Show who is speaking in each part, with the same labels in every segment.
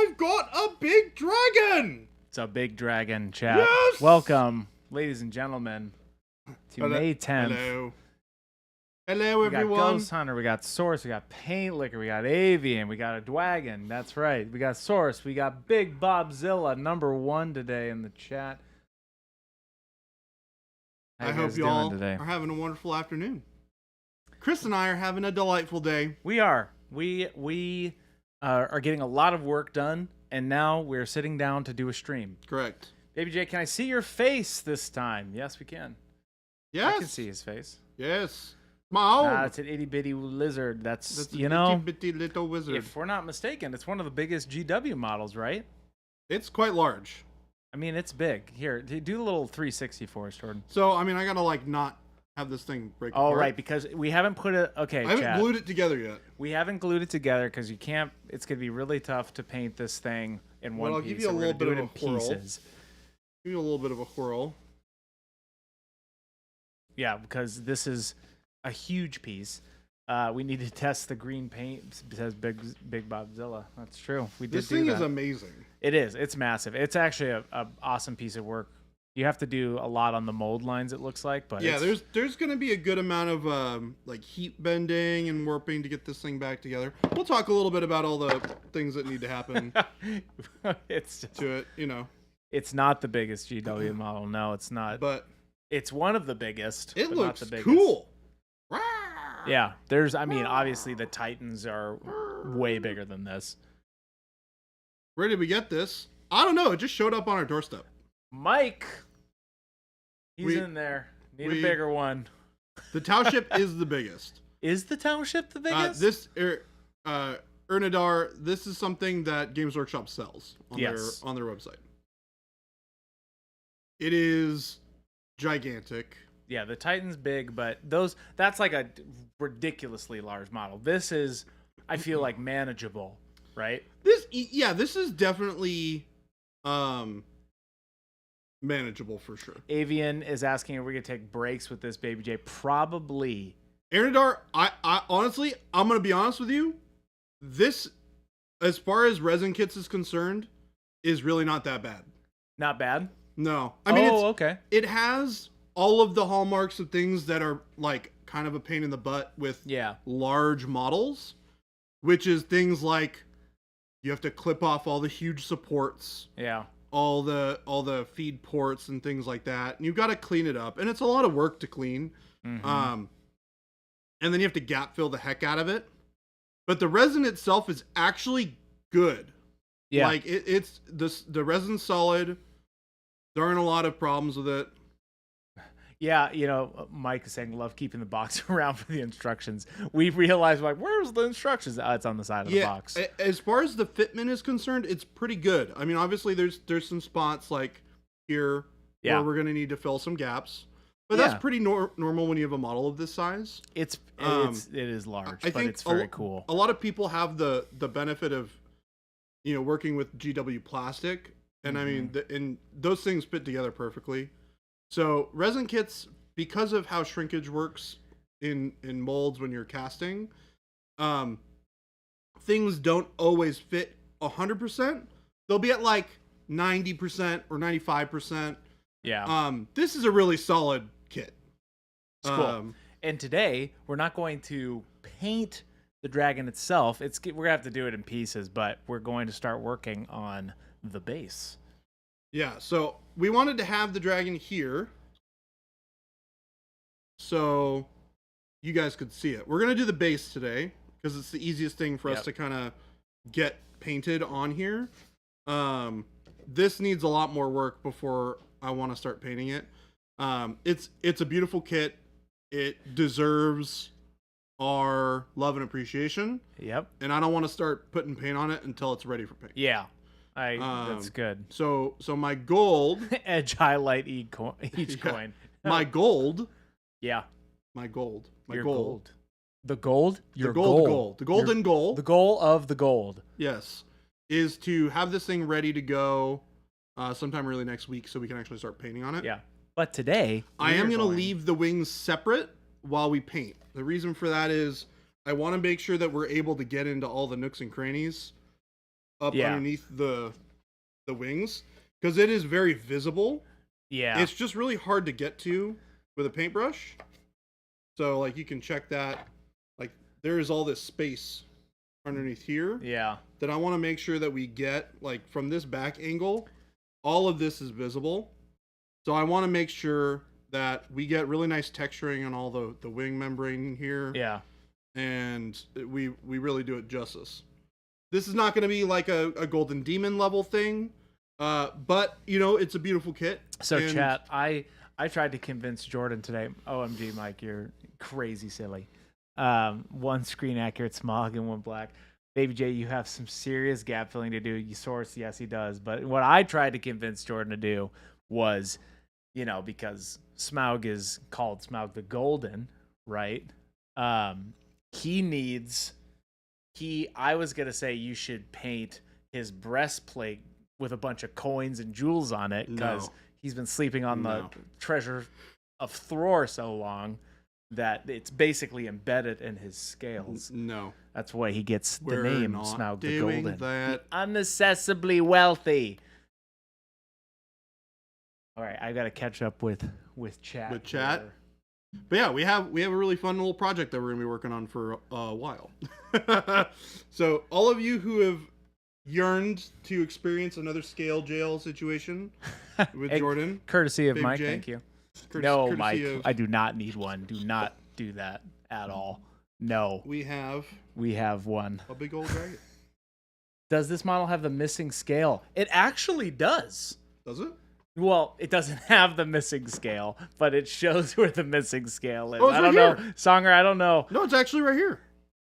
Speaker 1: I've got a big dragon.
Speaker 2: It's a big dragon, chat.
Speaker 1: Yes!
Speaker 2: Welcome, ladies and gentlemen, to May 10th.
Speaker 1: Hello. Hello,
Speaker 2: We got
Speaker 1: everyone.
Speaker 2: Ghost Hunter, we got Source, we got Paint Liquor, we got Avian, we got a Dwagon. That's right. We got Source, we got Big Bobzilla, #1 today in the chat. How
Speaker 1: I
Speaker 2: you
Speaker 1: hope
Speaker 2: guys
Speaker 1: y'all
Speaker 2: doing today?
Speaker 1: are having a wonderful afternoon. Chris and I are having a delightful day.
Speaker 2: We are. We are getting a lot of work done, and now we're sitting down to do a stream.
Speaker 1: Correct.
Speaker 2: Baby J, can I see your face this time? Yes, we can.
Speaker 1: Yes.
Speaker 2: I can see his face.
Speaker 1: Yes. Smaug.
Speaker 2: It's an itty bitty lizard. That's
Speaker 1: That's
Speaker 2: you
Speaker 1: a
Speaker 2: know,
Speaker 1: bitty little wizard.
Speaker 2: if we're not mistaken, it's one of the biggest GW models, right?
Speaker 1: It's quite large.
Speaker 2: I mean, it's big. Here, do a little 360 for us, Jordan.
Speaker 1: So, I mean, I gotta like not have this thing break
Speaker 2: Oh,
Speaker 1: apart.
Speaker 2: right, because we haven't put it. Okay,
Speaker 1: I haven't
Speaker 2: chat.
Speaker 1: glued it together yet.
Speaker 2: We haven't glued it together because you can't. It's gonna be really tough to paint this thing in one
Speaker 1: Well, I'll
Speaker 2: piece.
Speaker 1: give you a
Speaker 2: so we're
Speaker 1: little
Speaker 2: gonna
Speaker 1: bit
Speaker 2: do
Speaker 1: of
Speaker 2: it in
Speaker 1: a whirl.
Speaker 2: pieces.
Speaker 1: Give you a little bit of a whirl.
Speaker 2: Yeah, because this is a huge piece. We need to test the green paint. It says Big Bobzilla. That's true. We did
Speaker 1: This
Speaker 2: do
Speaker 1: thing
Speaker 2: that.
Speaker 1: is amazing.
Speaker 2: It is. It's massive. It's actually a awesome piece of work. You have to do a lot on the mold lines, it looks like, but
Speaker 1: Yeah,
Speaker 2: it's,
Speaker 1: there's going to be a good amount of like heat bending and warping to get this thing back together. We'll talk a little bit about all the things that need to happen
Speaker 2: it's
Speaker 1: to it, you know.
Speaker 2: it's not the biggest GW model. No, it's not.
Speaker 1: But
Speaker 2: It's one of the biggest.
Speaker 1: it
Speaker 2: but not
Speaker 1: looks
Speaker 2: the biggest.
Speaker 1: cool.
Speaker 2: Yeah, there's. I mean, obviously the Titans are way bigger than this.
Speaker 1: Where did we get this? I don't know. It just showed up on our doorstep.
Speaker 2: Mike, he's
Speaker 1: We-
Speaker 2: in there. Need
Speaker 1: we-
Speaker 2: a bigger one.
Speaker 1: The township is the biggest.
Speaker 2: Is the township the biggest?
Speaker 1: This Ernadar, this is something that Games Workshop sells on
Speaker 2: Yes.
Speaker 1: their website. It is gigantic.
Speaker 2: Yeah, the Titan's big, but that's like a ridiculously large model. This is, I feel like, manageable, right?
Speaker 1: This is definitely manageable for sure.
Speaker 2: Avian is asking if we could take breaks with this Baby J. Probably.
Speaker 1: Ernadar, I honestly, I'm gonna be honest with you. This, as far as resin kits is concerned, is really not that bad.
Speaker 2: Not bad.
Speaker 1: No, I mean,
Speaker 2: okay.
Speaker 1: it has all of the hallmarks of things that are like kind of a pain in the butt with
Speaker 2: Yeah.
Speaker 1: large models, which is things like you have to clip off all the huge supports,
Speaker 2: Yeah.
Speaker 1: all the feed ports and things like that, and you've got to clean it up, and it's a lot of work to clean.
Speaker 2: Mhm.
Speaker 1: And then you have to gap fill the heck out of it. But the resin itself is actually good.
Speaker 2: Yeah.
Speaker 1: Like it's the resin's solid. There aren't a lot of problems with it.
Speaker 2: Yeah, you know, Mike is saying love keeping the box around for the instructions. We realized, like, where's the instructions? It's on the side of the box.
Speaker 1: As far as the fitment is concerned, it's pretty good. I mean, obviously there's some spots like here where we're gonna need to fill some gaps. But that's pretty normal when you have a model of this size.
Speaker 2: It is large,
Speaker 1: I
Speaker 2: but
Speaker 1: think
Speaker 2: it's very cool.
Speaker 1: A lot of people have the benefit of, you know, working with GW plastic, and I mean, and those things fit together perfectly. So resin kits, because of how shrinkage works in molds when you're casting, things don't always fit 100%. They'll be at like 90% or 95%.
Speaker 2: Yeah.
Speaker 1: This is a really solid kit.
Speaker 2: It's cool. And today we're not going to paint the dragon itself. We're gonna have to do it in pieces, but we're going to start working on the base.
Speaker 1: Yeah, so we wanted to have the dragon here so you guys could see it. We're going to do the base today because it's the easiest thing for us to kind of get painted on here. This needs a lot more work before I want to start painting it. It's a beautiful kit. It deserves our love and appreciation.
Speaker 2: Yep.
Speaker 1: And I don't want to start putting paint on it until it's ready for paint.
Speaker 2: Yeah. That's good.
Speaker 1: So my gold
Speaker 2: Edge highlight each coin.
Speaker 1: my gold.
Speaker 2: Yeah.
Speaker 1: My gold. My
Speaker 2: Your
Speaker 1: gold.
Speaker 2: The gold?
Speaker 1: The
Speaker 2: Your
Speaker 1: gold.
Speaker 2: goal.
Speaker 1: The golden goal.
Speaker 2: The goal of the gold.
Speaker 1: Yes. Is to have this thing ready to go sometime early next week so we can actually start painting on it.
Speaker 2: Yeah. But today,
Speaker 1: I am going to leave the wings separate while we paint. The reason for that is I want to make sure that we're able to get into all the nooks and crannies up underneath the wings, because it is very visible.
Speaker 2: Yeah.
Speaker 1: It's just really hard to get to with a paintbrush. So like you can check that. Like there is all this space underneath here.
Speaker 2: Yeah.
Speaker 1: That I want to make sure that we get, like, from this back angle, all of this is visible. So I want to make sure that we get really nice texturing on all the wing membrane here.
Speaker 2: Yeah.
Speaker 1: And we really do it justice. This is not going to be like a Golden Demon level thing. But, you know, it's a beautiful kit.
Speaker 2: So, chat, I tried to convince Jordan today. OMG, Mike, you're crazy silly. One screen accurate Smaug and one black. Baby J, you have some serious gap filling to do. You source, yes, he does. But what I tried to convince Jordan to do was, you know, because Smaug is called Smaug the Golden, right? I was going to say you should paint his breastplate with a bunch of coins and jewels on it, because he's been sleeping on the treasure of Thor so long that it's basically embedded in his scales.
Speaker 1: No.
Speaker 2: That's why he gets the name Smaug the Golden.
Speaker 1: That.
Speaker 2: Unaccessibly wealthy. All right, I got to catch up with chat.
Speaker 1: With chat? Here. But yeah, we have a really fun little project that we're going to be working on for a while. So all of you who have yearned to experience another scale jail situation with Jordan,
Speaker 2: courtesy of
Speaker 1: Big
Speaker 2: Mike,
Speaker 1: J.
Speaker 2: Thank you.
Speaker 1: Courtesy
Speaker 2: Mike,
Speaker 1: of...
Speaker 2: I do not need one. Do not do that at all. No.
Speaker 1: We have
Speaker 2: one.
Speaker 1: A big old dragon.
Speaker 2: Does this model have the missing scale? It actually does.
Speaker 1: Does it?
Speaker 2: Well, it doesn't have the missing scale, but it shows where the missing scale is.
Speaker 1: Oh, it's
Speaker 2: I don't
Speaker 1: right
Speaker 2: know. Songer, I don't know.
Speaker 1: No, it's actually right here.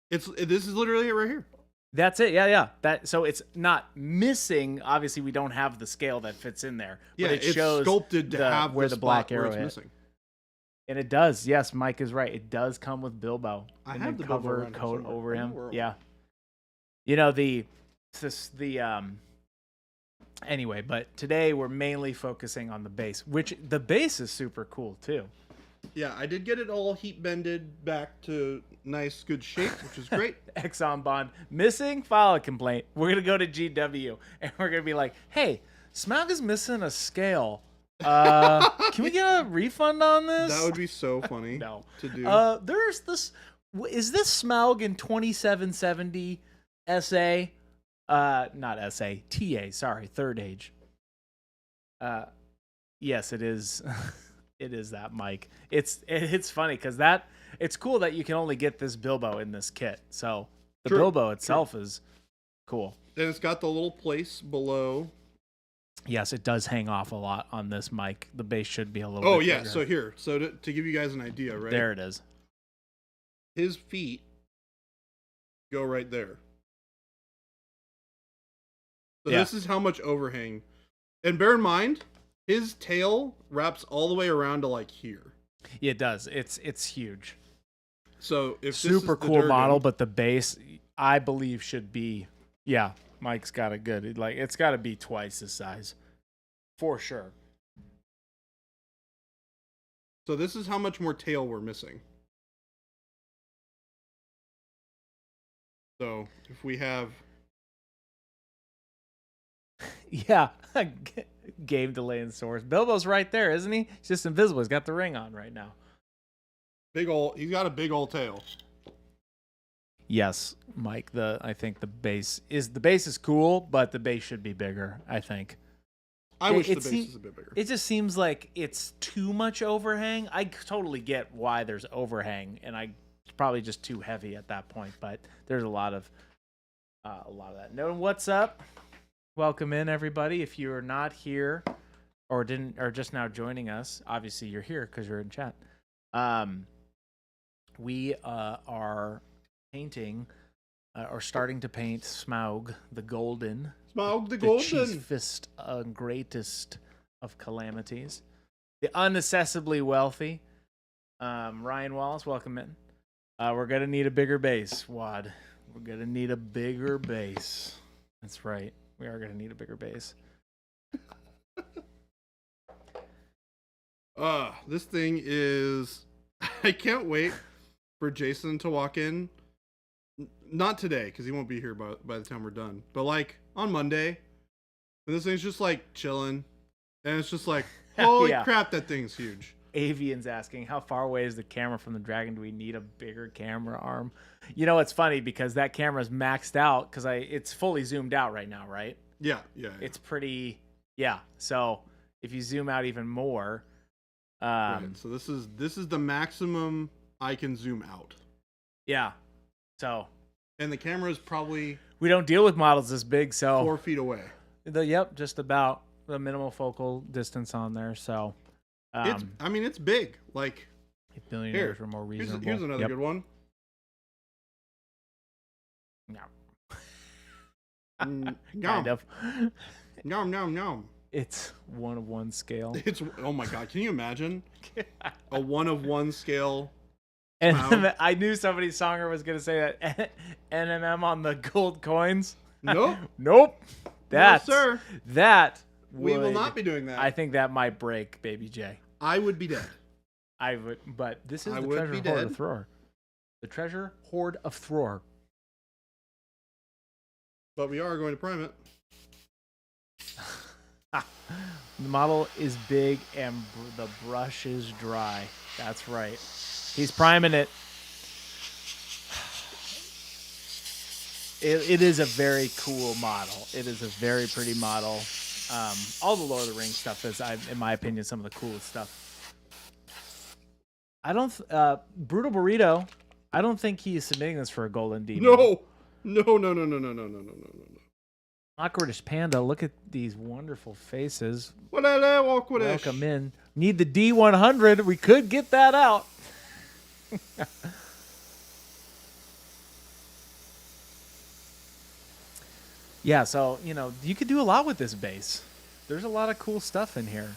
Speaker 1: This is literally it right here.
Speaker 2: That's it. Yeah. So it's not missing. Obviously, we don't have the scale that fits in there.
Speaker 1: Yeah,
Speaker 2: but it shows
Speaker 1: sculpted to have
Speaker 2: where the black arrow
Speaker 1: is
Speaker 2: hit.
Speaker 1: missing.
Speaker 2: And it does. Yes, Mike is right. It does come with Bilbo.
Speaker 1: I
Speaker 2: and
Speaker 1: have
Speaker 2: the
Speaker 1: the
Speaker 2: cover
Speaker 1: Bilbo
Speaker 2: coat over him.
Speaker 1: somewhere.
Speaker 2: Yeah. You know Anyway, but today we're mainly focusing on the base, which the base is super cool too.
Speaker 1: Yeah, I did get it all heat bended back to nice, good shape, which is great.
Speaker 2: Exxon Bond missing, file a complaint. We're gonna go to GW and we're gonna be like, "Hey, Smaug is missing a scale. Can we get a refund on this?"
Speaker 1: That would be so funny.
Speaker 2: No.
Speaker 1: To do.
Speaker 2: There's this. Is this Smaug in 2770 SA? Not SA, TA. Sorry, third age. Yes, it is. It is that, Mike. It's funny because it's cool that you can only get this Bilbo in this kit. So the Bilbo itself is cool.
Speaker 1: And it's got the little place below.
Speaker 2: Yes, it does hang off a lot on this, Mike. The base should be a little.
Speaker 1: Oh
Speaker 2: bit
Speaker 1: yeah,
Speaker 2: bigger.
Speaker 1: so here, to give you guys an idea, right?
Speaker 2: There it is.
Speaker 1: His feet go right there. So this is how much overhang. And bear in mind, his tail wraps all the way around to like here.
Speaker 2: Yeah, it does. It's huge.
Speaker 1: So if
Speaker 2: super cool model, but the base I believe should be Mike's got a good it's got to be twice the size for sure.
Speaker 1: So this is how much more tail we're missing. So if we have
Speaker 2: game delay and source. Bilbo's right there, isn't he? He's just invisible. He's got the ring on right now.
Speaker 1: He's got a big old tail.
Speaker 2: Yes, Mike. I think the base is cool, but the base should be bigger. I think.
Speaker 1: I wish the base is a bit bigger.
Speaker 2: It just seems like it's too much overhang. I totally get why there's overhang, and it's probably just too heavy at that point. But there's a lot of that. No, what's up? Welcome in, everybody. If you are not here or just now joining us, obviously you're here because you're in chat. We are painting or starting to paint Smaug the Golden.
Speaker 1: Smaug the Golden.
Speaker 2: Chiefest, greatest of calamities. The unaccessibly wealthy. Ryan Wallace, welcome in. We're going to need a bigger base, Wad. We're going to need a bigger base. That's right. We are going to need a bigger base.
Speaker 1: This thing is... I can't wait for Jason to walk in. Not today, because he won't be here by the time we're done. But, like, on Monday, and this thing's just like chilling, and it's just like, holy crap, that thing's huge.
Speaker 2: Avian's asking, how far away is the camera from the Dragon? Do we need a bigger camera arm? You know, it's funny because that camera's maxed out because it's fully zoomed out right now, right?
Speaker 1: Yeah.
Speaker 2: It's pretty, So if you zoom out even more,
Speaker 1: right. So this is the maximum I can zoom out.
Speaker 2: Yeah. So.
Speaker 1: And the camera is probably.
Speaker 2: We don't deal with models this big, so
Speaker 1: 4 feet away.
Speaker 2: Just about the minimal focal distance on there. So.
Speaker 1: It's big. Like,
Speaker 2: if billionaires were more reasonable.
Speaker 1: Here's another good one.
Speaker 2: Kind of.
Speaker 1: Nom.
Speaker 2: It's 1:1 scale.
Speaker 1: Oh my god! Can you imagine a 1:1 scale?
Speaker 2: And I knew somebody's songer was gonna say that NMM on the gold coins.
Speaker 1: Nope.
Speaker 2: No,
Speaker 1: sir.
Speaker 2: We
Speaker 1: will not be doing that.
Speaker 2: I think that might break, Baby J.
Speaker 1: I would be dead.
Speaker 2: I would, but this is the treasure hoard of Thor. The treasure hoard of Thor.
Speaker 1: But we are going to prime it.
Speaker 2: The model is big and the brush is dry. That's right. He's priming it. It is a very cool model. It is a very pretty model. All the Lord of the Rings stuff is, in my opinion, some of the coolest stuff. I don't. Brutal Burrito. I don't think he is submitting this for a golden demon.
Speaker 1: No.
Speaker 2: Awkwardish Panda. Look at these wonderful faces.
Speaker 1: Awkwardish.
Speaker 2: Welcome in. Need the D100. We could get that out. Yeah, so, you could do a lot with this base. There's a lot of cool stuff in here,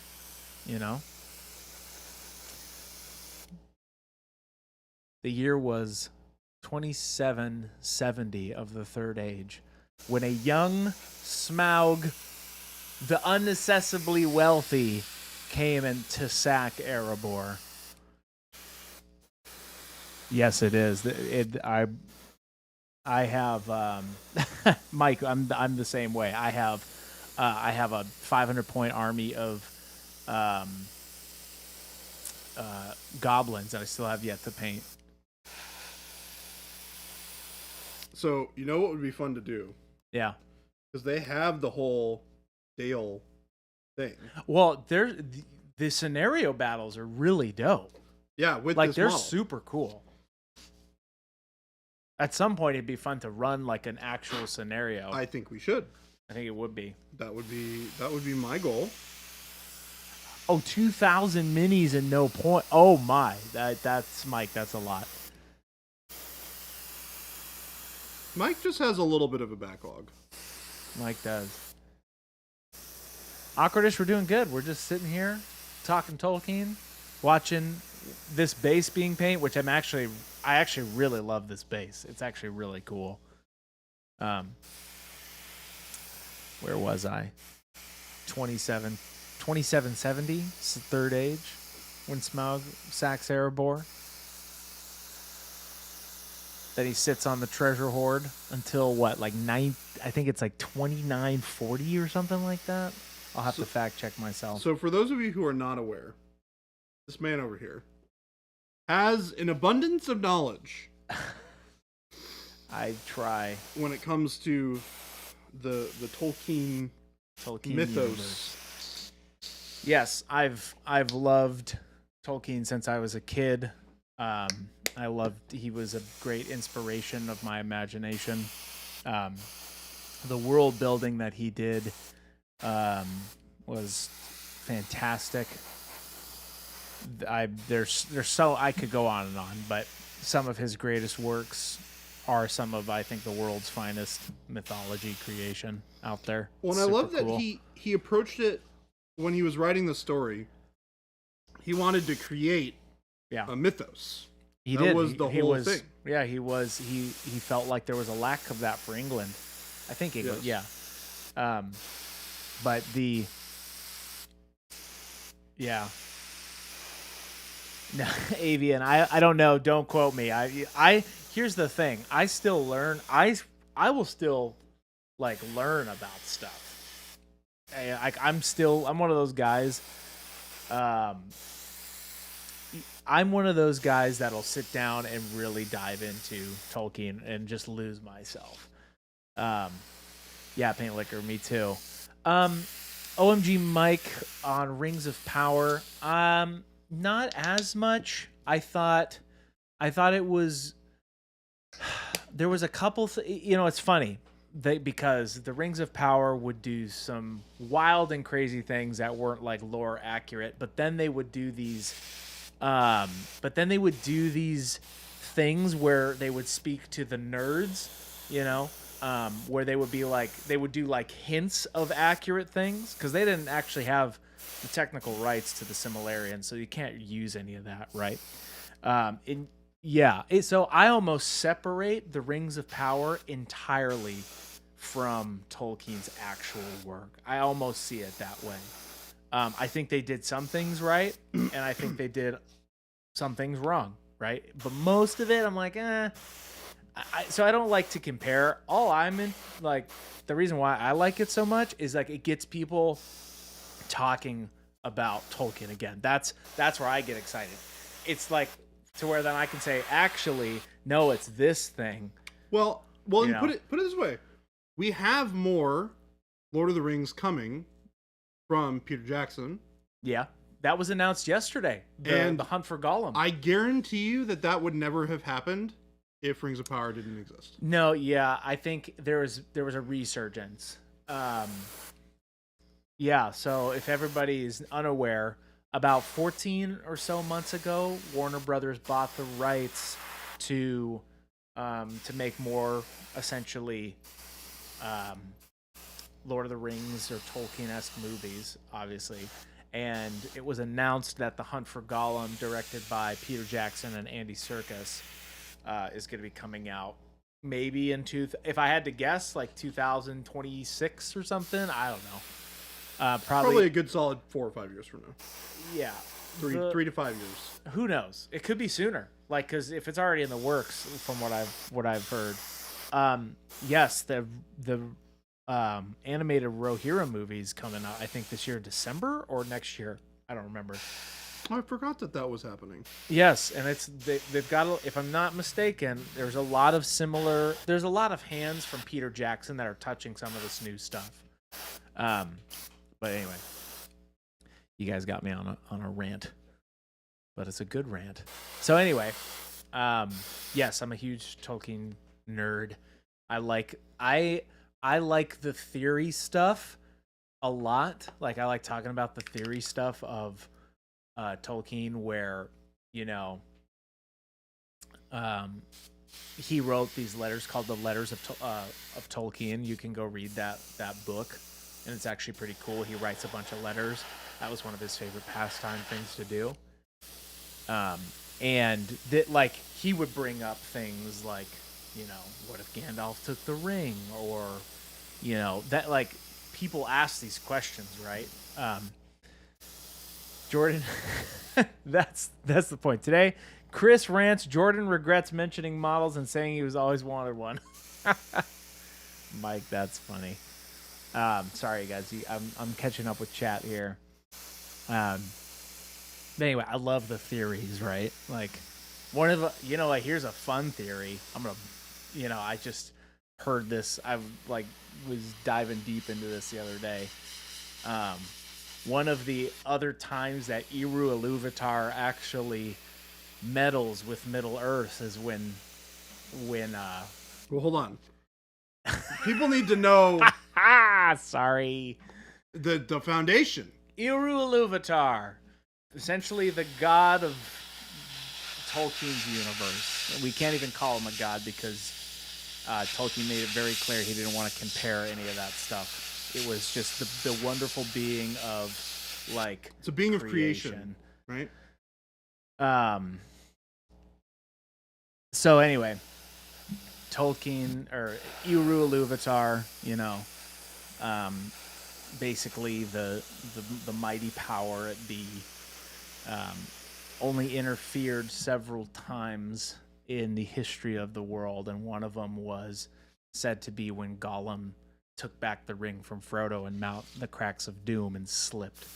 Speaker 2: The year was 2770 of the Third Age, when a young Smaug, the unaccessibly wealthy, came in to sack Erebor. Yes, it is. I have Mike. I'm the same way. I have a 500-point army of goblins that I still have yet to paint.
Speaker 1: So you know what would be fun to do?
Speaker 2: Yeah,
Speaker 1: because they have the whole Dale thing.
Speaker 2: Well, the scenario battles are really dope.
Speaker 1: Yeah, with
Speaker 2: like
Speaker 1: this
Speaker 2: they're
Speaker 1: model.
Speaker 2: Super cool. At some point, it'd be fun to run like an actual scenario.
Speaker 1: I think we should.
Speaker 2: I think it would be.
Speaker 1: That would be my goal.
Speaker 2: Oh, 2,000 minis and no point. Oh my, that's Mike. That's a lot.
Speaker 1: Mike just has a little bit of a backlog.
Speaker 2: Mike does. Awkwardish, we're doing good. We're just sitting here talking Tolkien, watching this base being painted, which I actually really love this base. It's actually really cool. Where was I? 2770, Third Age, when Smaug sacks Erebor. Then he sits on the treasure hoard until what, like I think it's like 2940 or something like that. I'll have to fact check myself.
Speaker 1: So for those of you who are not aware, this man over here has an abundance of knowledge.
Speaker 2: I try.
Speaker 1: When it comes to the Tolkien mythos.
Speaker 2: Universe. Yes, I've loved Tolkien since I was a kid. He was a great inspiration of my imagination. The world building that he did was fantastic. I could go on and on, but some of his greatest works are some of, I think, the world's finest mythology creation out there.
Speaker 1: Well, and I love that he approached it when he was writing the story. He wanted to create a mythos. That was the whole thing.
Speaker 2: Yeah, he felt like there was a lack of that for England. I think England,
Speaker 1: yes.
Speaker 2: But no, Avian, I don't know, don't quote me. I here's the thing. I still learn. I will still like learn about stuff. I'm one of those guys. I'm one of those guys that'll sit down and really dive into Tolkien and just lose myself. Yeah, Paint Liquor, me too. OMG Mike on Rings of Power. Not as much. I thought it was. There was a couple. It's funny because the Rings of Power would do some wild and crazy things that weren't like lore accurate, but then they would do these. Things where they would speak to the nerds, where they would do like hints of accurate things because they didn't actually have the technical rights to the Silmarillion, so you can't use any of that, right? So I almost separate the Rings of Power entirely from Tolkien's actual work. I almost see it that way. I think they did some things right, and I think they did some things wrong, right? But most of it, I'm like, so I don't like to compare. All I'm in, like, the reason why I like it so much is like it gets people talking about Tolkien again. That's where I get excited. It's like to where then I can say, actually, no, it's this thing.
Speaker 1: Well, and put it this way: we have more Lord of the Rings coming from Peter Jackson.
Speaker 2: Yeah, that was announced yesterday. The Hunt for Gollum.
Speaker 1: I guarantee you that would never have happened if Rings of Power didn't exist.
Speaker 2: No, yeah, I think there was a resurgence. Yeah, so if everybody is unaware, about 14 or so months ago, Warner Brothers bought the rights to make more essentially Lord of the Rings or Tolkien-esque movies, obviously. And it was announced that The Hunt for Gollum, directed by Peter Jackson and Andy Serkis, is going to be coming out maybe if I had to guess, like 2026 or something. I don't know. Probably
Speaker 1: a good solid 4 or 5 years from now.
Speaker 2: Yeah.
Speaker 1: 3 to 5 years.
Speaker 2: Who knows? It could be sooner. Like, because if it's already in the works, from what I've heard. Yes, the animated Rohirrim movie's coming out, I think this year, December or next year. I don't remember.
Speaker 1: Oh, I forgot that was happening.
Speaker 2: Yes, and they've got, if I'm not mistaken, there's a lot of hands from Peter Jackson that are touching some of this new stuff. But anyway, you guys got me on a rant, but it's a good rant. So anyway, yes, I'm a huge Tolkien nerd. I like the theory stuff a lot. Like, I like talking about the theory stuff of Tolkien, where he wrote these letters called the Letters of Tolkien. You can go read that book, and it's actually pretty cool. He writes a bunch of letters. That was one of his favorite pastime things to do. And that, he would bring up things like, what if Gandalf took the ring, or that, people ask these questions, right? Jordan, that's the point. Today, Chris rants, Jordan regrets mentioning models and saying he was always wanted one. Mike, that's funny. Sorry, guys. I'm catching up with chat here. But anyway, I love the theories, right? Like, one of the, here's a fun theory. I just heard this. I was diving deep into this the other day. One of the other times that Eru Ilúvatar actually meddles with Middle Earth is when
Speaker 1: well, hold on. People need to know.
Speaker 2: Sorry.
Speaker 1: The foundation.
Speaker 2: Eru Ilúvatar, essentially the god of Tolkien's universe. We can't even call him a god because Tolkien made it very clear he didn't want to compare any of that stuff. It was just the wonderful being of,
Speaker 1: it's a being of creation, right?
Speaker 2: So anyway, Tolkien, or Eru Ilúvatar, basically the mighty power at be, only interfered several times in the history of the world, and one of them was said to be when Gollum took back the ring from Frodo and Mount the cracks of doom and slipped.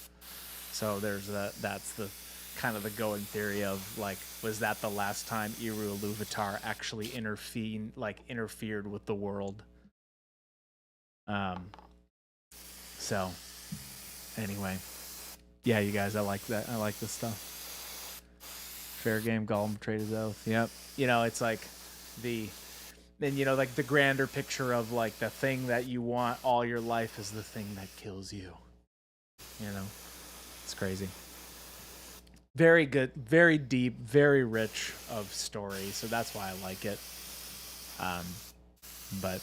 Speaker 2: So that's the kind of the going theory of like, was that the last time Eru Ilúvatar actually interfered with the world? So anyway, yeah, you guys, I like that. I like this stuff. Fair game. Gollum betrayed his oath. Yep. It's like like the grander picture of like the thing that you want all your life is the thing that kills you. It's crazy. Very good, very deep, very rich of story. So that's why I like it. But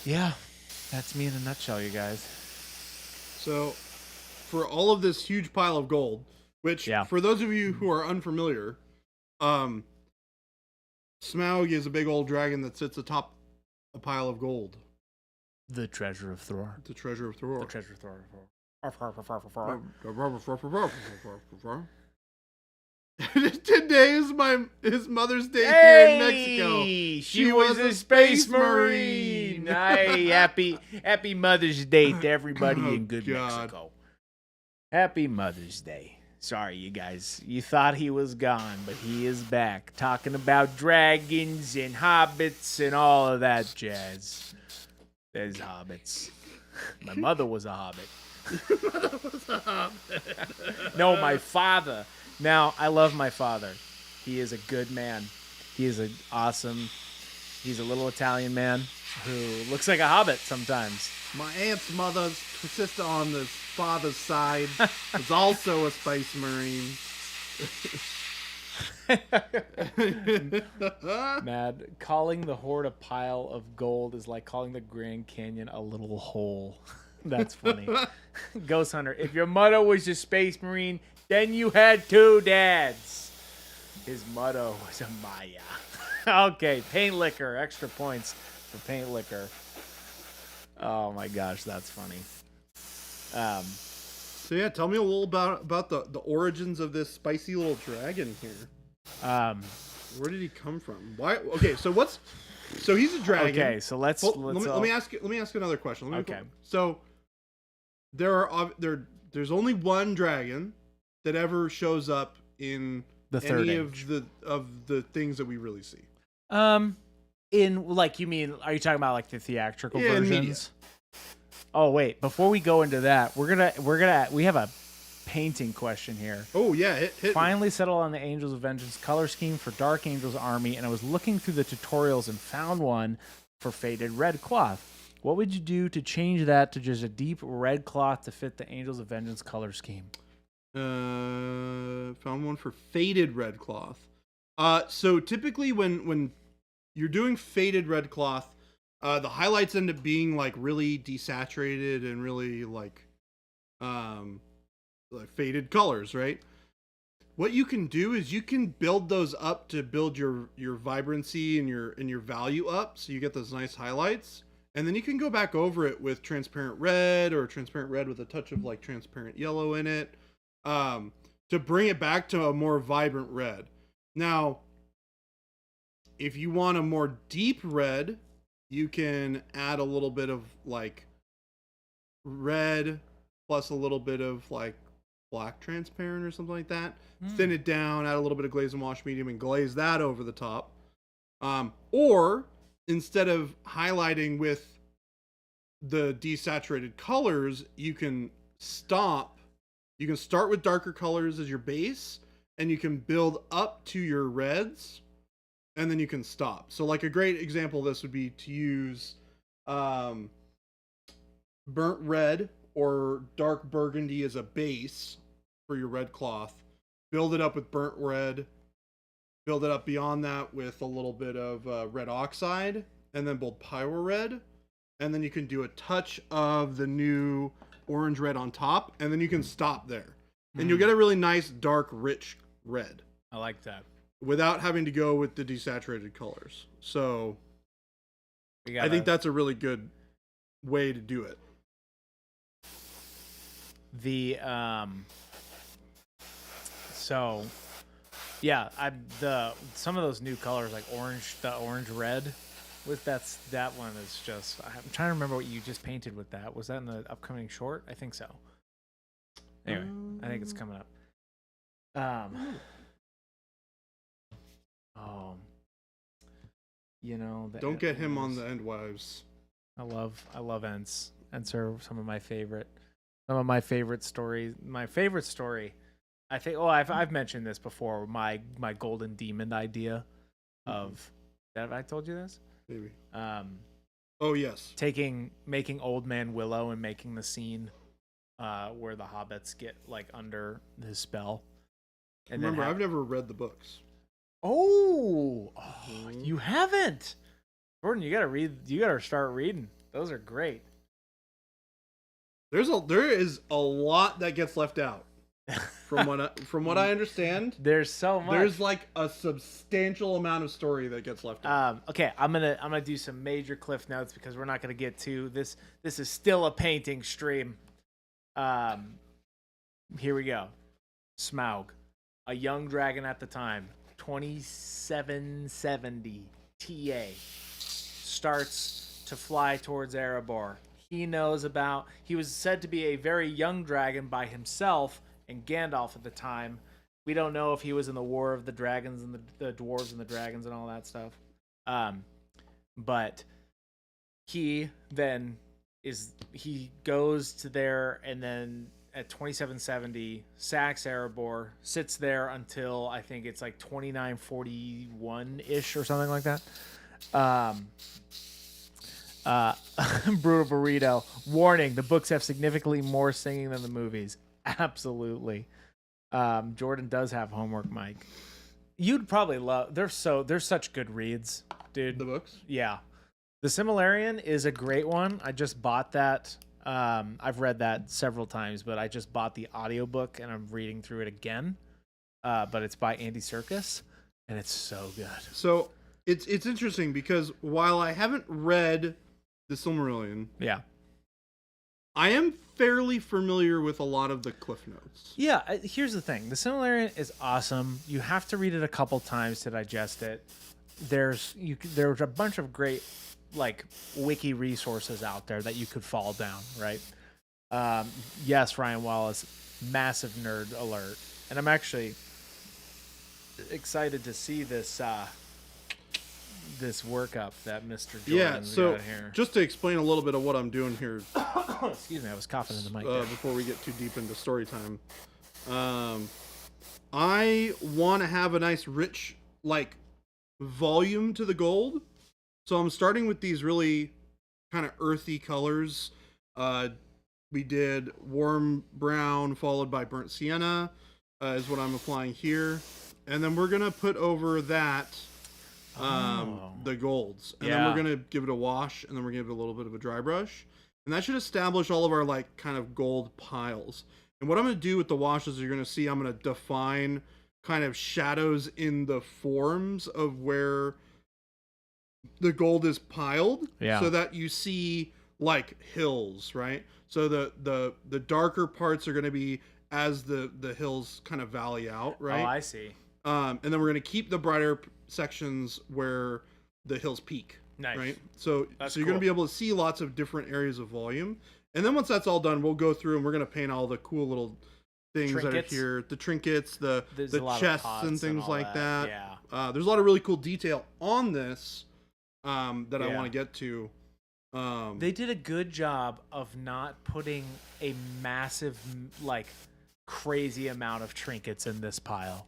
Speaker 2: yeah, that's me in a nutshell, you guys.
Speaker 1: So for all of this huge pile of gold, which for those of you who are unfamiliar, Smaug is a big old dragon that sits atop a pile of gold.
Speaker 2: The treasure of Thor.
Speaker 1: The treasure of Thor.
Speaker 2: The treasure of Thor.
Speaker 1: Today is his Mother's Day here in Mexico.
Speaker 2: She was a space marine. Hey, happy Mother's Day to everybody in good Mexico. Happy Mother's Day. Sorry, you guys. You thought he was gone, but he is back, talking about dragons and hobbits and all of that jazz. There's hobbits. My mother was a hobbit. No, my father. Now, I love my father. He is a good man. He's a little Italian man who looks like a hobbit sometimes.
Speaker 1: My aunt's mother's sister on the father's side was also a space marine.
Speaker 2: Mad. Calling the Horde a pile of gold is like calling the Grand Canyon a little hole. That's funny. Ghost Hunter. If your mother was a space marine, then you had two dads. His motto was a Maya. Okay, paint liquor. Extra points for paint liquor. Oh my gosh, that's funny.
Speaker 1: So yeah, tell me a little about the origins of this spicy little dragon here. Where did he come from? Why? Okay, so he's a dragon.
Speaker 2: Okay, so let
Speaker 1: me ask another question.
Speaker 2: Okay.
Speaker 1: So there's only one dragon that ever shows up in
Speaker 2: the third
Speaker 1: any
Speaker 2: age
Speaker 1: of the things that we really see.
Speaker 2: In like, you mean, are you talking about like the theatrical versions?
Speaker 1: Media.
Speaker 2: Oh wait, before we go into that, we have a painting question here.
Speaker 1: Oh yeah, hit
Speaker 2: Finally settled on the Angels of Vengeance color scheme for Dark Angel's army, and I was looking through the tutorials and found one for faded red cloth. What would you do to change that to just a deep red cloth to fit the Angels of Vengeance color scheme?
Speaker 1: Found one for faded red cloth. So typically when you're doing faded red cloth, the highlights end up being like really desaturated and really like faded colors, right? What you can do is you can build those up to build your vibrancy and your value up, so you get those nice highlights, and then you can go back over it with transparent red or transparent red with a touch of like transparent yellow in it, to bring it back to a more vibrant red. Now, if you want a more deep red, you can add a little bit of like red plus a little bit of like black transparent or something like that. Thin it down, add a little bit of glaze and wash medium, and glaze that over the top. Or instead of highlighting with the desaturated colors, you can start with darker colors as your base, and you can build up to your reds, and then you can stop. So like a great example of this would be to use burnt red or dark burgundy as a base for your red cloth. Build it up with burnt red. Build it up beyond that with a little bit of red oxide, and then build pyro red. And then you can do a touch of the new orange red on top, and then you can stop there. And you'll get a really nice, dark, rich red.
Speaker 2: I like that.
Speaker 1: Without having to go with the desaturated colors. So I think that's a really good way to do it.
Speaker 2: So yeah, some of those new colors like orange, the orange red, With that one is just. I'm trying to remember what you just painted with that. Was that in the upcoming short? I think so. Anyway, I think it's coming up. You know.
Speaker 1: Don't get him on the Endwives.
Speaker 2: I love Ents. Ents are some of my favorite. Some of my favorite stories. My favorite story, I think. Oh, I've mentioned this before. My golden demon idea, of. Have I told you this?
Speaker 1: Maybe. Oh yes.
Speaker 2: Making Old Man Willow and making the scene, where the hobbits get like under his spell.
Speaker 1: And remember, I've never read the books.
Speaker 2: Oh, you haven't, Jordan. You gotta read. You gotta start reading. Those are great.
Speaker 1: There is a lot that gets left out. From what I understand,
Speaker 2: there's so much.
Speaker 1: There's like a substantial amount of story that gets left out.
Speaker 2: Okay, I'm gonna do some major cliff notes because we're not gonna get to this. This is still a painting stream. Here we go. Smaug, a young dragon at the time, 2770 TA, starts to fly towards Erebor. He was said to be a very young dragon by himself and Gandalf at the time. We don't know if he was in the War of the Dragons and the Dwarves and the Dragons and all that stuff. But he goes to there, and then at 2770 sacks Erebor, sits there until I think it's like 2941-ish or something like that. Brutal Burrito. Warning, the books have significantly more singing than the movies. Absolutely. Jordan does have homework, Mike. You'd probably love. They're such good reads, dude.
Speaker 1: The books?
Speaker 2: Yeah. The Silmarillion is a great one. I just bought that. I've read that several times, but I just bought the audiobook and I'm reading through it again. But it's by Andy Serkis, and it's so good.
Speaker 1: So it's interesting because while I haven't read the Silmarillion,
Speaker 2: yeah,
Speaker 1: I am fairly familiar with a lot of the cliff notes.
Speaker 2: Yeah, here's the thing. The Silmarillion is awesome. You have to read it a couple times to digest it. There's a bunch of great like wiki resources out there that you could fall down, right? Yes, Ryan Wallace, massive nerd alert. And I'm actually excited to see this workup that Mr. Jordan's got here.
Speaker 1: Just to explain a little bit of what I'm doing here.
Speaker 2: Excuse me, I was coughing in the mic
Speaker 1: before we get too deep into story time. I want to have a nice rich like volume to the gold. So I'm starting with these really kind of earthy colors. We did warm brown followed by burnt sienna is what I'm applying here. And then we're going to put over that the golds. And then we're going to give it a wash, and then we're going to give it a little bit of a dry brush. And that should establish all of our like kind of gold piles. And what I'm going to do with the washes, you're going to see I'm going to define kind of shadows in the forms of where the gold is piled, so that you see like hills, right? So the darker parts are going to be as the hills kind of valley out, right?
Speaker 2: Oh, I see.
Speaker 1: And then we're going to keep the brighter sections where the hills peak.
Speaker 2: Nice.
Speaker 1: Right? So you're going to be able to see lots of different areas of volume. And then once that's all done, we'll go through and we're going to paint all the cool little things that are here. The trinkets, the chests and things like that.
Speaker 2: Yeah.
Speaker 1: There's a lot of really cool detail on this that I want to get to.
Speaker 2: They did a good job of not putting a massive, like, crazy amount of trinkets in this pile.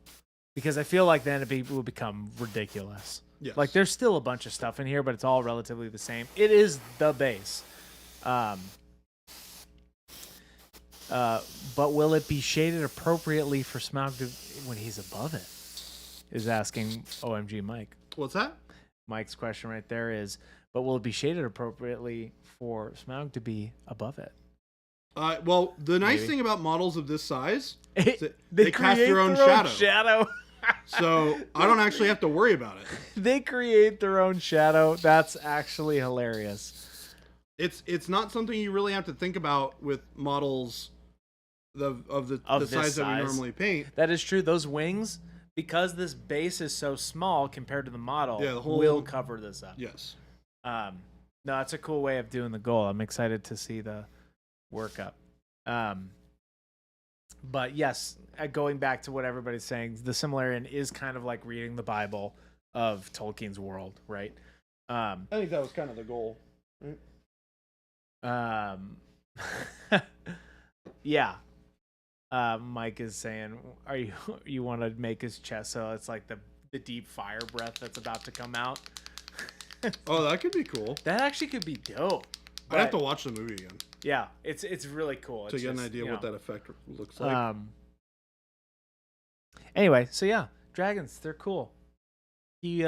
Speaker 2: Because I feel like then it will become ridiculous.
Speaker 1: Yes.
Speaker 2: Like, there's still a bunch of stuff in here, but it's all relatively the same. It is the base. But will it be shaded appropriately for Smaug when he's above it? Is asking OMG Mike.
Speaker 1: What's that?
Speaker 2: Mike's question right there is, but will it be shaded appropriately for Smaug to be above it?
Speaker 1: Well, the nice thing about models of this size is that
Speaker 2: they
Speaker 1: cast their own shadow. So I don't actually have to worry about it.
Speaker 2: They create their own shadow. That's actually hilarious.
Speaker 1: It's not something you really have to think about with models of the size that we normally paint.
Speaker 2: That is true. Those wings, because this base is so small compared to the model, will cover this up.
Speaker 1: Yes.
Speaker 2: No, that's a cool way of doing the goal. I'm excited to see the workup. But yes, going back to what everybody's saying, the Silmarillion is kind of like reading the Bible of Tolkien's world, right?
Speaker 1: I think that was kind of the goal. Right?
Speaker 2: Yeah. Mike is saying, "Are you want to make his chest so it's like the deep fire breath that's about to come out?"
Speaker 1: Oh, that could be cool.
Speaker 2: That actually could be dope.
Speaker 1: I'd have to watch the movie again.
Speaker 2: Yeah, it's really cool.
Speaker 1: To get an idea what that effect looks like.
Speaker 2: Anyway, so yeah, dragons, they're cool. He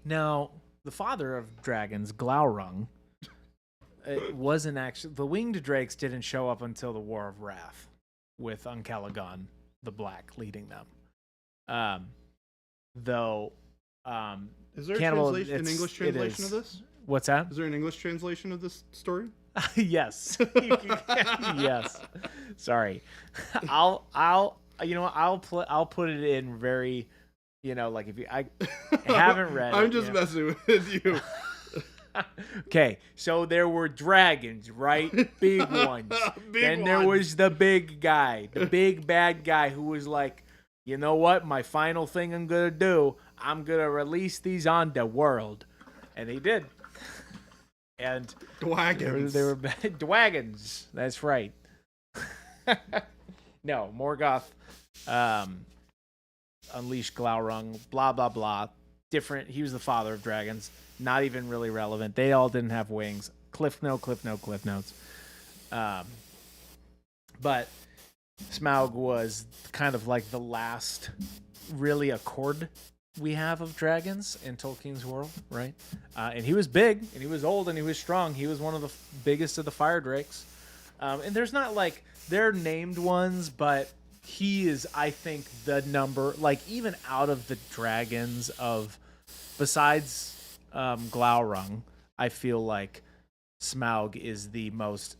Speaker 2: now the father of dragons, Glaurung, it wasn't actually the winged drakes didn't show up until the War of Wrath with Uncalagon the Black leading them. Though
Speaker 1: is there an English translation of this?
Speaker 2: What's that?
Speaker 1: Is there an English translation of this story?
Speaker 2: Yes. Yes. Sorry. I'll put it in very, like if I haven't read
Speaker 1: I'm just messing with you.
Speaker 2: Okay, so there were dragons, right? Big ones. Then there was the big guy, the big bad guy who was like, you know what? My final thing I'm going to do, I'm going to release these on the world. And he did. And
Speaker 1: Dwagons.
Speaker 2: They were Dwagons. That's right. No, Morgoth unleashed Glaurung, blah, blah, blah. Different. He was the father of dragons. Not even really relevant. They all didn't have wings. Cliff notes. But Smaug was kind of like the last really accord we have of dragons in Tolkien's world, right? And he was big, and he was old, and he was strong. He was one of the biggest of the fire drakes. And there's not like they're named ones, but he is, I think, the number, like even out of the dragons of, besides Glaurung, I feel like Smaug is the most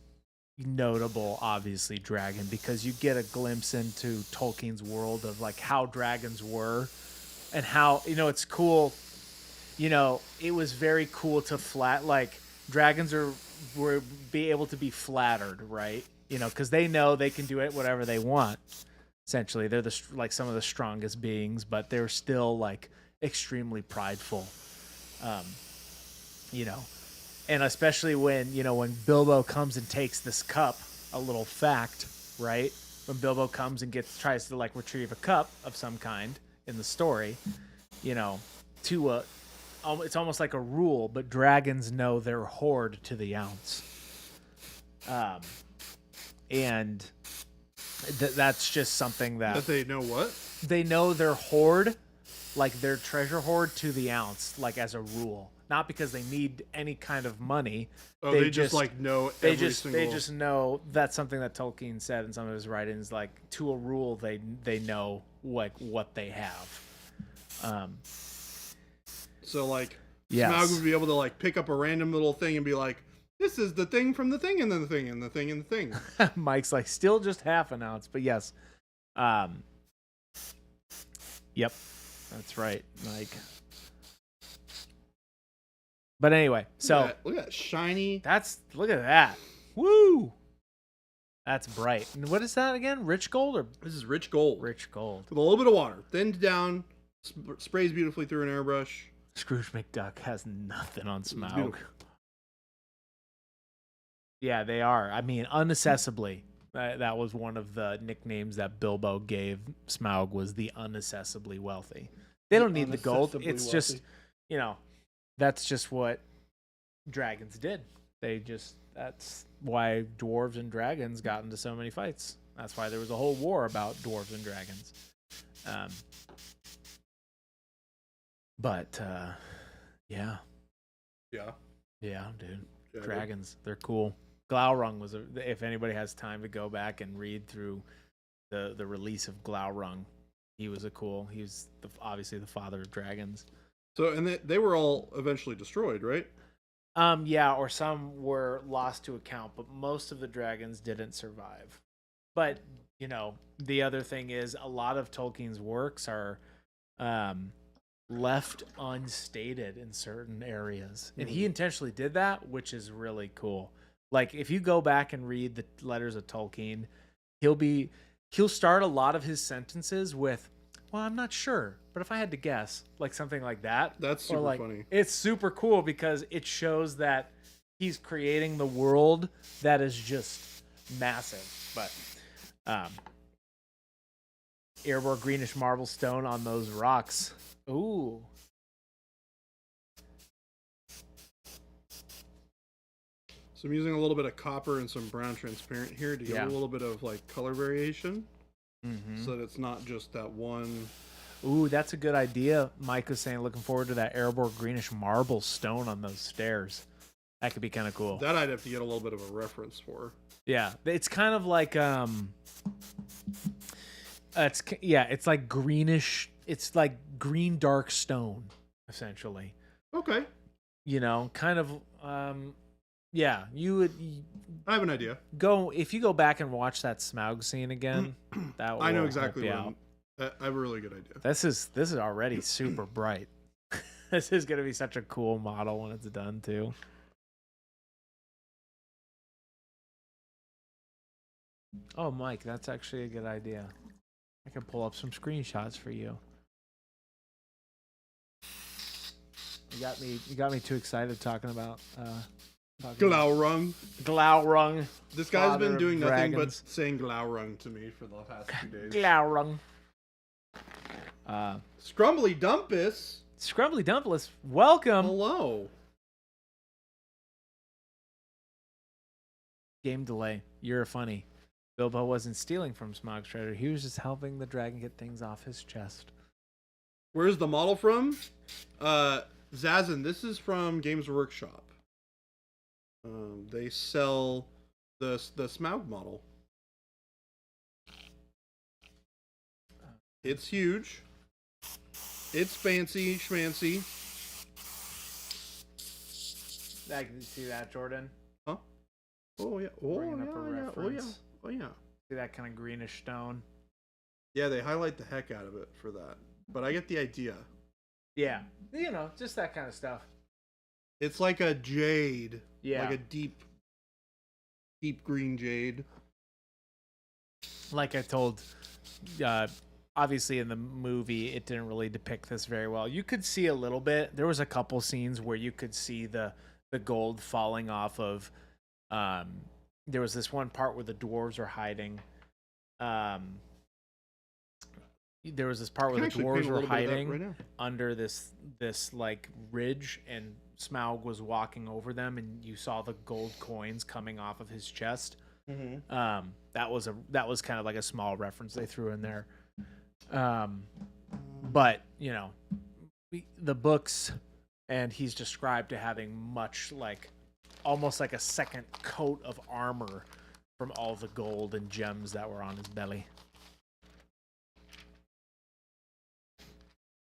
Speaker 2: notable, obviously, dragon, because you get a glimpse into Tolkien's world of like how dragons were and how, it's cool. It was very cool to dragons were be able to be flattered, right? Because they know they can do it whatever they want. Essentially, they're some of the strongest beings, but they're still like extremely prideful. And especially when Bilbo comes and takes this cup, a little fact, right? When Bilbo comes and tries to like retrieve a cup of some kind in the story, it's almost like a rule, but dragons know their hoard to the ounce. And that's just something that
Speaker 1: they know what?
Speaker 2: They know their hoard, like their treasure hoard to the ounce, like as a rule. Not because they need any kind of money.
Speaker 1: Oh, they just like know
Speaker 2: They just know that's something that Tolkien said in some of his writings. Like to a rule, they know what they have.
Speaker 1: So like,
Speaker 2: yes.
Speaker 1: Smaug would be able to like pick up a random little thing and be like, "This is the thing from the thing, and then the thing, and the thing, and the thing."
Speaker 2: Mike's like, still just half an ounce, but yes. Yep, that's right, Mike. But anyway, so
Speaker 1: look at that shiny.
Speaker 2: Look at that. Woo! That's bright. And what is that again? Rich gold or
Speaker 1: this is rich gold.
Speaker 2: Rich gold
Speaker 1: with a little bit of water, thinned down, sprays beautifully through an airbrush.
Speaker 2: Scrooge McDuck has nothing on Smaug. Yeah, they are. I mean, unaccessibly. That was one of the nicknames that Bilbo gave Smaug, was the unaccessibly wealthy. They don't need the gold. It's wealthy. Just, that's just what dragons did. That's why dwarves and dragons got into so many fights. That's why there was a whole war about dwarves and dragons. Yeah. Yeah, dude. Yeah, dragons, they're cool. Glaurung was if anybody has time to go back and read through the release of Glaurung, he was obviously the father of dragons.
Speaker 1: So, and they were all eventually destroyed, right?
Speaker 2: Yeah, or some were lost to account, but most of the dragons didn't survive. But, the other thing is a lot of Tolkien's works are left unstated in certain areas. And he intentionally did that, which is really cool. Like, if you go back and read the letters of Tolkien, he'll start a lot of his sentences with, well, I'm not sure, but if I had to guess, like something like that.
Speaker 1: That's super funny.
Speaker 2: It's super cool because it shows that he's creating the world that is just massive. But airborne greenish marble stone on those rocks. Ooh.
Speaker 1: So I'm using a little bit of copper and some brown transparent here to get a little bit of like color variation, so that it's not just that one.
Speaker 2: Ooh, that's a good idea. Mike was saying, looking forward to that airborne greenish marble stone on those stairs. That could be kind of cool.
Speaker 1: That I'd have to get a little bit of a reference for.
Speaker 2: Yeah, it's kind of like it's like greenish. It's like green dark stone, essentially.
Speaker 1: Okay.
Speaker 2: You know, kind of. Yeah, you would.
Speaker 1: I have an idea.
Speaker 2: If you go back and watch that Smaug scene again, that will
Speaker 1: I know exactly
Speaker 2: help you out.
Speaker 1: I have a really good idea.
Speaker 2: This is already super bright. This is gonna be such a cool model when it's done too. Oh, Mike, that's actually a good idea. I can pull up some screenshots for you. You got me too excited talking about
Speaker 1: Glaurung.
Speaker 2: Glaurung.
Speaker 1: This guy's been doing nothing but
Speaker 2: dragons.
Speaker 1: saying Glaurung to me for the past 2 days.
Speaker 2: Glaurung.
Speaker 1: Scrumbly Dumpus.
Speaker 2: Scrumbly Dumpless, welcome.
Speaker 1: Hello.
Speaker 2: Game delay. You're funny. Bilbo wasn't stealing from Smaug's treasure. He was just helping the dragon get things off his chest.
Speaker 1: Where's the model from? Zazin, this is from Games Workshop. They sell the Smaug model. It's huge. It's fancy schmancy.
Speaker 2: I can see that, Jordan.
Speaker 1: Huh? Oh yeah. Oh
Speaker 2: Bringing up a
Speaker 1: yeah. Oh yeah.
Speaker 2: reference.
Speaker 1: Oh yeah.
Speaker 2: See that kind of greenish stone?
Speaker 1: Yeah, they highlight the heck out of it for that. But I get the idea.
Speaker 2: Yeah. You know, just that kind of stuff.
Speaker 1: It's like a jade.
Speaker 2: Yeah.
Speaker 1: Like a deep green jade.
Speaker 2: Like I told, obviously in the movie, it didn't really depict this very well. You could see a little bit. There was a couple scenes where you could see the gold falling off of. There was this one part where the dwarves are hiding. There was this part where the dwarves were hiding under this like ridge, and Smaug was walking over them, and you saw the gold coins coming off of his chest.
Speaker 1: Mm-hmm.
Speaker 2: That was kind of like a small reference they threw in there. But you know, the books, and he's described to having much like almost like a second coat of armor from all the gold and gems that were on his belly.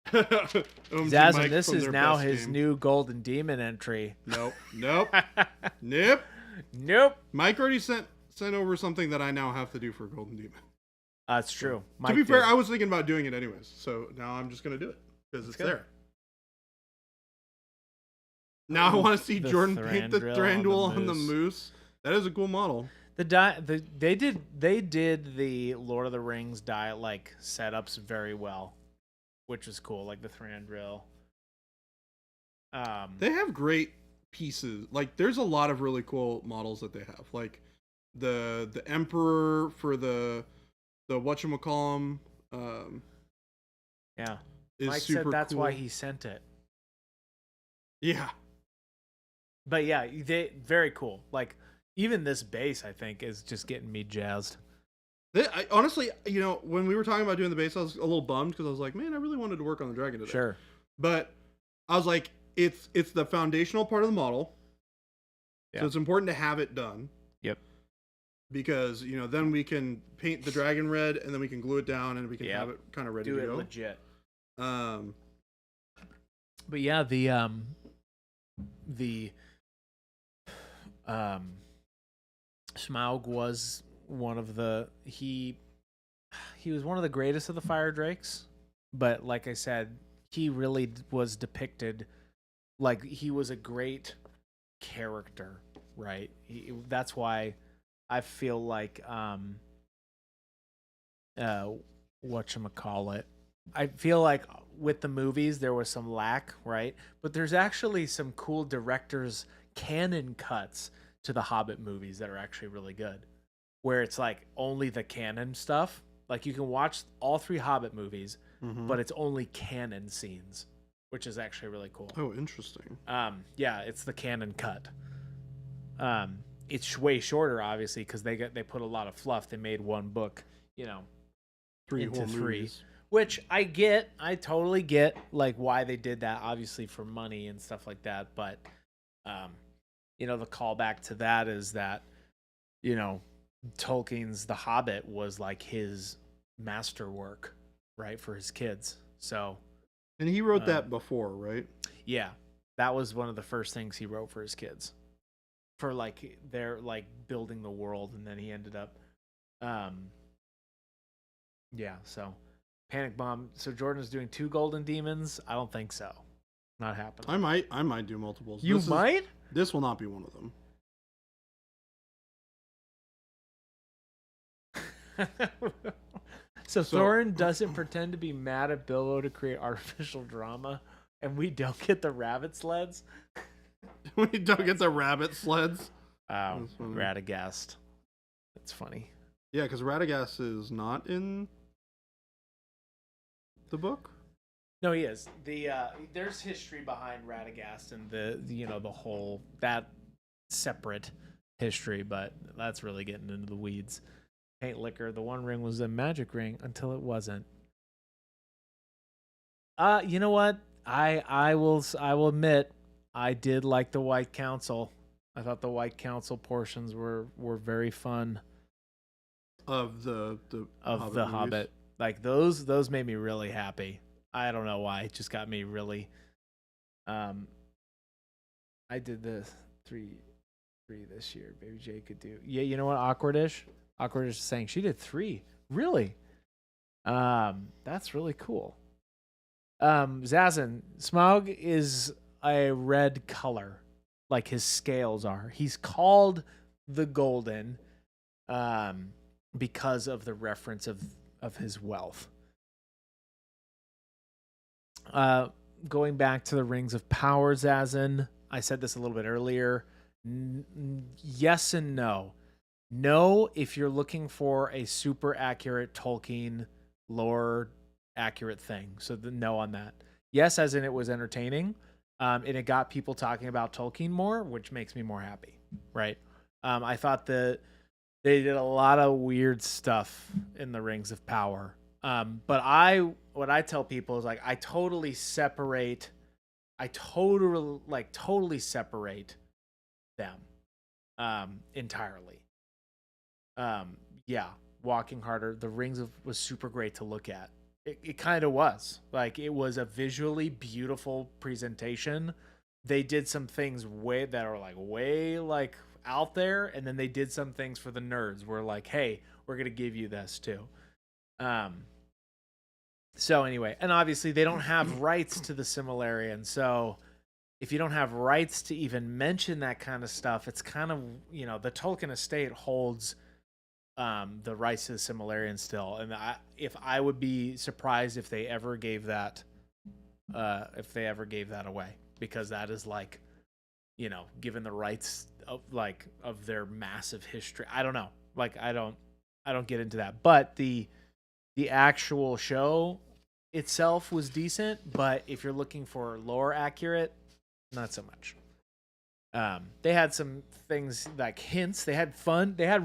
Speaker 2: Zazin, this is now his new Golden Demon entry.
Speaker 1: Nope. Nope. Mike already sent over something that I now have to do for Golden Demon.
Speaker 2: That's true.
Speaker 1: To be fair, I was thinking about doing it anyways, so now I'm just gonna do it because it's there. Now I want to see Jordan paint the Thranduil on the moose. That is a cool model.
Speaker 2: They did the Lord of the Rings like setups very well, which is cool. Like the Thranduil.
Speaker 1: They have great pieces. Like there's a lot of really cool models that they have. Like the Emperor for the whatchamacallem.
Speaker 2: Yeah.
Speaker 1: Is
Speaker 2: Mike
Speaker 1: super
Speaker 2: said that's
Speaker 1: cool.
Speaker 2: why he sent it.
Speaker 1: Yeah.
Speaker 2: But yeah, they very cool. Like even this base, I think, is just getting me jazzed.
Speaker 1: Honestly, you know, when we were talking about doing the base, I was a little bummed because I was like, man, I really wanted to work on the dragon today.
Speaker 2: Sure.
Speaker 1: But I was like, it's the foundational part of the model. Yeah. So it's important to have it done.
Speaker 2: Yep.
Speaker 1: Because, you know, then we can paint the dragon red and then we can glue it down and we can have it kind of ready to go.
Speaker 2: Do it legit. But yeah, the Smaug was one of the he was one of the greatest of the fire drakes, but like I said, he really was depicted like he was a great character, right? That's why I feel like whatchamacallit. I feel like with the movies there was some lack, right? But there's actually some cool directors canon cuts to the Hobbit movies that are actually really good. Where it's like only the canon stuff. Like you can watch all 3 Hobbit movies, but it's only canon scenes, which is actually really cool.
Speaker 1: Oh, interesting.
Speaker 2: Yeah, it's the canon cut. It's way shorter, obviously, because they put a lot of fluff. They made one book,
Speaker 1: 3
Speaker 2: into
Speaker 1: whole
Speaker 2: 3,
Speaker 1: movies.
Speaker 2: which I get. I totally get like why they did that, obviously for money and stuff like that. But, the callback to that is that, Tolkien's The Hobbit was like his masterwork, right, for his kids. So,
Speaker 1: and he wrote that before, right?
Speaker 2: Yeah, that was one of the first things he wrote for his kids, for like their like building the world, and then he ended up, So, Panic Bomb. So Jordan's doing 2 Golden Demons. I don't think so. Not happening.
Speaker 1: I might do multiples.
Speaker 2: You might.
Speaker 1: This will not be one of them.
Speaker 2: So Thorin doesn't pretend to be mad at Bilbo to create artificial drama, and we don't get the rabbit sleds.
Speaker 1: We don't get the rabbit sleds.
Speaker 2: Radagast. That's funny.
Speaker 1: Yeah, because Radagast is not in the book.
Speaker 2: No, he is. There's history behind Radagast and the whole that separate history, but that's really getting into the weeds. Paint liquor. The One Ring was a magic ring until it wasn't. You know what? I will admit I did like the White Council. I thought the White Council portions were very fun.
Speaker 1: Of the
Speaker 2: Hobbit. Like those made me really happy. I don't know why. It just got me really. I did the three this year. Baby J could do. Yeah, you know what? Awkwardish is saying she did 3. Really? That's really cool. Zazin, Smaug is a red color, like his scales are. He's called the Golden, because of the reference of his wealth. Going back to the Rings of Power, Zazin, I said this a little bit earlier. Yes and no. No, if you're looking for a super accurate Tolkien lore accurate thing. So the no on that. Yes, as in it was entertaining. And it got people talking about Tolkien more, which makes me more happy. Right. I thought that they did a lot of weird stuff in the Rings of Power. But what I tell people is like, I totally separate them, entirely. Yeah, Walking Harder, the Rings was super great to look at. It kind of was. Like, it was a visually beautiful presentation. They did some things way out there, and then they did some things for the nerds. We're like, hey, we're gonna give you this too. So anyway, and obviously they don't have rights to the Silmarillion, so if you don't have rights to even mention that kind of stuff, it's kind of, the Tolkien estate holds the rights to the Silmarillion still, and I would be surprised if they ever gave that away, because that is like, given the rights of their massive history. I don't know, like I don't get into that, but the actual show itself was decent. But if you're looking for lore accurate, not so much. They had some things like hints. They had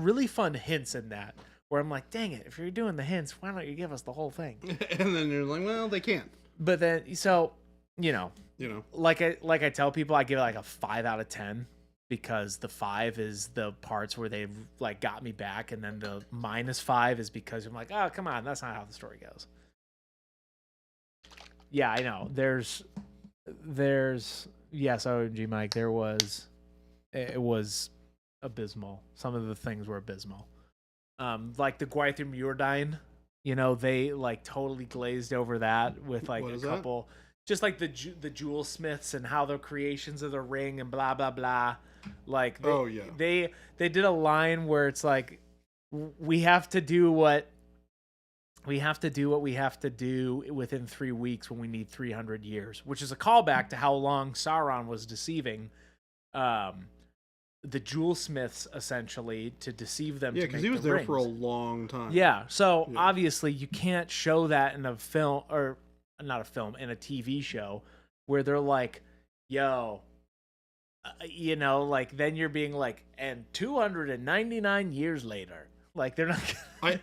Speaker 2: really fun hints in that, where I'm like, dang it, if you're doing the hints, why don't you give us the whole thing?
Speaker 1: And then you're like, well, they can't.
Speaker 2: But then, so, like I tell people, I give it like a 5 out of 10, because the 5 is the parts where they've like got me back, and then the -5 is because I'm like, oh, come on, that's not how the story goes. Yeah, I know. There's yes, OMG Mike, it was abysmal. Some of the things were abysmal. Like the Gwyther Muirdyne, they like totally glazed over that with like a couple. just like the jewel smiths and how the creations of the ring and blah blah blah. Like they did a line where it's like we have to do what we have to do within 3 weeks when we need 300 years, which is a callback to how long Sauron was deceiving the jewel smiths, essentially, to deceive them.
Speaker 1: Yeah, because he was there for a long time.
Speaker 2: Yeah, so obviously you can't show that in a film, or not a film, in a TV show where they're like, yo, like then you're being like, and 299 years later. Like they're not.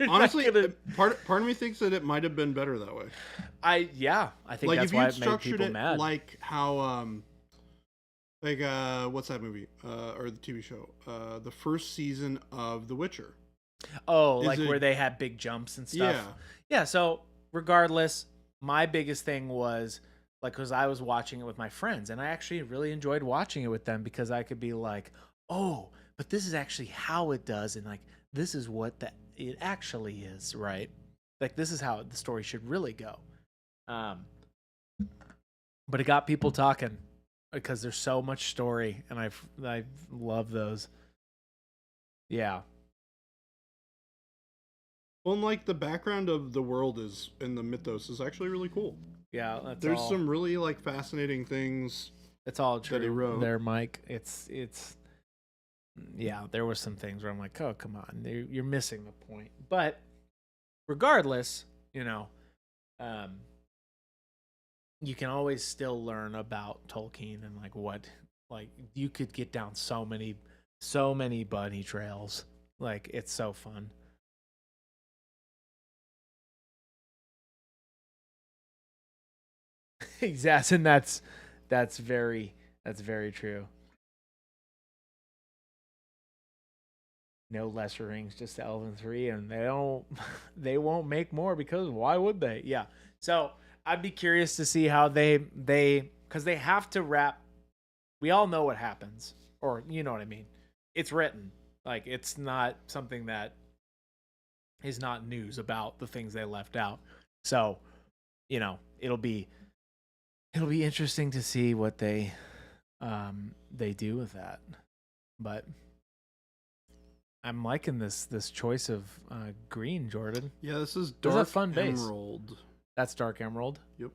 Speaker 1: Honestly, part of me thinks that it might have been better that way.
Speaker 2: I think like that's why it made people mad.
Speaker 1: Like how what's that movie or the TV show? The first season of The Witcher.
Speaker 2: Oh, like where they had big jumps and stuff. Yeah. So regardless, my biggest thing was like because I was watching it with my friends, and I actually really enjoyed watching it with them because I could be like, oh, but this is actually how it does, and like. This is what it actually is, right? Like this is how the story should really go. But it got people talking because there's so much story, and I love those. Yeah.
Speaker 1: Well, and like the background of the world is in the mythos is actually really cool.
Speaker 2: Yeah,
Speaker 1: there's some really like fascinating things.
Speaker 2: It's all true there, Mike. It's. Yeah, there were some things where I'm like, oh, come on, you're missing the point. But regardless, you can always still learn about Tolkien and like you could get down so many bunny trails. Like it's so fun. Exactly, and that's very true. No lesser rings, just the Elven 3, and they won't make more because why would they? Yeah. So I'd be curious to see how they because they have to wrap. We all know what happens, or you know what I mean. It's written. Like it's not something that is not news about the things they left out. So, it'll be interesting to see what they do with that. But I'm liking this choice of green, Jordan.
Speaker 1: Yeah, this is dark
Speaker 2: fun
Speaker 1: emerald.
Speaker 2: Base. That's dark emerald.
Speaker 1: Yep.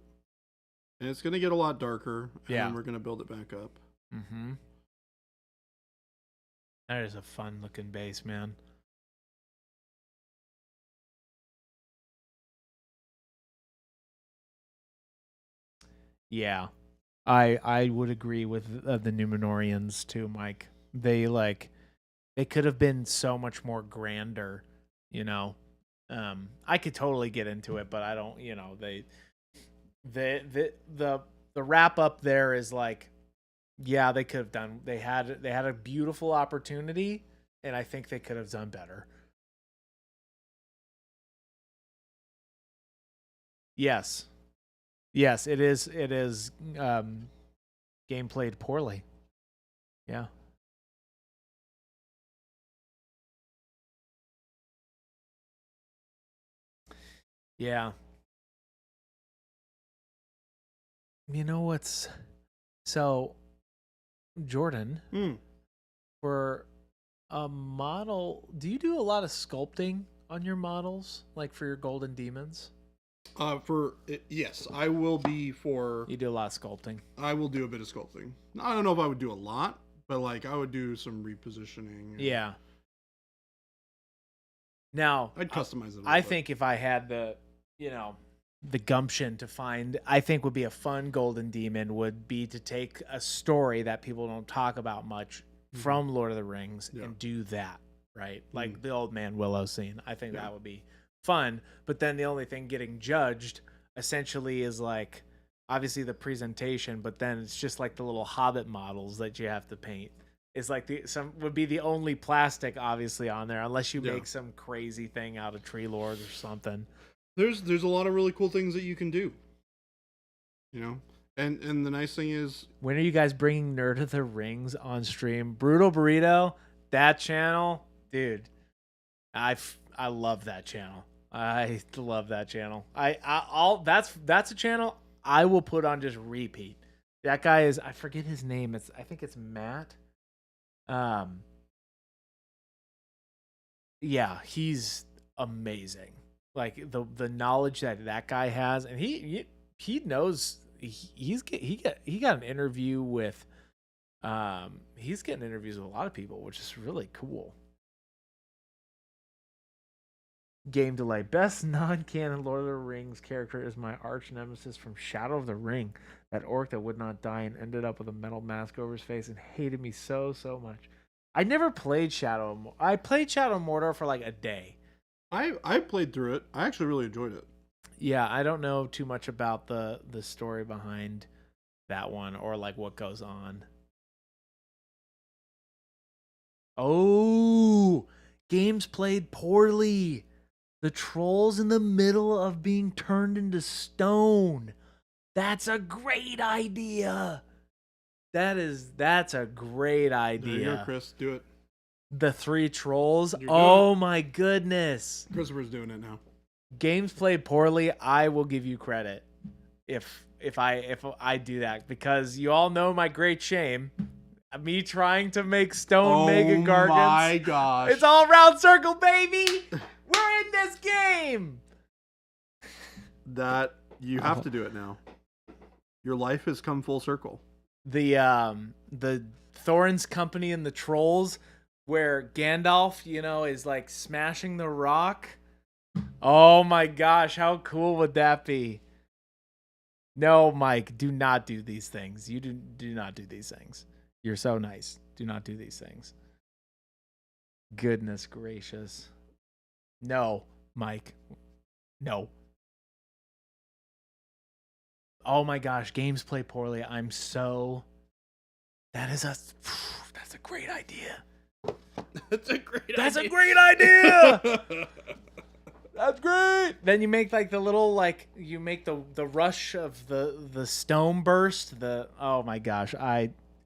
Speaker 1: And it's gonna get a lot darker. And
Speaker 2: then
Speaker 1: we're gonna build it back up.
Speaker 2: Mm-hmm. That is a fun looking base, man. Yeah, I would agree with the Numenorians too, Mike. They could have been so much more grander, I could totally get into it, but I don't, the wrap up there is like, yeah, they could have done, they had a beautiful opportunity, and I think they could have done better. Yes, it is game played poorly. Yeah. Yeah. You know what's so Jordan, for a model, do you do a lot of sculpting on your models, like for your golden demons?
Speaker 1: Yes, I will be for.
Speaker 2: You do a lot of sculpting.
Speaker 1: I will do a bit of sculpting. I don't know if I would do a lot, but like I would do some repositioning.
Speaker 2: Yeah. Now
Speaker 1: I'd customize it.
Speaker 2: I think if I had the gumption to find, I think would be a fun golden demon would be to take a story that people don't talk about much from Lord of the Rings and do that, right? Like the old man Willow scene. I think that would be fun. But then the only thing getting judged essentially is like obviously the presentation, but then it's just like the little Hobbit models that you have to paint. It's like some would be the only plastic obviously on there, unless you make some crazy thing out of Tree Lords or something.
Speaker 1: There's a lot of really cool things that you can do. And the nice thing is,
Speaker 2: when are you guys bringing Nerd of the Rings on stream? Brutal Burrito, that channel, dude. I love that channel. I love that channel. That's a channel I will put on just repeat. That guy is, I forget his name. I think it's Matt. Yeah, he's amazing. Like the knowledge that guy has, and he knows he got an interview with he's getting interviews with a lot of people, which is really cool. Game delay. Best non-canon Lord of the Rings character is my arch nemesis from Shadow of the Ring. That orc that would not die and ended up with a metal mask over his face and hated me so much. I never played Shadow. I played Shadow of Mordor for like a day.
Speaker 1: I played through it. I actually really enjoyed it.
Speaker 2: Yeah, I don't know too much about the story behind that one or like what goes on. Oh, games played poorly. The troll's in the middle of being turned into stone. That's a great idea. That's a great idea.
Speaker 1: There you go, Chris. Do it.
Speaker 2: The 3 trolls. Oh my goodness.
Speaker 1: Christopher's doing it now.
Speaker 2: Games played poorly. I will give you credit if I do that, because you all know my great shame. Me trying to make stone mega gargants. Oh
Speaker 1: my gosh.
Speaker 2: It's all round circle, baby. We're in this game.
Speaker 1: That you have to do it now. Your life has come full circle.
Speaker 2: The Thorin's company and the trolls, where Gandalf, is like smashing the rock. Oh my gosh, how cool would that be? No, Mike, do not do these things. You do not do these things. You're so nice. Do not do these things. Goodness gracious. No, Mike. No. Oh my gosh, games play poorly. That's a great idea.
Speaker 1: That's a great
Speaker 2: idea. That's great. Then you make like the little you make the rush of the stone burst. Oh my gosh,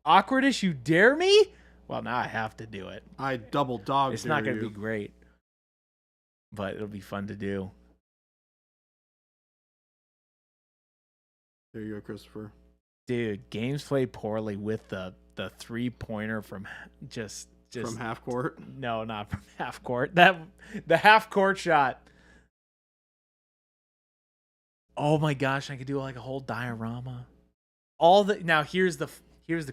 Speaker 2: awkwardish, you dare me? Well, now I have to do it.
Speaker 1: I double dog.
Speaker 2: It's not going to be great, but it'll be fun to do.
Speaker 1: There you go, Christopher.
Speaker 2: Dude, games played poorly with the 3-pointer from just
Speaker 1: from half court.
Speaker 2: No, not from half court. The half court shot. Oh my gosh, I could do like a whole diorama. Now here's the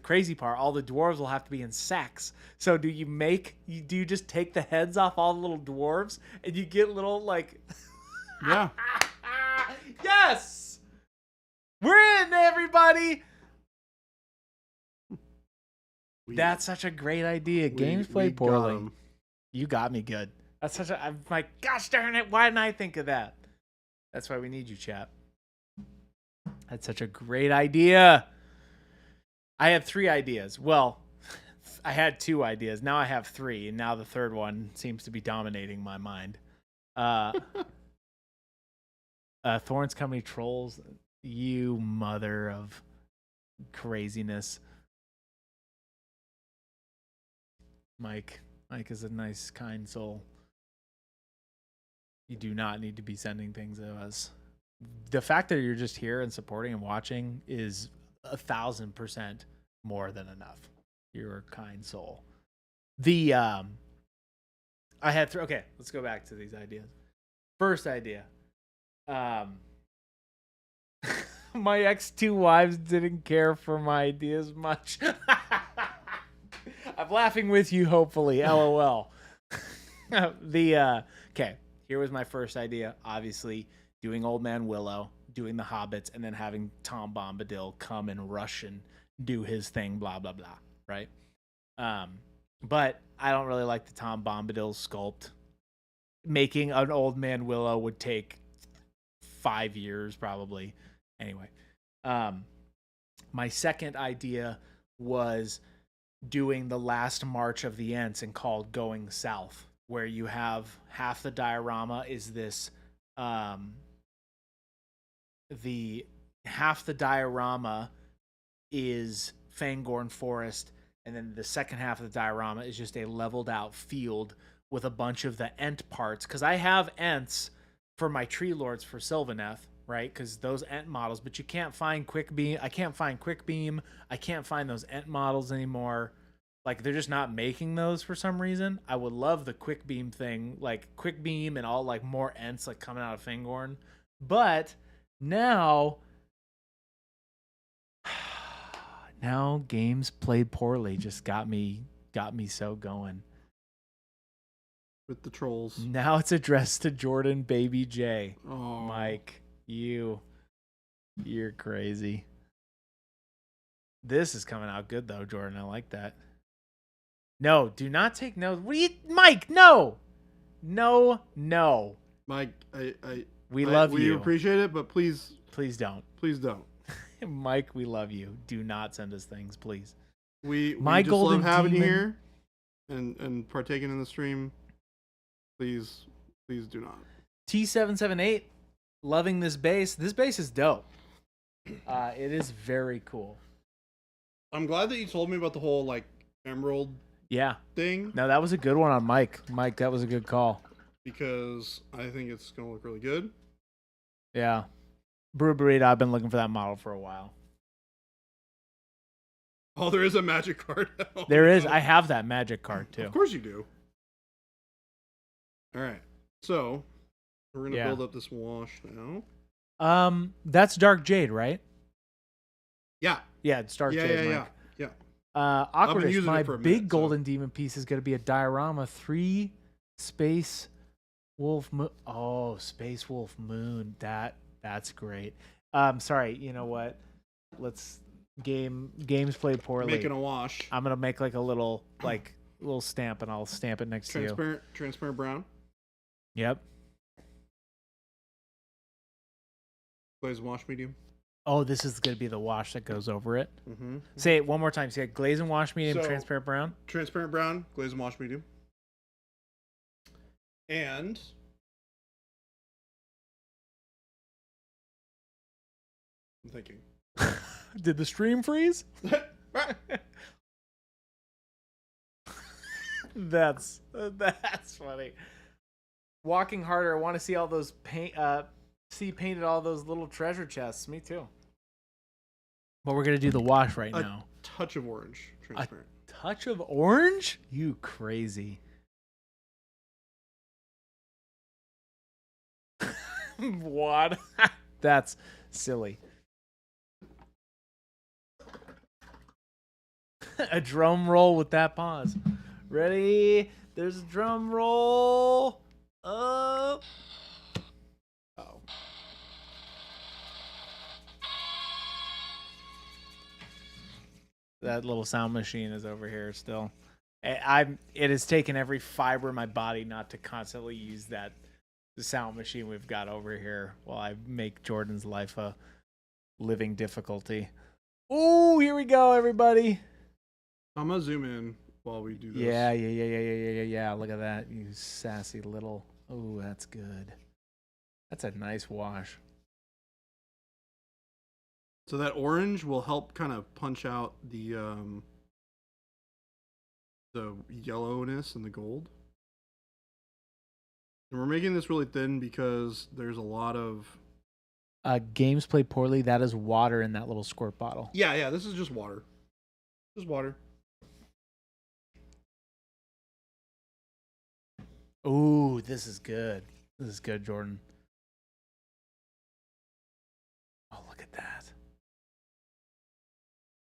Speaker 2: crazy part. All the dwarves will have to be in sacks. So do you just take the heads off all the little dwarves and you get little like
Speaker 1: yeah.
Speaker 2: Yes! We're in, everybody. That's such a great idea. Games played poorly. You got me good. I'm like, gosh darn it, why didn't I think of that? That's why we need you, chat. That's such a great idea. I had 3 ideas. Well, I had 2 ideas. Now I have 3, and now the third one seems to be dominating my mind. Thorne's Company trolls. You mother of craziness. Mike is a nice, kind soul. You do not need to be sending things to us. The fact that you're just here and supporting and watching is 1,000% more than enough. You're a kind soul. I had 3. Okay, let's go back to these ideas. First idea. My ex-2 wives didn't care for my ideas much. I'm laughing with you, hopefully. LOL. Okay, here was my first idea. Obviously, doing Old Man Willow, doing the Hobbits, and then having Tom Bombadil come and rush and do his thing, blah, blah, blah, right? But I don't really like the Tom Bombadil sculpt. Making an Old Man Willow would take 5 years, probably. Anyway, my second idea was doing the last march of the Ents and called Going South, where you have half the diorama is this half the diorama is Fangorn Forest, and then the second half of the diorama is just a leveled out field with a bunch of the Ent parts, because I have Ents for my tree lords for Sylvaneth, right? Because those Ent models, but you can't find Quick Beam. I can't find Quick Beam. I can't find those Ent models anymore. Like, they're just not making those for some reason. I would love the Quick Beam thing, like Quick Beam and all like more Ents like coming out of Fangorn. But now games played poorly just got me so going.
Speaker 1: With the trolls.
Speaker 2: Now it's addressed to Jordan Baby J.
Speaker 1: Oh,
Speaker 2: Mike, you're crazy. This is coming out good though, Jordan. I like that. No, do not take notes. What are you, Mike? No.
Speaker 1: Mike,
Speaker 2: We love you.
Speaker 1: We appreciate it, but please
Speaker 2: don't.
Speaker 1: Please don't.
Speaker 2: Mike, we love you. Do not send us things, please.
Speaker 1: We
Speaker 2: My
Speaker 1: just
Speaker 2: golden
Speaker 1: love having you
Speaker 2: demon.
Speaker 1: here and partaking in the stream. Please do not.
Speaker 2: T778, loving this base. This base is dope. It is very cool.
Speaker 1: I'm glad that you told me about the whole like emerald thing.
Speaker 2: No, that was a good one on Mike. Mike, that was a good call.
Speaker 1: Because I think it's gonna look really good.
Speaker 2: Yeah. Brew Burrito, I've been looking for that model for a while.
Speaker 1: Oh, there is a magic card. Oh,
Speaker 2: there is. I have that magic card too.
Speaker 1: Of course you do. All right. So, we're going to build up this wash now.
Speaker 2: That's Dark Jade, right?
Speaker 1: Yeah.
Speaker 2: Yeah, it's Dark Jade.
Speaker 1: Yeah.
Speaker 2: Awkward. My big golden demon piece is going to be a diorama 3 Space Wolf Moon. Oh, Space Wolf Moon. That's great. Sorry, you know what? Let's games played poorly.
Speaker 1: Making a wash.
Speaker 2: I'm going to make like a little stamp and I'll stamp it next to you.
Speaker 1: Transparent brown.
Speaker 2: Yep.
Speaker 1: Glaze wash medium.
Speaker 2: Oh, this is going to be the wash that goes over it.
Speaker 1: Mm-hmm.
Speaker 2: Say it one more time. Say glaze and wash medium, transparent brown.
Speaker 1: Transparent brown, glaze and wash medium. And I'm thinking.
Speaker 2: Did the stream freeze? That's funny. Walking harder. I want to see all those painted all those little treasure chests. Me too. But we're gonna do the wash right now.
Speaker 1: Touch of orange, transparent.
Speaker 2: A touch of orange? You crazy. What? That's silly. A drum roll with that pause. Ready? There's a drum roll. Oh. That little sound machine is over here still. It has taken every fiber of my body not to constantly use the sound machine we've got over here while I make Jordan's life a living difficulty. Oh, here we go, everybody.
Speaker 1: I'm gonna zoom in while we do this.
Speaker 2: Yeah. Look at that, you sassy little. Oh, that's good. That's a nice wash.
Speaker 1: So that orange will help kind of punch out the yellowness and the gold. And we're making this really thin because there's a lot of
Speaker 2: games played poorly. That is water in that little squirt bottle.
Speaker 1: Yeah. This is just water. Just water.
Speaker 2: Ooh, this is good. This is good, Jordan. Oh, look at that.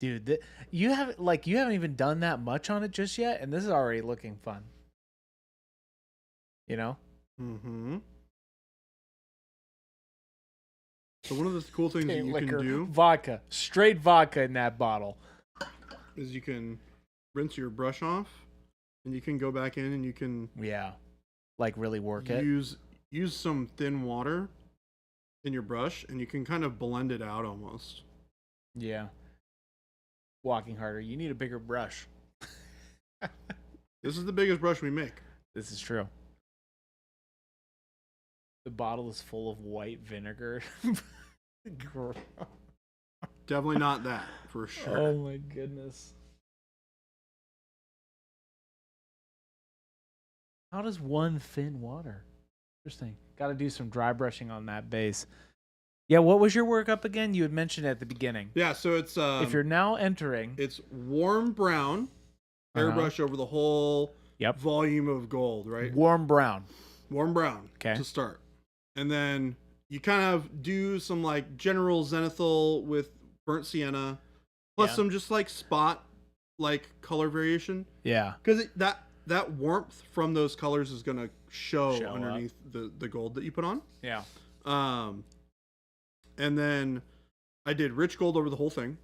Speaker 2: Dude, you haven't even done that much on it just yet, and this is already looking fun. You know?
Speaker 1: Mm-hmm. So one of the cool things that you can do,
Speaker 2: vodka, straight vodka in that bottle,
Speaker 1: is you can rinse your brush off, and you can go back in and you can
Speaker 2: like really work
Speaker 1: use some thin water in your brush, and you can kind of blend it out almost.
Speaker 2: Yeah. Walking harder. You need a bigger brush.
Speaker 1: This is the biggest brush we make.
Speaker 2: This is true. The bottle is full of white vinegar.
Speaker 1: Definitely not that, for sure.
Speaker 2: Oh my goodness. How does one thin water? Interesting. Got to do some dry brushing on that base. Yeah, what was your workup again? You had mentioned it at the beginning.
Speaker 1: Yeah, so it's
Speaker 2: If you're now entering,
Speaker 1: it's warm brown, airbrush over the whole
Speaker 2: Yep.
Speaker 1: volume of gold, right?
Speaker 2: Warm brown.
Speaker 1: Warm brown
Speaker 2: Okay.
Speaker 1: to start. And then you kind of do some like general zenithal with burnt sienna, plus some just like spot like color variation.
Speaker 2: Yeah.
Speaker 1: Because that warmth from those colors is gonna show underneath the gold that you put on.
Speaker 2: Yeah.
Speaker 1: And then I did rich gold over the whole thing.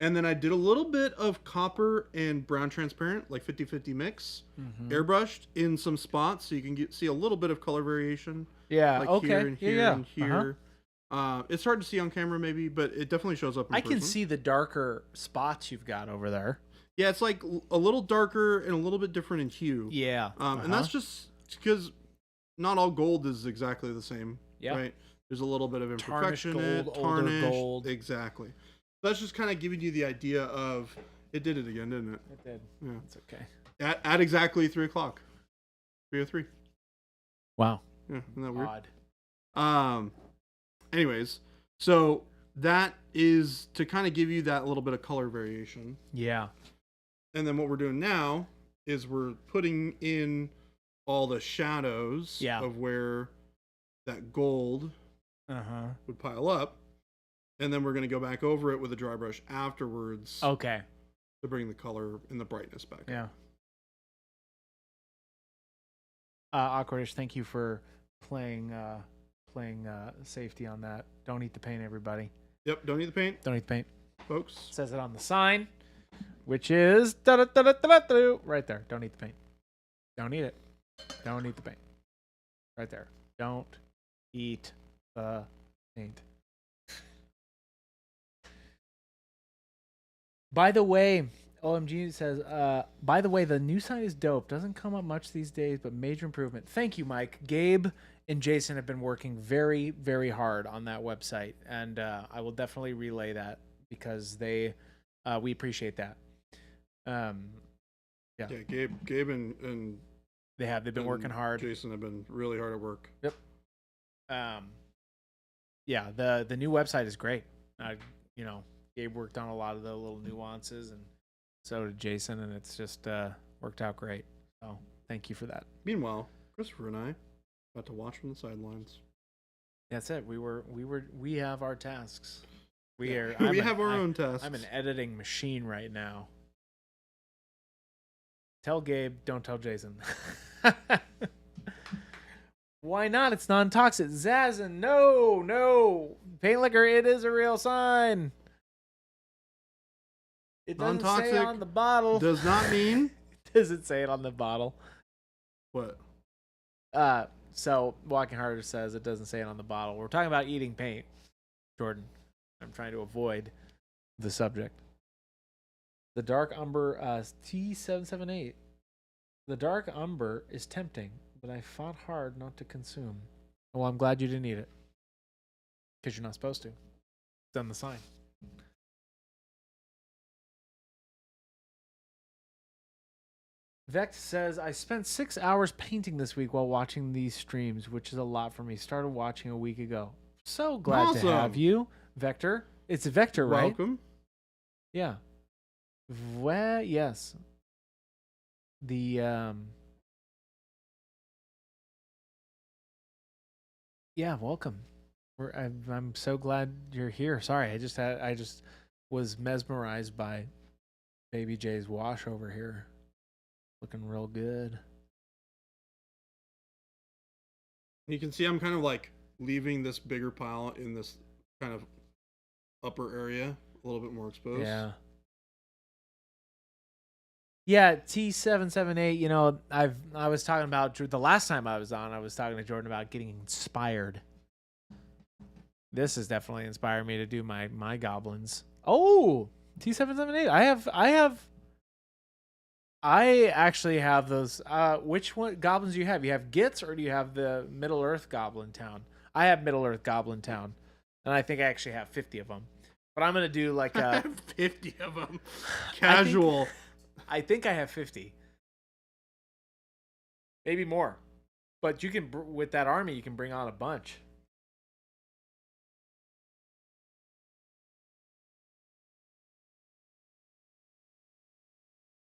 Speaker 1: And then I did a little bit of copper and brown transparent, like 50-50 mix, airbrushed in some spots so you can see a little bit of color variation.
Speaker 2: Yeah,
Speaker 1: like
Speaker 2: okay.
Speaker 1: Here and here and here. It's hard to see on camera maybe, but it definitely shows up in person.
Speaker 2: I can see the darker spots you've got over there.
Speaker 1: Yeah, it's like a little darker and a little bit different in hue.
Speaker 2: Yeah.
Speaker 1: And that's just because not all gold is exactly the same.
Speaker 2: Yeah.
Speaker 1: Right? There's a little bit of imperfection
Speaker 2: Tarnished
Speaker 1: in it.
Speaker 2: gold, older
Speaker 1: Tarnished
Speaker 2: gold.
Speaker 1: Exactly. That's just kind of giving you the idea of it did it again, didn't it?
Speaker 2: It did.
Speaker 1: Yeah.
Speaker 2: It's okay.
Speaker 1: At exactly 3:00. 3:03.
Speaker 2: Wow.
Speaker 1: Yeah, isn't that weird?
Speaker 2: Odd.
Speaker 1: Anyways, so that is to kind of give you that little bit of color variation.
Speaker 2: Yeah.
Speaker 1: And then what we're doing now is we're putting in all the shadows of where that gold would pile up. And then we're going to go back over it with a dry brush afterwards.
Speaker 2: Okay.
Speaker 1: To bring the color and the brightness back.
Speaker 2: Yeah. Awkwardish, thank you for playing safety on that. Don't eat the paint, everybody.
Speaker 1: Yep, don't eat the paint.
Speaker 2: Don't eat the paint.
Speaker 1: Folks.
Speaker 2: It says it on the sign, which is right there. Don't eat the paint. Don't eat it. Don't eat the paint. Right there. Don't eat the paint. By the way, OMG says, by the way, the new sign is dope. Doesn't come up much these days, but major improvement. Thank you, Mike. Gabe and Jason have been working very, very hard on that website, and I will definitely relay that because we appreciate that. Yeah,
Speaker 1: Gabe and
Speaker 2: they've been working hard.
Speaker 1: Jason have been really hard at work.
Speaker 2: Yep. Yeah, the new website is great. Gabe worked on a lot of the little nuances, and so did Jason, and it's just worked out great. So thank you for that.
Speaker 1: Meanwhile, Christopher and I got to watch from the sidelines.
Speaker 2: That's it. We have our tasks. We have
Speaker 1: our own tasks.
Speaker 2: I'm an editing machine right now. Tell Gabe, don't tell Jason. Why not? It's non-toxic. Zazin, no. Paint liquor, it is a real sign. It doesn't say on the bottle.
Speaker 1: Does not mean.
Speaker 2: Does it say it on the bottle?
Speaker 1: What?
Speaker 2: So Walking Harder says it doesn't say it on the bottle. We're talking about eating paint, Jordan. I'm trying to avoid the subject. The Dark Umber T778. The Dark Umber is tempting, but I fought hard not to consume. Well, I'm glad you didn't eat it. Because you're not supposed to. It's on the sign. Vex says, I spent 6 hours painting this week while watching these streams, which is a lot for me. Started watching a week ago. So glad to have you, Vector. It's Vector, right?
Speaker 1: Welcome.
Speaker 2: Yeah. Yes. Yeah, welcome. I'm so glad you're here. Sorry, I just was mesmerized by Baby J's wash over here. Looking real good.
Speaker 1: You can see I'm kind of like leaving this bigger pile in this kind of upper area, a little bit more exposed.
Speaker 2: Yeah. Yeah, T778, I was talking about the last time I was on, I was talking to Jordan about getting inspired. This has definitely inspired me to do my goblins. Oh, T778. I actually have those. Which one goblins do you have? You have Gits, or do you have the Middle Earth Goblin Town? I have Middle Earth Goblin Town, and I think I actually have 50 of them. But I'm gonna do like
Speaker 1: 50 of them. Casual.
Speaker 2: I think I have 50, maybe more. But you can with that army, you can bring on a bunch.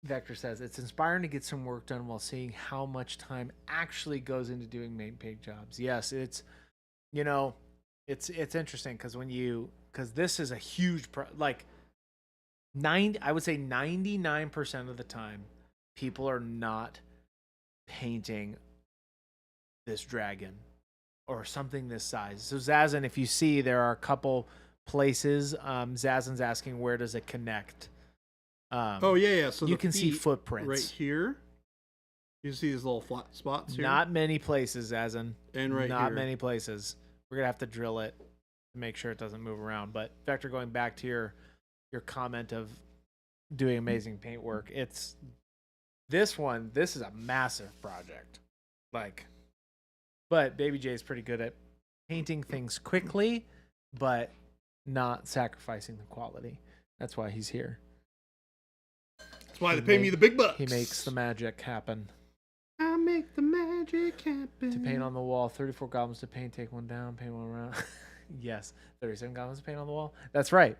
Speaker 2: Vector says it's inspiring to get some work done while seeing how much time actually goes into doing main paint jobs. Yes, it's it's interesting because this is a huge like I would say 99% of the time people are not painting this dragon or something this size. So Zazan, if you see, there are a couple places. Zazan's asking where does it connect.
Speaker 1: Oh yeah. So
Speaker 2: you can see footprints
Speaker 1: right here. You see these little flat spots here.
Speaker 2: Not many places, Zazan.
Speaker 1: And right
Speaker 2: not
Speaker 1: here.
Speaker 2: many places. We're gonna have to drill it to make sure it doesn't move around. But Vector, going back to your comment of doing amazing paint work, it's this one. This is a massive project. But Baby J is pretty good at painting things quickly, but not sacrificing the quality. That's why he's here.
Speaker 1: That's why they pay me the big bucks.
Speaker 2: He makes the magic happen.
Speaker 1: I make the magic happen.
Speaker 2: To paint on the wall, 34 goblins to paint, take one down, paint one around. Yes, 37 goblins to paint on the wall. That's right.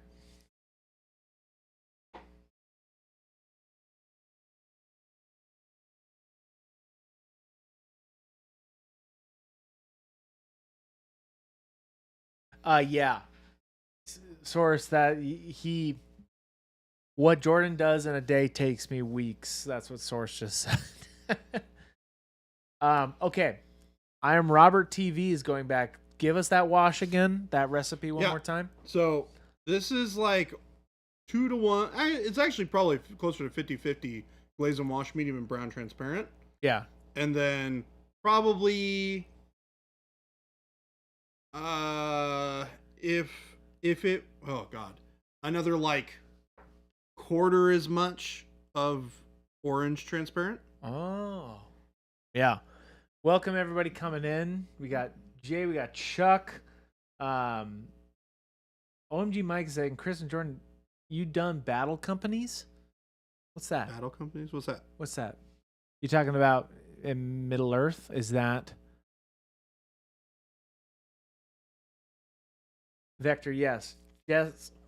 Speaker 2: Yeah. Source that what Jordan does in a day takes me weeks. That's what Source just said. Okay. I am Robert TV is going back. Give us that wash again, that recipe one more time.
Speaker 1: So this is like 2-to-1. It's actually probably closer to 50-50 glaze and wash, medium and brown transparent.
Speaker 2: Yeah.
Speaker 1: And then probably if it another like quarter as much of orange transparent.
Speaker 2: Oh. Yeah. Welcome everybody coming in. We got Jay, we got Chuck. OMG Mike is saying, Chris and Jordan, you done battle companies? What's that?
Speaker 1: Battle companies? What's that?
Speaker 2: You talking about in Middle Earth? Is that Vector? Yes.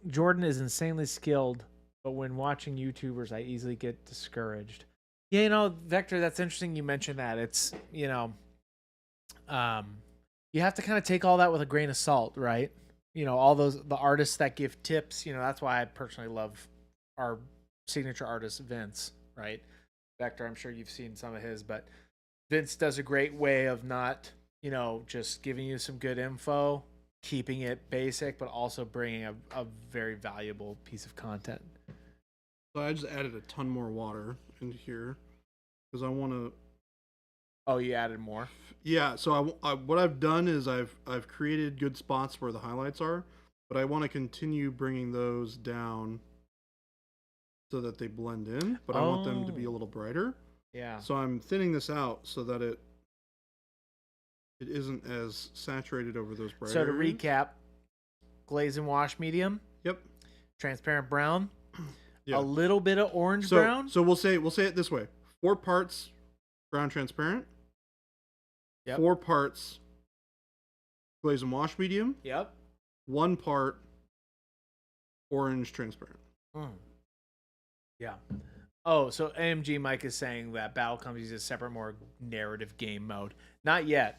Speaker 2: Jordan is insanely skilled, but when watching YouTubers, I easily get discouraged. Yeah, Vector, that's interesting you mentioned that. It's, you have to kind of take all that with a grain of salt, right? All the artists that give tips, that's why I personally love our signature artist, Vince, right? Vector, I'm sure you've seen some of his, but Vince does a great way of not, just giving you some good info, keeping it basic, but also bringing a very valuable piece of content.
Speaker 1: So I just added a ton more water into here because I want to.
Speaker 2: Oh, you added more?
Speaker 1: Yeah. So what I've done is I've created good spots where the highlights are, but I want to continue bringing those down so that they blend in. But I want them to be a little brighter.
Speaker 2: Yeah.
Speaker 1: So I'm thinning this out so that it isn't as saturated over those bright
Speaker 2: So to
Speaker 1: areas.
Speaker 2: recap, glaze and wash medium.
Speaker 1: Yep.
Speaker 2: Transparent brown.
Speaker 1: Yeah.
Speaker 2: A little bit of orange brown.
Speaker 1: So we'll say it this way: 4 parts brown transparent.
Speaker 2: Yep.
Speaker 1: 4 parts glaze and wash medium.
Speaker 2: Yep.
Speaker 1: 1 part orange transparent.
Speaker 2: Yeah. Oh, so AMG Mike is saying that Battle Companies is a separate, more narrative game mode. Not yet.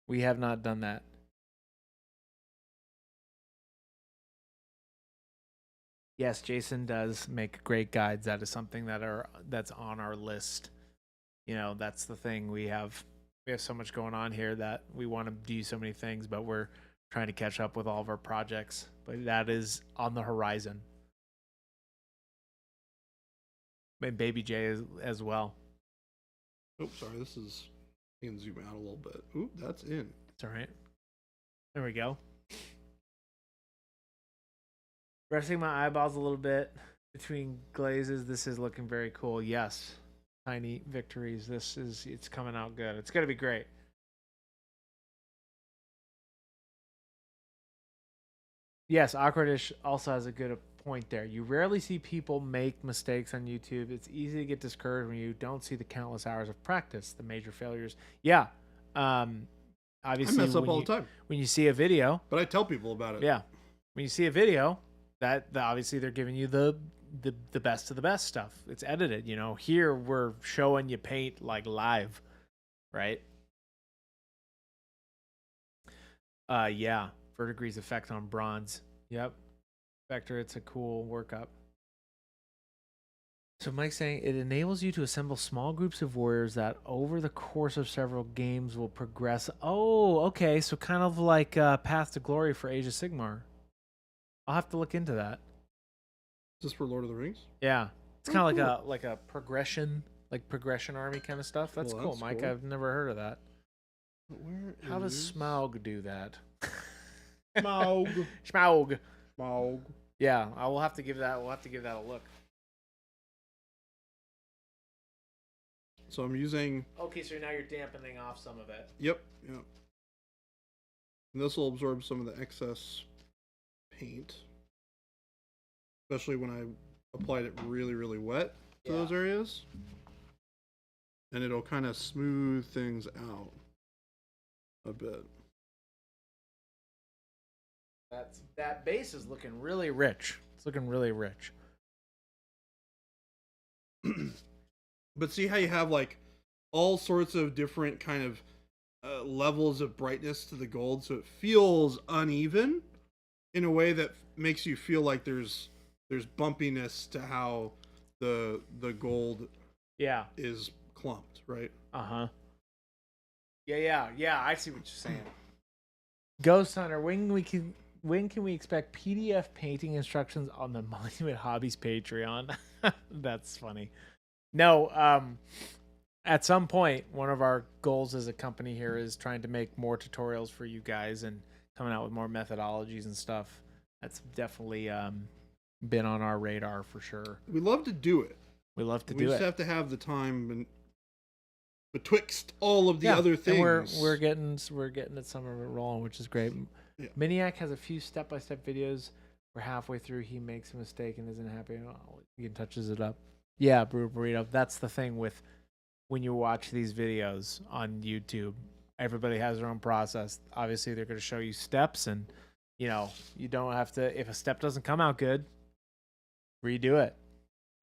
Speaker 2: We have not done that. Yes, Jason does make great guides. That is something that's on our list. That's the thing. We have so much going on here that we want to do so many things, but we're trying to catch up with all of our projects. But that is on the horizon. And Baby J as well.
Speaker 1: Oh, sorry. You can zoom out a little bit. Ooh, that's in.
Speaker 2: It's all right. There we go. Resting my eyeballs a little bit between glazes. This is looking very cool. Yes. Tiny victories. It's coming out good. It's going to be great. Yes, Awkwardish also has a good point there. You rarely see people make mistakes on YouTube. It's easy to get discouraged when you don't see the countless hours of practice, the major failures. Yeah. Obviously,
Speaker 1: I mess up all the time.
Speaker 2: When you see a video.
Speaker 1: But I tell people about it.
Speaker 2: Yeah. When you see a video, that obviously they're giving you the the best of the best stuff. It's edited, you know. Here we're showing you paint like live, right? Yeah, verdigris effect on bronze. Yep, Vector. It's a cool workup. So Mike's saying it enables you to assemble small groups of warriors that over the course of several games will progress. Oh, okay. So kind of like Path to Glory for Age of Sigmar. I'll have to look into that.
Speaker 1: Is this for Lord of the Rings?
Speaker 2: Yeah. It's kind of
Speaker 1: cool.
Speaker 2: like a progression army kind of stuff. That's
Speaker 1: Well,
Speaker 2: cool,
Speaker 1: that's
Speaker 2: Mike.
Speaker 1: cool.
Speaker 2: I've never heard of that. How does Smaug do that?
Speaker 1: Smaug.
Speaker 2: Smaug.
Speaker 1: Smaug.
Speaker 2: Yeah, I will have to give that. We'll have to give that a look.
Speaker 1: So I'm using.
Speaker 2: Okay, so now you're dampening off some of it.
Speaker 1: Yep. Yep. And this will absorb some of the excess paint, especially when I applied it really, really wet to those areas. And it'll kind of smooth things out a bit.
Speaker 2: That base is looking really rich. It's looking really rich.
Speaker 1: But see how you have like all sorts of different kind of levels of brightness to the gold, so it feels uneven in a way that makes you feel like there's bumpiness to how the gold is clumped, right?
Speaker 2: Yeah. I see what you're saying. Ghost Hunter, when can we expect PDF painting instructions on the Monument Hobbies Patreon? That's funny. No, at some point, one of our goals as a company here is trying to make more tutorials for you guys and coming out with more methodologies and stuff. That's definitely been on our radar for sure.
Speaker 1: We love to do it.
Speaker 2: We
Speaker 1: just have to have the time betwixt all of the other things.
Speaker 2: And we're getting at some of it rolling, which is great. Yeah. Miniac has a few step-by-step videos. We're halfway through. He makes a mistake and isn't happy. He touches it up. Yeah, Brew Burrito. That's the thing with when you watch these videos on YouTube. Everybody has their own process. Obviously, they're going to show you steps, and you don't have to. If a step doesn't come out good, redo it.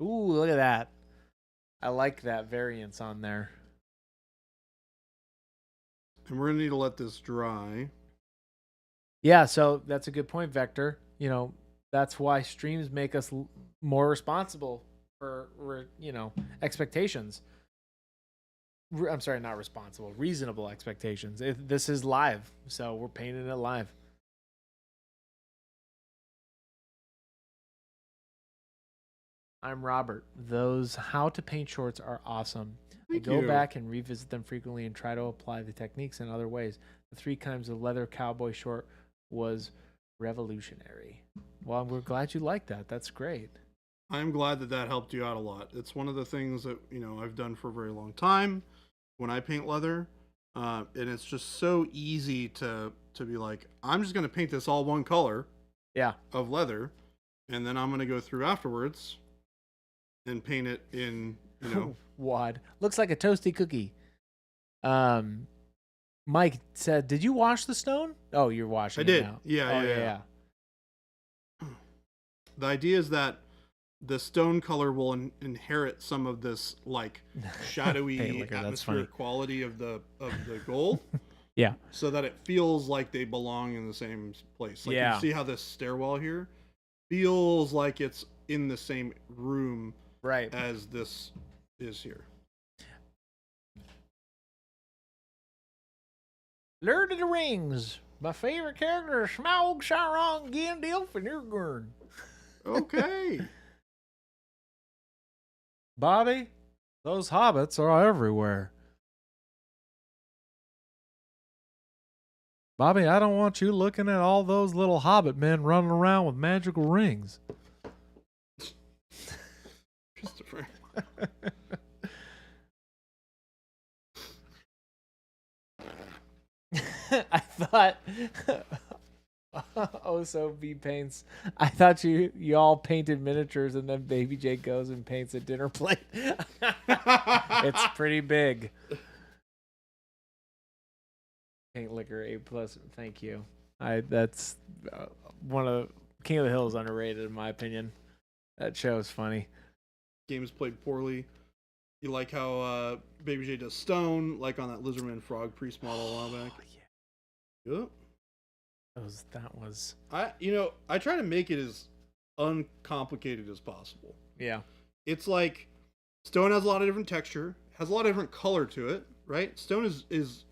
Speaker 2: Ooh, look at that! I like that variance on there.
Speaker 1: And we're going to need to let this dry.
Speaker 2: Yeah, so that's a good point, Vector. That's why streams make us more responsible for expectations. I'm sorry, not responsible. Reasonable expectations. This is live, so we're painting it live. I'm Robert. Those how to paint shorts are awesome. I go back and revisit them frequently and try to apply the techniques in other ways. The 3 kinds of leather cowboy short was revolutionary. Well, we're glad you like that. That's great.
Speaker 1: I'm glad that helped you out a lot. It's one of the things that I've done for a very long time when I paint leather, and it's just so easy to be like, I'm just going to paint this all one color, of leather, and then I'm going to go through afterwards and paint it in
Speaker 2: wad. Looks like a toasty cookie. Mike said, "Did you wash the stone?" Oh, you're washing.
Speaker 1: I did.
Speaker 2: Now.
Speaker 1: Yeah. The idea is that the stone color will inherit some of this like shadowy atmospheric quality of the gold.
Speaker 2: Yeah.
Speaker 1: So that it feels like they belong in the same place. Like you see how this stairwell here feels like it's in the same room as this is here.
Speaker 2: Lord of the Rings. My favorite character is Smaug, Sauron, Gandalf, and Aragorn.
Speaker 1: Okay.
Speaker 2: Bobby, those hobbits are everywhere. Bobby, I don't want you looking at all those little hobbit men running around with magical rings.
Speaker 1: Christopher.
Speaker 2: I thought so B paints. I thought you all painted miniatures and then Baby J goes and paints a dinner plate. It's pretty big. Paint Liquor A+, thank you. That's one of King of the Hill is underrated in my opinion. That show is funny.
Speaker 1: Game is played poorly. You like how Baby J does stone, like on that Lizardman Frog priest model a while back.
Speaker 2: Yeah.
Speaker 1: Yep.
Speaker 2: That was.
Speaker 1: I try to make it as uncomplicated as possible.
Speaker 2: Yeah.
Speaker 1: It's like stone has a lot of different texture, has a lot of different color to it, right? Stone is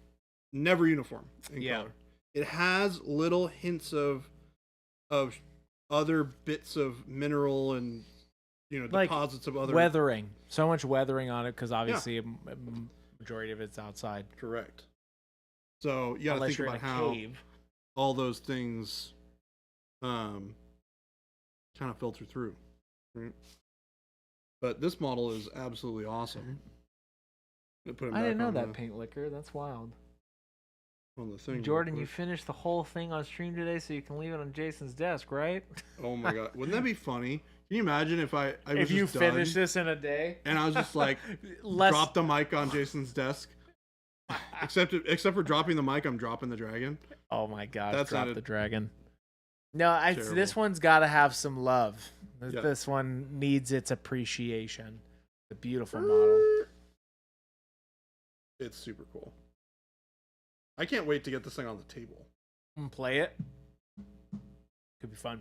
Speaker 1: never uniform in color. It has little hints of other bits of mineral and
Speaker 2: like
Speaker 1: deposits of other
Speaker 2: weathering. So much weathering on it because obviously a majority of it's outside.
Speaker 1: Correct. So you got to think about how all those things kind of filter through. Right? But this model is absolutely awesome.
Speaker 2: I didn't know that paint liquor. That's wild.
Speaker 1: On the thing,
Speaker 2: Jordan, you finished the whole thing on stream today, so you can leave it on Jason's desk, right?
Speaker 1: Oh my god, wouldn't that be funny? Can you imagine if I was
Speaker 2: if you
Speaker 1: just
Speaker 2: finished this in a day
Speaker 1: and I was just like drop the mic on Jason's desk? Except for dropping the mic, I'm dropping the dragon.
Speaker 2: Oh my god,
Speaker 1: That's
Speaker 2: drop the dragon. No, this one's got to have some love.
Speaker 1: Yeah.
Speaker 2: This one needs its appreciation. The beautiful model.
Speaker 1: It's super cool. I can't wait to get this thing on the table.
Speaker 2: And play it. Could be fun.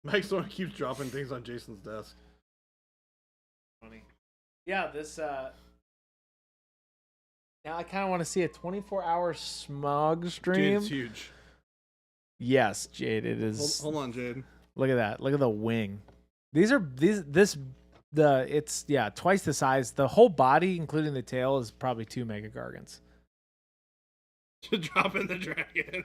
Speaker 1: Mike's the one who keeps dropping things on Jason's desk.
Speaker 2: Funny. Yeah, this now I kind of want to see a 24-hour Smaug stream.
Speaker 1: Jade's huge.
Speaker 2: Yes, Jade, it is.
Speaker 1: Hold on, Jade.
Speaker 2: Look at that. Look at the wing. It's twice the size. The whole body, including the tail, is probably 2 Mega Gargants.
Speaker 1: To drop in the dragon.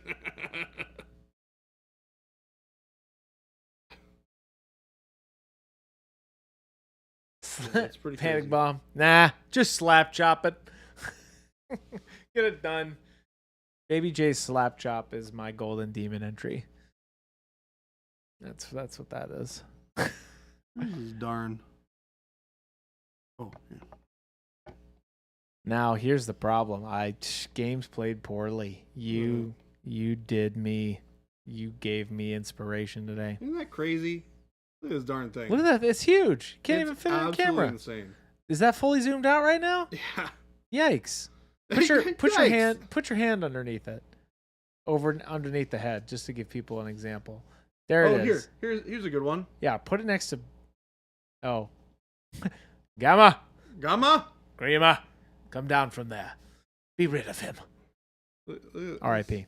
Speaker 1: That's pretty
Speaker 2: Panic
Speaker 1: crazy.
Speaker 2: bomb. Nah, just slap chop it. Get it done. Baby J's slap chop is my golden demon entry. That's what that is.
Speaker 1: This is darn. Oh, yeah.
Speaker 2: Now here's the problem. Games played poorly. You did me. You gave me inspiration today.
Speaker 1: Isn't that crazy? Look at this darn thing.
Speaker 2: Look at that. It's huge. Can't even fit it on camera.
Speaker 1: Insane.
Speaker 2: Is that fully zoomed out right now?
Speaker 1: Yeah.
Speaker 2: Yikes. Put your hand underneath it. Underneath the head, just to give people an example. There it is.
Speaker 1: Here's a good one.
Speaker 2: Yeah, put it next to Gamma. Grima. Come down from there. Be rid of him. R.I.P.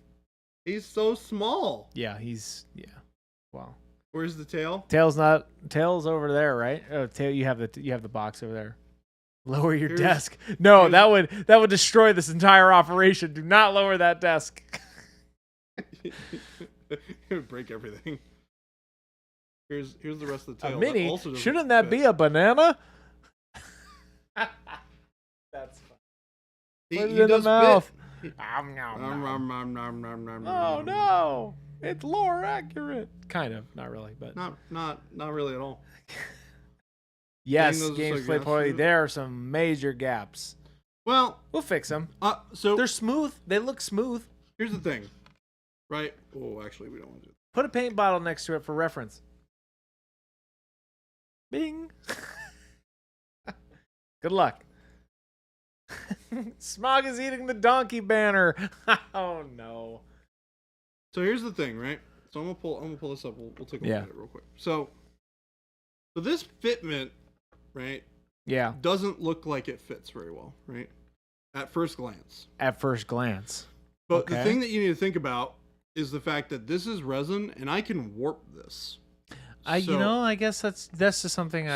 Speaker 1: He's so small.
Speaker 2: Yeah, wow.
Speaker 1: Where's the tail?
Speaker 2: Tail's over there, right? Oh, tail. You have the box over there. Lower your desk. No, that would destroy this entire operation. Do not lower that desk.
Speaker 1: It would break everything. Here's the rest of the tail.
Speaker 2: A mini? Shouldn't that be a banana? That's fun. Put it in the mouth. Oh no! It's lore accurate. Kind of, not really, but
Speaker 1: not really at all.
Speaker 2: Yes, games play poorly. There are some major gaps.
Speaker 1: Well,
Speaker 2: we'll fix them.
Speaker 1: So
Speaker 2: they're smooth. They look smooth.
Speaker 1: Here's the thing, right? Oh, actually, we don't want to do it.
Speaker 2: Put a paint bottle next to it for reference. Bing. Good luck. Smaug is eating the donkey banner. Oh no.
Speaker 1: So here's the thing, right? So I'm gonna pull this up. We'll take a look at it real quick. So this fitment, right?
Speaker 2: Yeah.
Speaker 1: Doesn't look like it fits very well, right? At first glance. But the thing that you need to think about is the fact that this is resin and I can warp this.
Speaker 2: I guess that's just something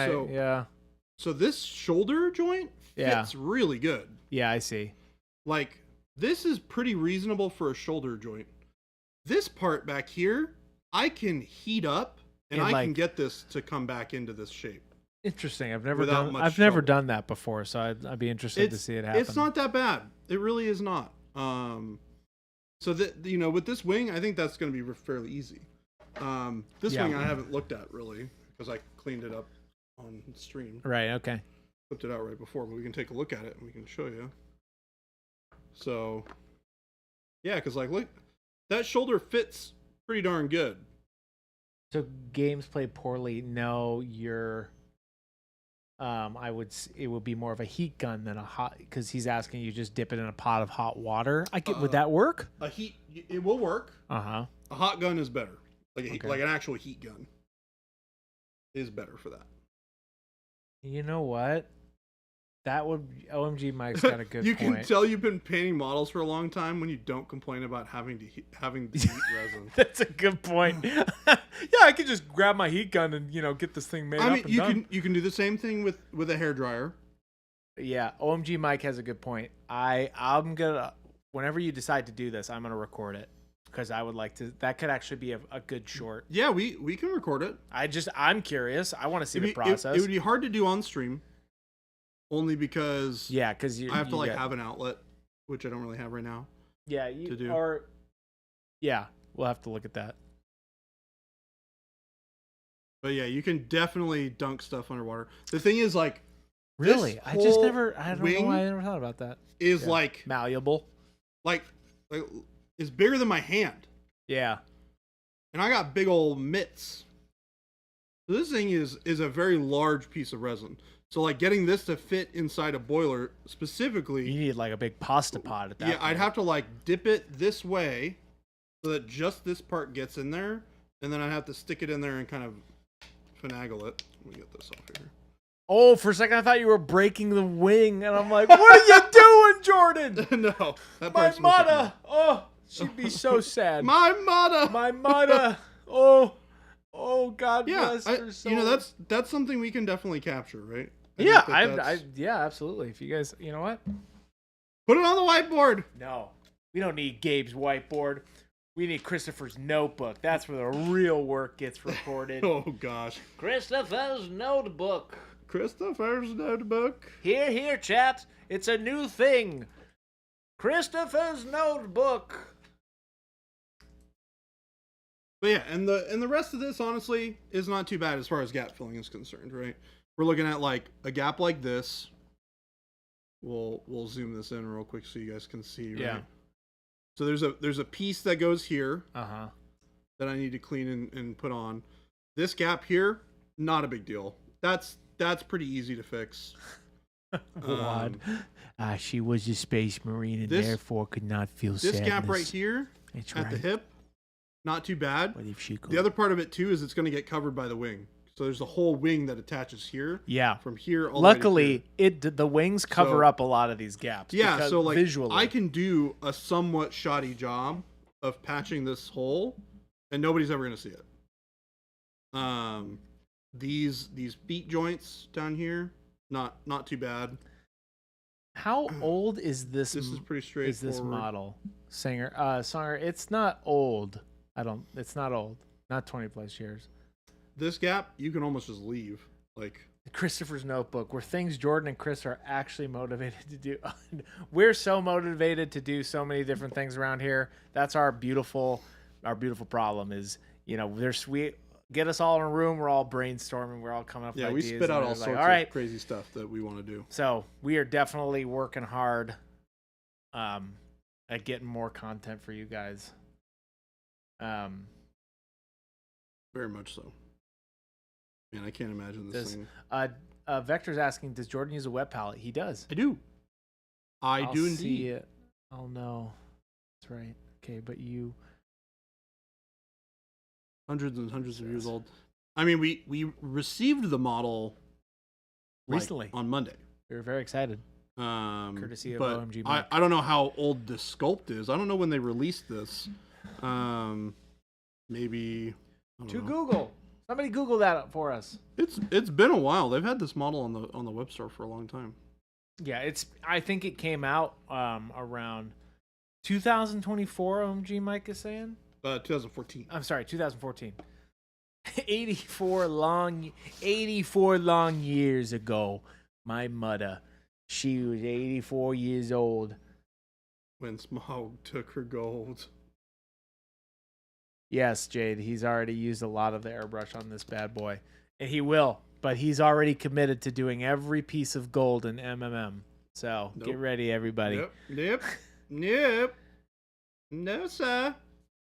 Speaker 1: So this shoulder joint fits really good.
Speaker 2: Yeah, I see.
Speaker 1: Like, this is pretty reasonable for a shoulder joint. This part back here, I can heat up and I can get this to come back into this shape.
Speaker 2: Interesting. I've never done that before, so I'd be interested to see it happen.
Speaker 1: It's not that bad. It really is not. So that with this wing, I think that's going to be fairly easy. This wing I haven't looked at really because I cleaned it up on stream.
Speaker 2: Right. Okay.
Speaker 1: Flipped it out right before, but we can take a look at it and we can show you. So, yeah, because look, that shoulder fits pretty darn good.
Speaker 2: So games played poorly. No, you're. It would be more of a heat gun than a hot, because he's asking you just dip it in a pot of hot water. Would that work?
Speaker 1: It will work.
Speaker 2: Uh-huh.
Speaker 1: A hot gun is better.
Speaker 2: Okay.
Speaker 1: Like an actual heat gun is better for that.
Speaker 2: You know what? That would OMG Mike's got a good
Speaker 1: You
Speaker 2: point.
Speaker 1: can tell you've been painting models for a long time when you don't complain about having to heat resin.
Speaker 2: That's a good point. Yeah, I could just grab my heat gun and get this thing made up. I mean,
Speaker 1: you can do the same thing with a hairdryer.
Speaker 2: Yeah, OMG Mike has a good point. I'm gonna, whenever you decide to do this, I'm gonna record it, because I would like to. That could actually be a good short.
Speaker 1: Yeah, we can record it.
Speaker 2: I'm curious. I want to see the process.
Speaker 1: It would be hard to do on stream. Only because
Speaker 2: I
Speaker 1: have to have an outlet, which I don't really have right now.
Speaker 2: Yeah, we'll have to look at that.
Speaker 1: But yeah, you can definitely dunk stuff underwater. The thing is, like,
Speaker 2: really, I don't know why I never thought about that.
Speaker 1: Is like
Speaker 2: malleable,
Speaker 1: like it's bigger than my hand.
Speaker 2: Yeah,
Speaker 1: and I got big old mitts. So this thing is a very large piece of resin. So, like, getting this to fit inside a boiler specifically...
Speaker 2: You need, like, a big pasta pot at that point.
Speaker 1: I'd have to, like, dip it this way so that just this part gets in there. And then I'd have to stick it in there and kind of finagle it. Let me get this off here.
Speaker 2: Oh, for a second I thought you were breaking the wing. And I'm like, what are you doing, Jordan?
Speaker 1: No.
Speaker 2: My mother. Oh, she'd be so sad.
Speaker 1: My mother.
Speaker 2: Oh, God bless her soul.
Speaker 1: That's something we can definitely capture, right?
Speaker 2: Yeah, absolutely. If you guys, you know what?
Speaker 1: Put it on the whiteboard.
Speaker 2: No, we don't need Gabe's whiteboard. We need Christopher's notebook. That's where the real work gets recorded.
Speaker 1: Oh, gosh.
Speaker 2: Christopher's notebook.
Speaker 1: Here,
Speaker 2: here, chat. It's a new thing. Christopher's notebook.
Speaker 1: But yeah, and the rest of this, honestly, is not too bad as far as gap filling is concerned, right? We're looking at, like, a gap like this. We'll zoom this in real quick so you guys can see, right?
Speaker 2: Yeah.
Speaker 1: So there's a piece that goes here
Speaker 2: that
Speaker 1: I need to clean and put on. This gap here, not a big deal. That's pretty easy to fix.
Speaker 2: She was a space marine and therefore could not feel sadness.
Speaker 1: This gap right here the hip, not too bad.
Speaker 2: What if she could?
Speaker 1: The other part of it too is it's going to get covered by the wing. So there's a whole wing that attaches here.
Speaker 2: Yeah.
Speaker 1: From here all
Speaker 2: Luckily, the wings cover up a lot of these gaps.
Speaker 1: Yeah, so like
Speaker 2: visually,
Speaker 1: I can do a somewhat shoddy job of patching this hole, and nobody's ever gonna see it. These feet joints down here, not too bad.
Speaker 2: How old is this?
Speaker 1: This is pretty straightforward.
Speaker 2: Is this model Songer? It's not old. It's not old. Not 20 plus years.
Speaker 1: This gap, you can almost just leave. Like
Speaker 2: Christopher's notebook, where things Jordan and Chris are actually motivated to do. We're so motivated to do so many different things around here. That's our beautiful problem is, get us all in a room. We're all brainstorming. We're all coming up with ideas.
Speaker 1: Yeah, we spit out all sorts of crazy stuff that we want to do.
Speaker 2: So we are definitely working hard at getting more content for you guys.
Speaker 1: Very much so. Man, I can't imagine this thing.
Speaker 2: Vector's asking, does Jordan use a web palette? He does.
Speaker 1: I do. I do indeed.
Speaker 2: See it. Oh no, that's right. Okay, but you.
Speaker 1: Hundreds and hundreds of years old. I mean, we received the model
Speaker 2: recently
Speaker 1: on Monday.
Speaker 2: We were very excited. Courtesy of
Speaker 1: but
Speaker 2: OMG Mike.
Speaker 1: I don't know how old this sculpt is. I don't know when they released this. Maybe
Speaker 2: Google. Somebody Google that up for us.
Speaker 1: It's been a while. They've had this model on the web store for a long time.
Speaker 2: Yeah, I think it came out around 2024. OMG Mike is saying
Speaker 1: 2014.
Speaker 2: I'm sorry, 2014. 84 long years ago, my mother, she was 84 years old
Speaker 1: when Smaug took her gold.
Speaker 2: Yes, Jade, he's already used a lot of the airbrush on this bad boy. And he will, but he's already committed to doing every piece of gold in MMM. So Get ready, everybody.
Speaker 1: Nope. No, sir.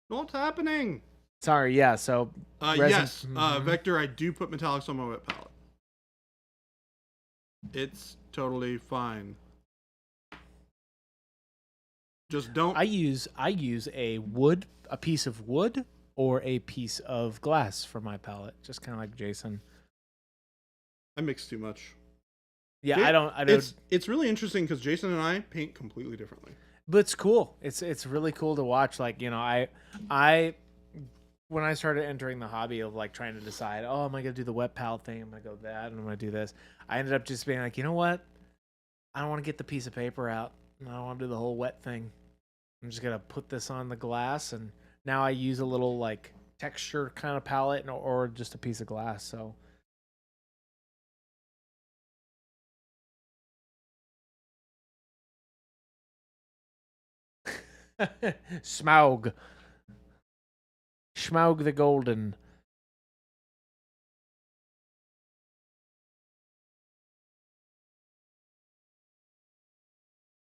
Speaker 1: Not happening.
Speaker 2: Sorry, yeah. So
Speaker 1: yes, Vector, I do put metallics on my wet palette. It's totally fine. Just don't.
Speaker 2: I use a piece of wood or a piece of glass for my palette, just kind of like Jason.
Speaker 1: I mix too much.
Speaker 2: Yeah, I don't.
Speaker 1: It's really interesting because Jason and I paint completely differently.
Speaker 2: But it's cool. It's really cool to watch. Like, you know, I when I started entering the hobby of like trying to decide, oh, am I gonna do the wet palette thing? I'm gonna go that, and I'm gonna do this. I ended up just being like, you know what? I don't want to get the piece of paper out. I don't want to do the whole wet thing. I'm just gonna put this on the glass, and now I use a little like texture kind of palette, or just a piece of glass. So. Smaug the Golden.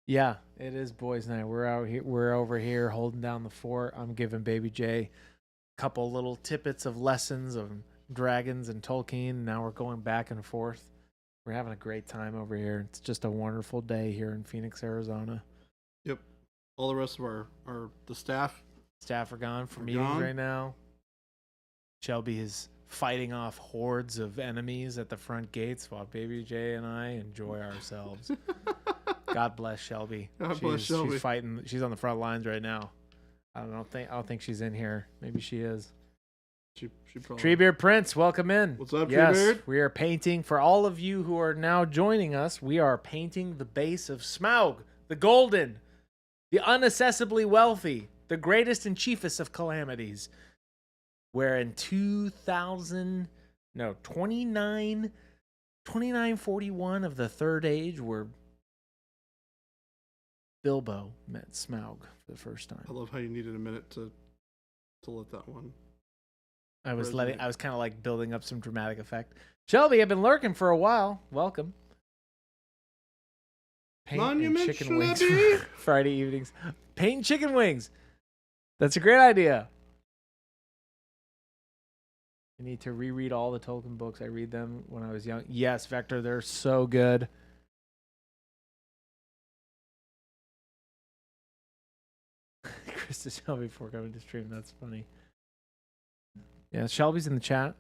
Speaker 2: Yeah, it is boys' night. We're out here. We're over here holding down the fort. I'm giving Baby J a couple little tidbits of lessons of dragons and Tolkien. Now we're going back and forth. We're having a great time over here. It's just a wonderful day here in Phoenix, Arizona.
Speaker 1: Yep. All the rest of the staff
Speaker 2: are gone for meetings right now. Shelby is fighting off hordes of enemies at the front gates while Baby J and I enjoy ourselves. God bless Shelby. She's fighting. She's on the front lines right now. I don't think she's in here. Maybe she is.
Speaker 1: She probably.
Speaker 2: Treebeard Prince, welcome in.
Speaker 1: What's up,
Speaker 2: yes,
Speaker 1: Treebeard?
Speaker 2: We are painting for all of you who are now joining us. We are painting the base of Smaug, the Golden, the unaccessibly wealthy, the greatest and chiefest of calamities. Where in 2941 of the Third Age, where Bilbo met Smaug for the first time.
Speaker 1: I love how you needed a minute to let that one.
Speaker 2: I was kind of like building up some dramatic effect. Shelby, I've been lurking for a while. Welcome. Paint and chicken wings for Friday evenings. Paint and chicken wings. That's a great idea. I need to reread all the Tolkien books. I read them when I was young. Yes, Vector, they're so good. Chris to Shelby before coming to stream. That's funny. Yeah, Shelby's in the chat.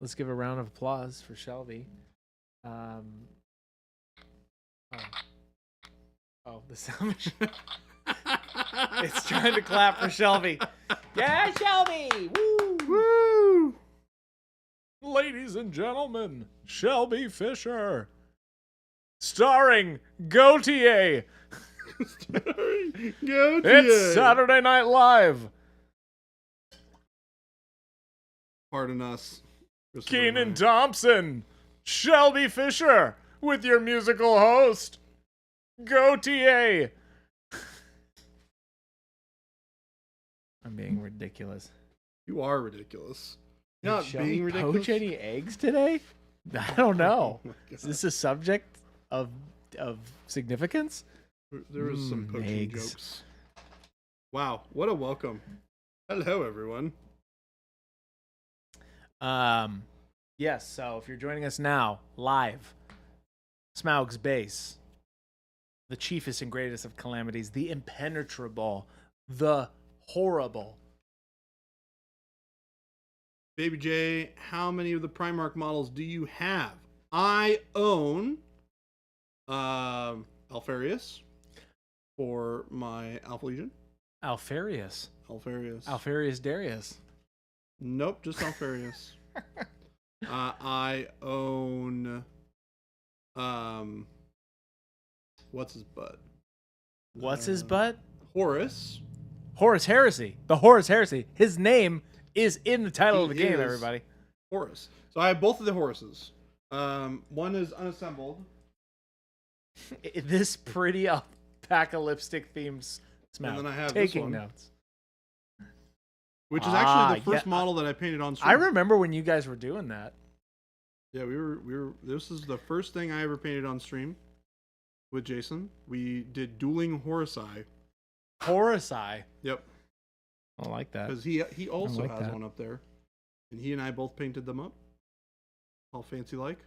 Speaker 2: Let's give a round of applause for Shelby. Oh, the sound machine. It's trying to clap for Shelby. Yeah, Shelby! Woo!
Speaker 1: Woo!
Speaker 2: Ladies and gentlemen, Shelby Fisher. Starring Gautier. It's Saturday Night Live.
Speaker 1: Pardon us.
Speaker 2: Keenan Thompson. Shelby Fisher with your musical host, Gautier. I'm being ridiculous.
Speaker 1: You are ridiculous. Not
Speaker 2: Shelby
Speaker 1: being ridiculous.
Speaker 2: Poach any eggs today? I don't know.
Speaker 1: Oh
Speaker 2: Is this a subject of significance?
Speaker 1: There was some poaching
Speaker 2: eggs.
Speaker 1: jokes. Wow, what a welcome. Hello, everyone.
Speaker 2: Yes, so if you're joining us now, live, Smaug's base, the chiefest and greatest of calamities, the impenetrable, the horrible.
Speaker 1: Baby J, how many of the Primarch models do you have? I own Alfarius for my Alpha Legion.
Speaker 2: Alfarius Darius.
Speaker 1: Nope, just Alfarius. I own what's his butt?
Speaker 2: What's his butt?
Speaker 1: Horus.
Speaker 2: Horus Heresy. The Horus Heresy. His name is in the title of the game,
Speaker 1: is
Speaker 2: everybody.
Speaker 1: Horus. So I have both of the Horuses. One is unassembled.
Speaker 2: This pretty apocalyptic themes.
Speaker 1: And then I have
Speaker 2: taking
Speaker 1: this one,
Speaker 2: notes.
Speaker 1: which is actually the first model that I painted on stream.
Speaker 2: I remember when you guys were doing that.
Speaker 1: Yeah, we were. This is the first thing I ever painted on stream with Jason. We did dueling Horusi.
Speaker 2: Horusi.
Speaker 1: Yep.
Speaker 2: I like that.
Speaker 1: Because he also
Speaker 2: like
Speaker 1: has
Speaker 2: that.
Speaker 1: one up there, and he and I both painted them up, all fancy like.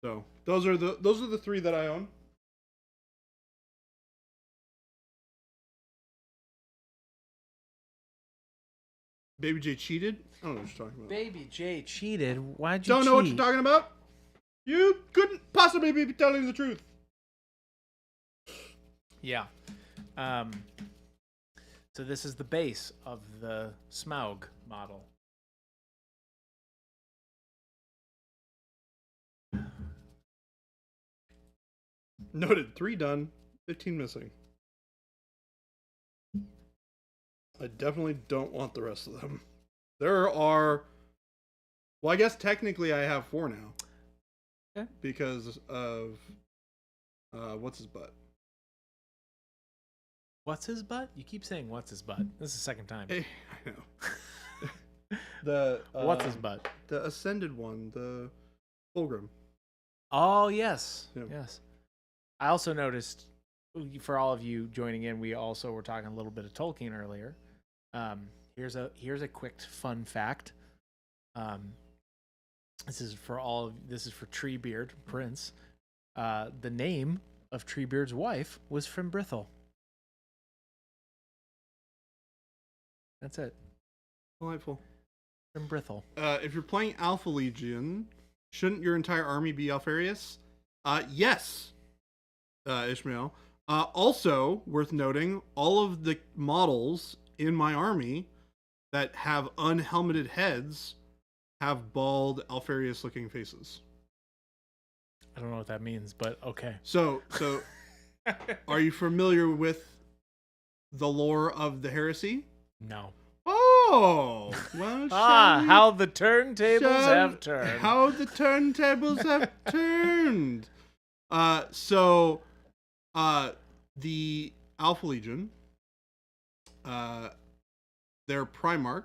Speaker 1: So those are the three that I own. Baby J cheated. I don't know what you're talking about.
Speaker 2: Baby J cheated. Why'd you
Speaker 1: Don't know what you're talking about. You couldn't possibly be telling the truth.
Speaker 2: Yeah. So this is the base of the Smaug model.
Speaker 1: Noted. 3 done. 15 missing. I definitely don't want the rest of them. There are... Well, I guess technically I have 4 now.
Speaker 2: Okay.
Speaker 1: Because of... what's his butt?
Speaker 2: What's his butt? You keep saying what's his butt. This is the second time.
Speaker 1: Hey, I know. The
Speaker 2: what's his butt?
Speaker 1: The ascended one, the Fulgrim.
Speaker 2: Oh, yes.
Speaker 1: Yeah.
Speaker 2: Yes. I also noticed, for all of you joining in, we also were talking a little bit of Tolkien earlier. Here's a quick fun fact. This is for Treebeard, Prince. The name of Treebeard's wife was Fimbrithel. That's it.
Speaker 1: Delightful.
Speaker 2: Fimbrithel.
Speaker 1: If you're playing Alpha Legion, shouldn't your entire army be Alfarius? Yes, Ishmael. Also, worth noting, all of the models in my army that have unhelmeted heads have bald Alfarius-looking faces.
Speaker 2: I don't know what that means, but okay.
Speaker 1: So, are you familiar with the lore of the heresy?
Speaker 2: No.
Speaker 1: Oh, well,
Speaker 2: how the turntables have turned.
Speaker 1: How the turntables have turned. The Alpha Legion, their Primarch,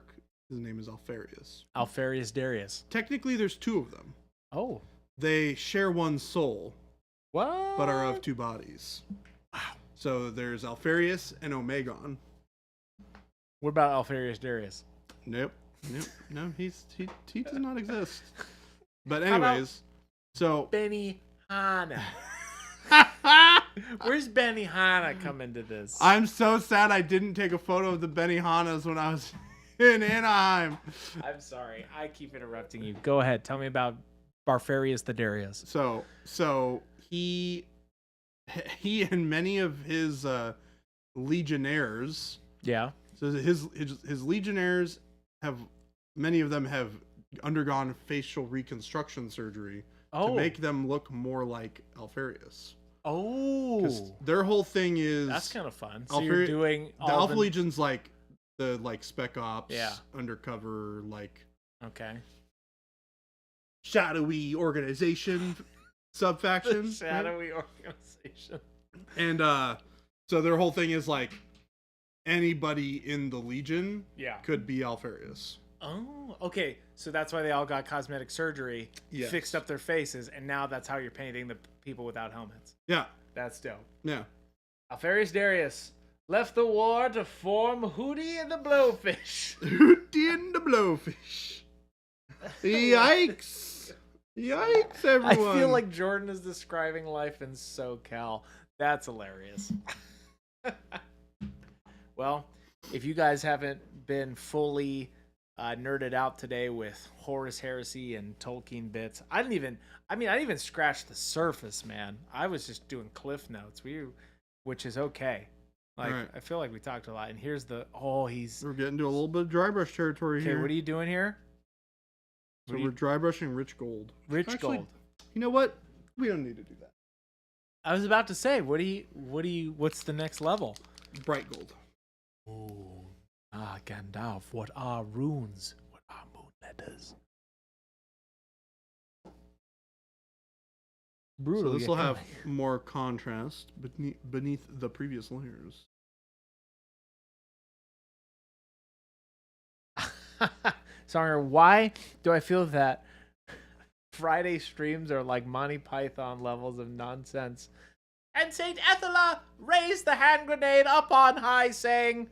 Speaker 1: his name is Alfarius.
Speaker 2: Alfarius Darius.
Speaker 1: Technically, there's 2 of them.
Speaker 2: Oh.
Speaker 1: They share one soul.
Speaker 2: What?
Speaker 1: But are of 2 bodies.
Speaker 2: Wow.
Speaker 1: So there's Alfarius and Omegon.
Speaker 2: What about Alfarius Darius?
Speaker 1: Nope. No, he does not exist. But anyways, so
Speaker 2: Benihana. Where's Benihana come into this?
Speaker 1: I'm so sad I didn't take a photo of the Benihanas when I was in Anaheim.
Speaker 2: I'm sorry. I keep interrupting you. Go ahead. Tell me about Barfarius the Darius.
Speaker 1: So he and many of his legionnaires.
Speaker 2: Yeah.
Speaker 1: So his legionnaires many of them have undergone facial reconstruction surgery to make them look more like Alfarius.
Speaker 2: Oh.
Speaker 1: Because their whole thing is...
Speaker 2: That's kind of fun. So you're doing...
Speaker 1: The Alpha Legion's like the Spec Ops,
Speaker 2: yeah,
Speaker 1: undercover,
Speaker 2: okay,
Speaker 1: shadowy organization sub-faction.
Speaker 2: Shadowy organization.
Speaker 1: And so their whole thing is anybody in the Legion could be Alfarius.
Speaker 2: Oh, okay. So that's why they all got cosmetic surgery, fixed up their faces, and now that's how you're painting the people without helmets.
Speaker 1: Yeah.
Speaker 2: That's dope.
Speaker 1: Yeah.
Speaker 2: Alfarius Darius left the war to form Hootie and the Blowfish.
Speaker 1: Hootie and the Blowfish. Yikes. Yikes, everyone.
Speaker 2: I feel like Jordan is describing life in SoCal. That's hilarious. Well, if you guys haven't been fully nerded out today with Horus Heresy and Tolkien bits, I didn't even scratch the surface, man. I was just doing cliff notes, which is okay.
Speaker 1: Right.
Speaker 2: I feel like we talked a lot. And here's we're
Speaker 1: getting to a little bit of dry brush territory here.
Speaker 2: Okay, what are you doing here?
Speaker 1: So we're dry brushing rich gold.
Speaker 2: Gold.
Speaker 1: You know what? We don't need to do that.
Speaker 2: I was about to say, what's the next level?
Speaker 1: Bright gold.
Speaker 2: Oh, Gandalf, what are runes? What are moon letters? Brutal.
Speaker 1: So this will have more contrast beneath the previous layers.
Speaker 2: Sorry, why do I feel that Friday streams are like Monty Python levels of nonsense And Saint Ethela raised the hand grenade up on high, saying,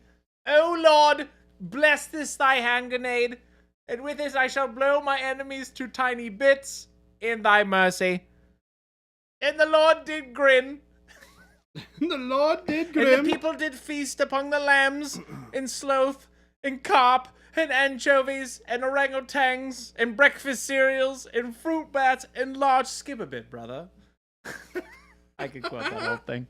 Speaker 2: O Lord, bless this thy hand grenade, and with this I shall blow my enemies to tiny bits in thy mercy. And the Lord did grin.
Speaker 1: The Lord did
Speaker 2: And
Speaker 1: grim.
Speaker 2: the people did feast upon the lambs, and sloth, and carp, and anchovies, and orangutans, and breakfast cereals, and fruit bats, and large skip a bit, brother. I could quote that whole thing.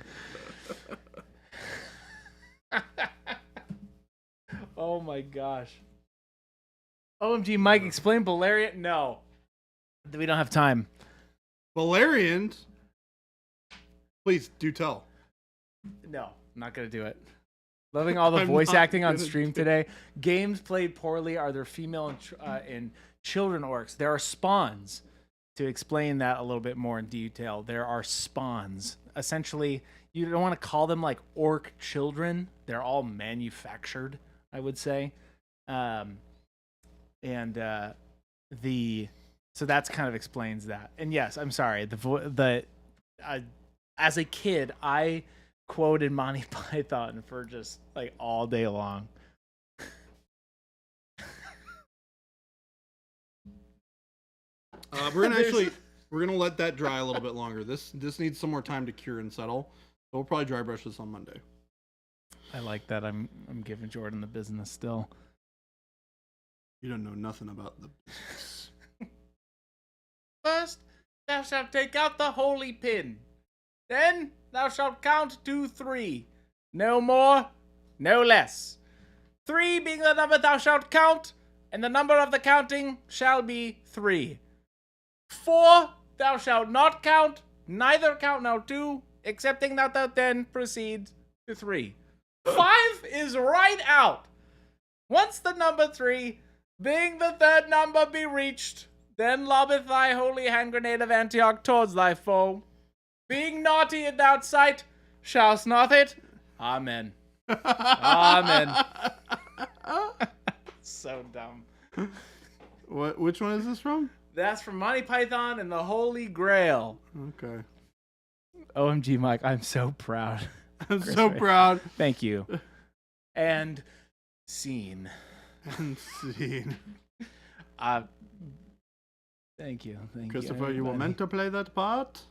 Speaker 2: Oh my gosh. OMG, Mike, explain Balerian. No. We don't have time.
Speaker 1: Valerians? Please, do tell.
Speaker 2: No, I'm not going to do it. Loving all the
Speaker 1: I'm
Speaker 2: voice
Speaker 1: not
Speaker 2: acting on
Speaker 1: gonna
Speaker 2: stream
Speaker 1: do it.
Speaker 2: today. Games played poorly are there female and children orcs. There are spawns. To explain that a little bit more in detail, there are spawns. Essentially, you don't want to call them like orc children. They're all manufactured, I would say. So that's kind of explains that. And yes, I'm sorry. As a kid, I quoted Monty Python for just like all day long.
Speaker 1: We're gonna let that dry a little bit longer. This needs some more time to cure and settle. So we'll probably dry brush this on Monday.
Speaker 2: I like that. I'm giving Jordan the business still.
Speaker 1: You don't know nothing about the business.
Speaker 2: First, thou shalt take out the holy pin. Then thou shalt count to 3. No more, no less. 3 being the number thou shalt count, and the number of the counting shall be 3. 4 thou shalt not count, neither count now 2, excepting that thou then proceed to 3. 5 is right out. Once the number 3, being the third number, be reached, then lobbeth thy holy hand grenade of Antioch towards thy foe. Being naughty in that sight, shalt not it? Amen. Amen. So dumb.
Speaker 1: What? Which one is this from?
Speaker 2: That's from Monty Python and the Holy Grail.
Speaker 1: Okay.
Speaker 2: OMG, Mike, I'm so proud.
Speaker 1: I'm so proud.
Speaker 2: Thank you. And scene.
Speaker 1: And scene.
Speaker 2: Thank you.
Speaker 1: Christopher, you were meant to play that part?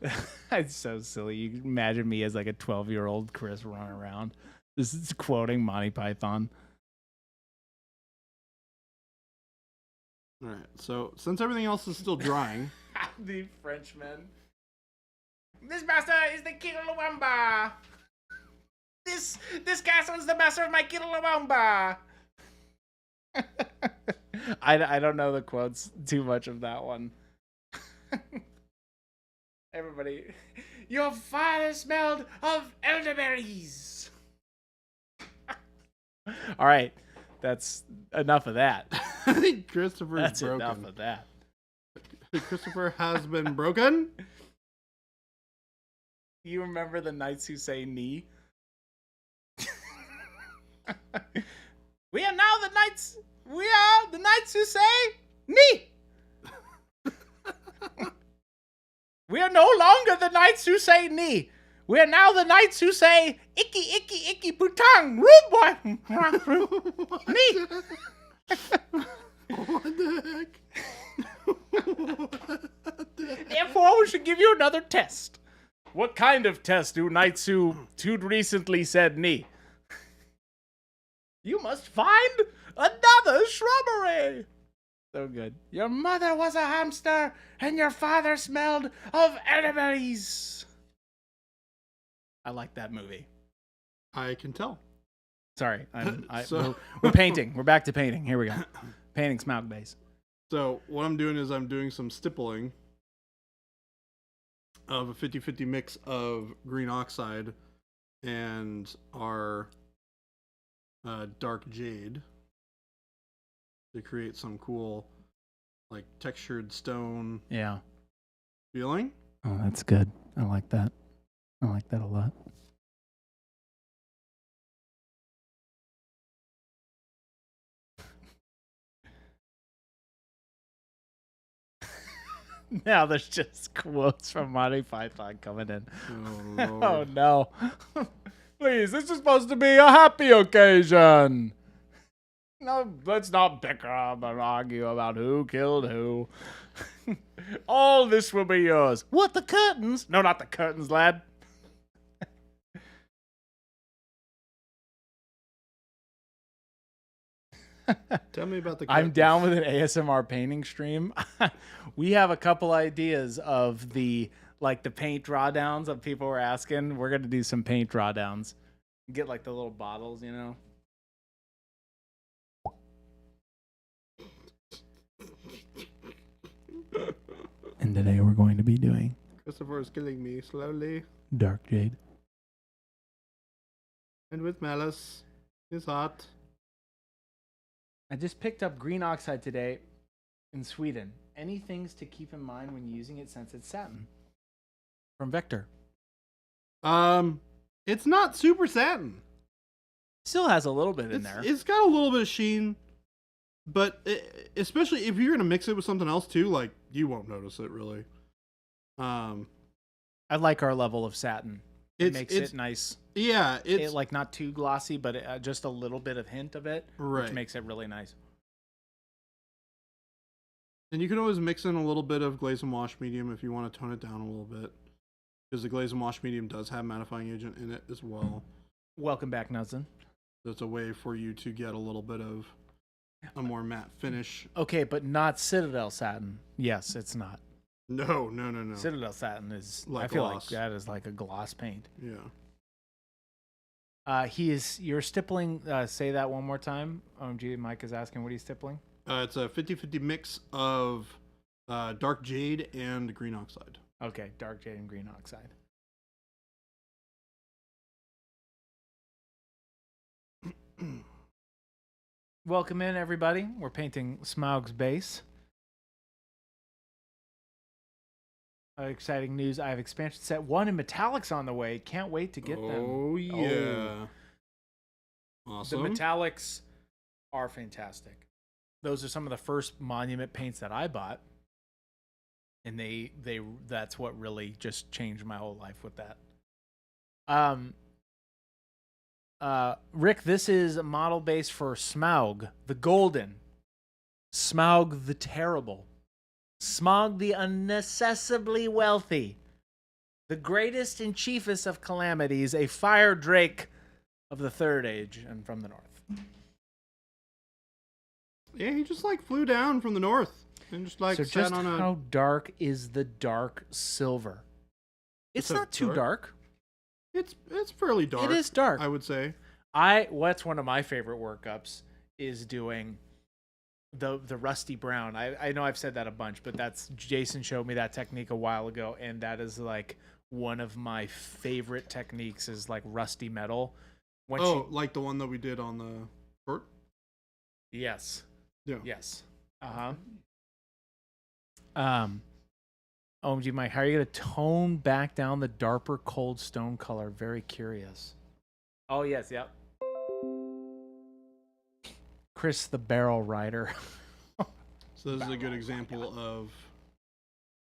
Speaker 2: It's so silly. You can imagine me as like a 12-year-old Chris running around. This is quoting Monty Python.
Speaker 1: All right. So since everything else is still drying,
Speaker 2: The Frenchman. This master is the Kilalawamba. This castle is the master of my Kilalawamba. I don't know the quotes too much of that one. Everybody, your father smelled of elderberries. All right, that's enough of that.
Speaker 1: I think Christopher is
Speaker 2: That's
Speaker 1: broken.
Speaker 2: enough of that.
Speaker 1: Christopher has been broken.
Speaker 2: You remember the knights who say knee? We are now the knights. We are the knights who say knee. We are no longer the knights who say knee. We are now the knights who say icky, icky, icky, putang, rude boy. Knee.
Speaker 1: What the heck?
Speaker 2: Therefore, we should give you another test. What kind of test do knights who recently said knee? You must find another shrubbery. So good. Your mother was a hamster, and your father smelled of elderberries. I like that movie.
Speaker 1: I can tell.
Speaker 2: Sorry,
Speaker 1: So-
Speaker 2: we're painting. We're back to painting. Here we go. Painting Smaug base.
Speaker 1: So what I'm doing is I'm doing some stippling of a 50-50 mix of green oxide and our dark jade to create some cool, like, textured stone
Speaker 2: Yeah.
Speaker 1: feeling.
Speaker 2: Oh, that's good. I like that. I like that a lot. Now there's just quotes from Monty Python coming in.
Speaker 1: Oh, Lord.
Speaker 2: Oh no. Please, this is supposed to be a happy occasion. No, let's not bicker and argue about who killed who. All this will be yours. What, the curtains? No, not the curtains, lad.
Speaker 1: Tell me about the
Speaker 2: I'm
Speaker 1: curtains.
Speaker 2: down with an ASMR painting stream. We have a couple ideas of the paint drawdowns that people were asking. We're gonna do some paint drawdowns. Get like the little bottles, you know. And today we're going to be doing
Speaker 1: Christopher is killing me slowly
Speaker 2: Dark Jade.
Speaker 1: and with malice. It's hot.
Speaker 2: I just picked up green oxide today in Sweden. Any things to keep in mind when using it since it's satin? From Vector.
Speaker 1: It's not super satin.
Speaker 2: Still has a little bit in there.
Speaker 1: It's got a little bit of sheen, but especially if you're gonna mix it with something else too, like you won't notice it really.
Speaker 2: I like our level of satin. It makes it nice.
Speaker 1: Yeah, it's
Speaker 2: like not too glossy, but just a little bit of hint of it,
Speaker 1: right.
Speaker 2: Which makes it really nice.
Speaker 1: And you can always mix in a little bit of glaze and wash medium if you want to tone it down a little bit, because the glaze and wash medium does have mattifying agent in it as well.
Speaker 2: Welcome back, Nutzen.
Speaker 1: That's a way for you to get a little bit of a more matte finish.
Speaker 2: Okay, but not Citadel satin. Yes, it's not.
Speaker 1: No.
Speaker 2: Citadel satin is
Speaker 1: like
Speaker 2: I feel
Speaker 1: gloss.
Speaker 2: like that is like a gloss paint.
Speaker 1: Yeah.
Speaker 2: You're stippling, say that one more time. OMG, Mike is asking what he's stippling.
Speaker 1: It's a 50-50 mix of dark jade and green oxide.
Speaker 2: Okay, dark jade and green oxide. Welcome in, everybody. We're painting Smaug's base. Exciting news. I have expansion set 1 and metallics on the way. Can't wait to get them.
Speaker 1: Oh, yeah. Awesome.
Speaker 2: The metallics are fantastic. Those are some of the first monument paints that I bought. And that's what really just changed my whole life with that. Rick, this is a model base for Smaug the Golden, Smaug the Terrible, Smaug the unaccessibly wealthy, the greatest and chiefest of calamities, a fire drake of the Third Age and from the north.
Speaker 1: Yeah, he just like flew down from the north and just like
Speaker 2: So
Speaker 1: sat
Speaker 2: just
Speaker 1: on a...
Speaker 2: how dark is the dark silver? It's not too dark.
Speaker 1: It's fairly dark.
Speaker 2: It is dark.
Speaker 1: I would say.
Speaker 2: What's one of my favorite workups is doing the rusty brown. I know I've said that a bunch, but that's Jason showed me that technique a while ago, and that is like one of my favorite techniques is like rusty metal.
Speaker 1: Like the one that we did on the court?
Speaker 2: Yes.
Speaker 1: Yeah.
Speaker 2: Yes. OMG, Mike, how are you gonna tone back down the darker cold stone color? Very curious. Oh yes, yep. Chris the Barrel Rider.
Speaker 1: So this is a good example of...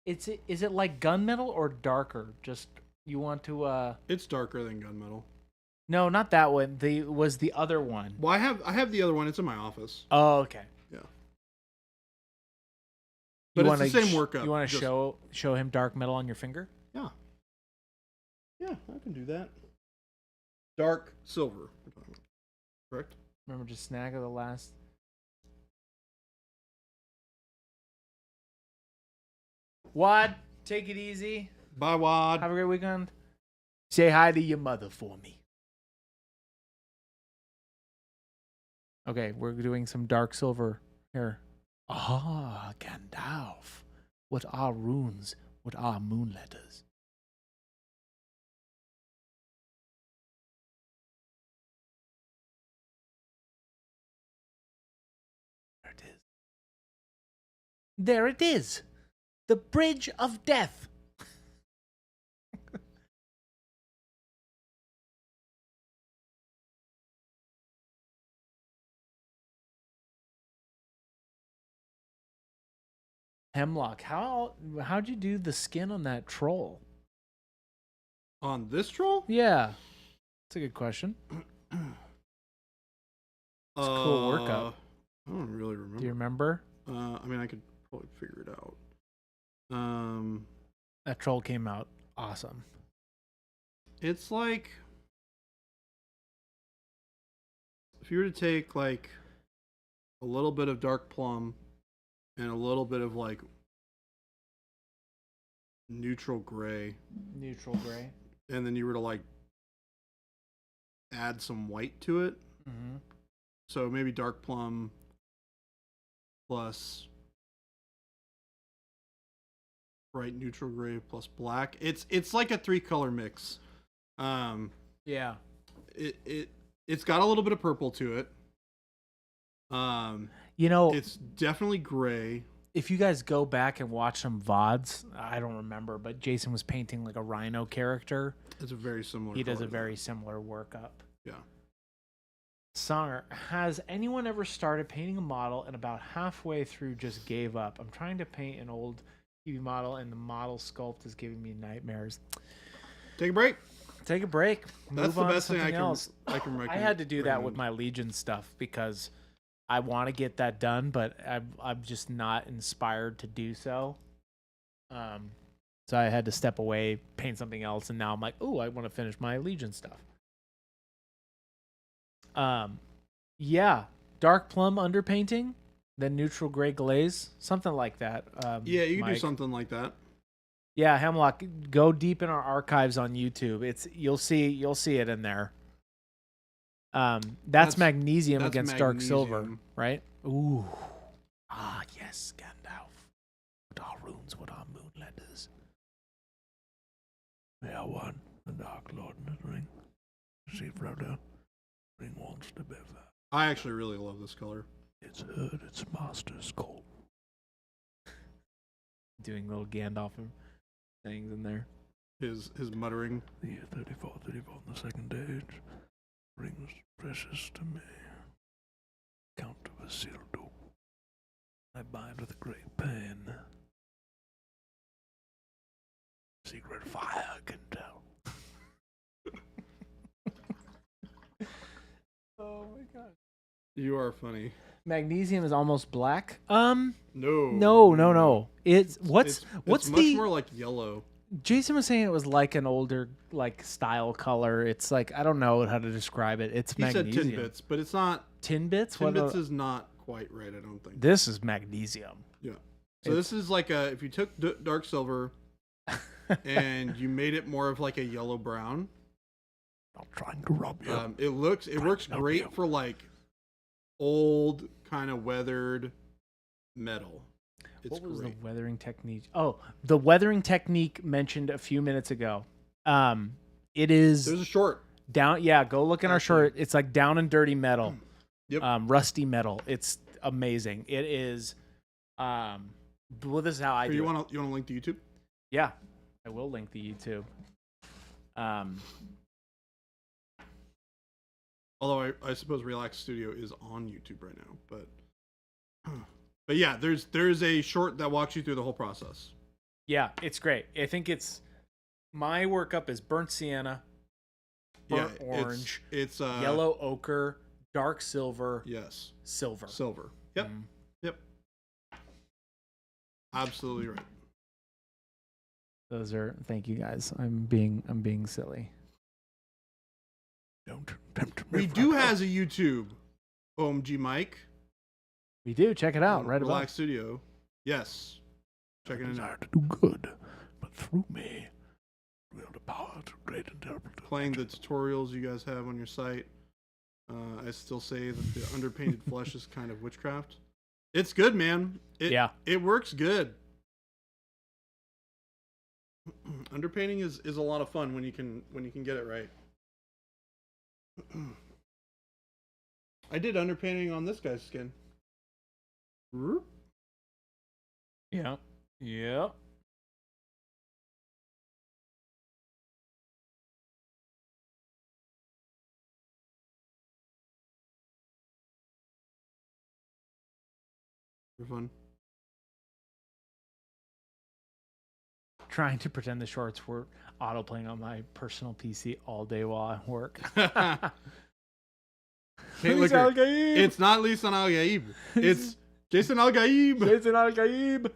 Speaker 2: Is it like gunmetal or darker? Just you want to
Speaker 1: It's darker than gunmetal.
Speaker 2: No, not that one. Was the other one.
Speaker 1: Well, I have the other one. It's in my office.
Speaker 2: Oh, okay.
Speaker 1: Yeah. But
Speaker 2: You
Speaker 1: it's the same workup.
Speaker 2: You want to show him dark metal on your finger?
Speaker 1: Yeah. Yeah, I can do that. Dark silver. Correct?
Speaker 2: Remember to snag the last. Wad, take it easy.
Speaker 1: Bye, Wad.
Speaker 2: Have a great weekend. Say hi to your mother for me. Okay, we're doing some dark silver here. Ah, Gandalf. What are runes? What are moon letters? There it is. There it is. The Bridge of Death. Hemlock, how'd you do the skin on that troll?
Speaker 1: On this troll?
Speaker 2: Yeah, that's a good question. It's a cool workup.
Speaker 1: I don't really remember.
Speaker 2: Do you remember?
Speaker 1: I mean, I could probably figure it out.
Speaker 2: That troll came out awesome.
Speaker 1: It's like if you were to take like a little bit of dark plum and a little bit of like neutral gray, and then you were to like add some white to it.
Speaker 2: Mm-hmm.
Speaker 1: So maybe dark plum plus bright neutral gray plus black. It's like a 3-color mix.
Speaker 2: Yeah.
Speaker 1: It's got a little bit of purple to it. It's definitely gray.
Speaker 2: If you guys go back and watch some VODs, I don't remember, but Jason was painting like a rhino character.
Speaker 1: It's a very similar.
Speaker 2: He does a very similar workup.
Speaker 1: Yeah.
Speaker 2: Songer, has anyone ever started painting a model and about halfway through just gave up? I'm trying to paint an old TV model and the model sculpt is giving me nightmares.
Speaker 1: Take a break.
Speaker 2: That's the best thing I can recommend. I had to do that with my Legion stuff because I want to get that done, but I'm just not inspired to do so. So I had to step away, paint something else, and now I'm like, oh, I want to finish my Legion stuff. Yeah, dark plum underpainting, then neutral gray glaze, something like that.
Speaker 1: Yeah, you can do something like that.
Speaker 2: Yeah, Hemlock, go deep in our archives on YouTube. You'll see it in there. That's magnesium against dark silver, right? Ooh. Ah, yes, Gandalf. With our runes, with our moon letters.
Speaker 3: May I one, the Dark Lord in his ring. See Frodo. Ring wants to be fair.
Speaker 1: I actually really love this color.
Speaker 3: It's heard its master's call.
Speaker 2: Doing little Gandalf things in there.
Speaker 1: His muttering.
Speaker 3: The year 34 on the second age. Rings precious to me. Count of Isildur. I bind with a great pain. Secret fire can tell.
Speaker 2: Oh my god.
Speaker 1: You are funny.
Speaker 2: Magnesium is almost black.
Speaker 1: No.
Speaker 2: It's
Speaker 1: much more like yellow.
Speaker 2: Jason was saying it was like an older like style color. It's like I don't know how to describe it. It's magnesium.
Speaker 1: He said tin bits, but it's not.
Speaker 2: Tin bits?
Speaker 1: Tin bits is not quite right, I don't think.
Speaker 2: This is magnesium.
Speaker 1: Yeah. So this is like if you took dark silver and you made it more of like a yellow brown.
Speaker 3: I'm trying to rub you.
Speaker 1: It works great for like old kind of weathered metal.
Speaker 2: What was the weathering technique? Oh, the weathering technique mentioned a few minutes ago. It is.
Speaker 1: There's a short
Speaker 2: down. Yeah, go look in our short. It's like down and dirty metal.
Speaker 1: Yep.
Speaker 2: Rusty metal. It's amazing. It is. Well, this is how I do.
Speaker 1: You want to link to YouTube?
Speaker 2: Yeah, I will link the YouTube.
Speaker 1: Although I suppose Relax Studio is on YouTube right now, but yeah, there's a short that walks you through the whole process.
Speaker 2: Yeah, it's great. I think my workup is burnt sienna, burnt orange,
Speaker 1: it's
Speaker 2: yellow ochre, dark silver,
Speaker 1: yes,
Speaker 2: silver.
Speaker 1: Yep, yep, absolutely right.
Speaker 2: Those are. Thank you guys. I'm being silly.
Speaker 3: Don't tempt me.
Speaker 1: We do has a YouTube, OMG Mike.
Speaker 2: We do. Check it out. Right
Speaker 1: Relax Studio. Yes. Check it out.
Speaker 3: Desire to do good, but through me, wield a power to great interpreter.
Speaker 1: Playing the tutorials you guys have on your site. I still say that the underpainted flesh is kind of witchcraft. It's good, man. It works good. Underpainting is a lot of fun when you can get it right. I did underpainting on this guy's skin.
Speaker 2: Yeah. Yeah.
Speaker 1: For fun.
Speaker 2: trying to pretend the shorts were auto-playing on my personal PC all day while I work.
Speaker 1: Paint liquor. It's not Lisan Al Gaib. It's Jason Al Gaib.
Speaker 2: Jason Al Gaib.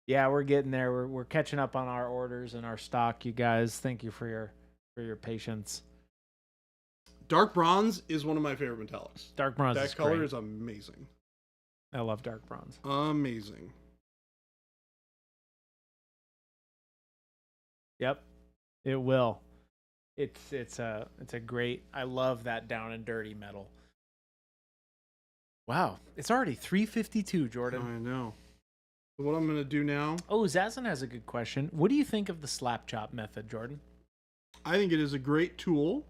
Speaker 2: Yeah, we're getting there. We're catching up on our orders and our stock, you guys. Thank you for your patience.
Speaker 1: Dark bronze is one of my favorite metallics.
Speaker 2: Dark bronze
Speaker 1: that
Speaker 2: is
Speaker 1: color
Speaker 2: great.
Speaker 1: is amazing.
Speaker 2: I love dark bronze.
Speaker 1: Amazing.
Speaker 2: Yep, it will. It's a great. I love that down and dirty metal. Wow, it's already 3:52, Jordan.
Speaker 1: I know. So what I'm gonna do now?
Speaker 2: Oh, Zazan has a good question. What do you think of the slap chop method, Jordan?
Speaker 1: I think it is a great tool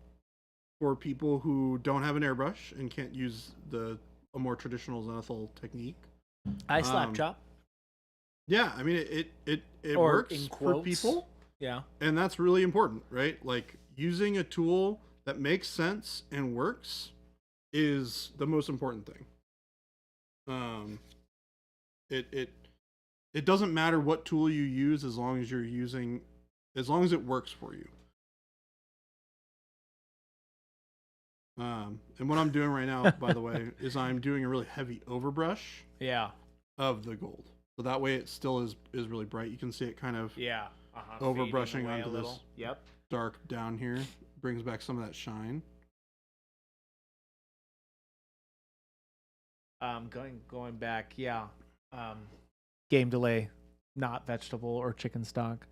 Speaker 1: for people who don't have an airbrush and can't use a more traditional zenithal technique.
Speaker 2: I slap chop.
Speaker 1: Yeah, I mean it
Speaker 2: Or
Speaker 1: works
Speaker 2: in
Speaker 1: for
Speaker 2: quotes.
Speaker 1: people.
Speaker 2: Yeah.
Speaker 1: And that's really important, right? Like using a tool that makes sense and works is the most important thing. It doesn't matter what tool you use as long as it works for you. And what I'm doing right now, by the way, is I'm doing a really heavy overbrush of the gold. So that way it still is really bright. You can see it kind of overbrushing onto this dark down here. Brings back some of that shine.
Speaker 2: Going back, game delay, not vegetable or chicken stock.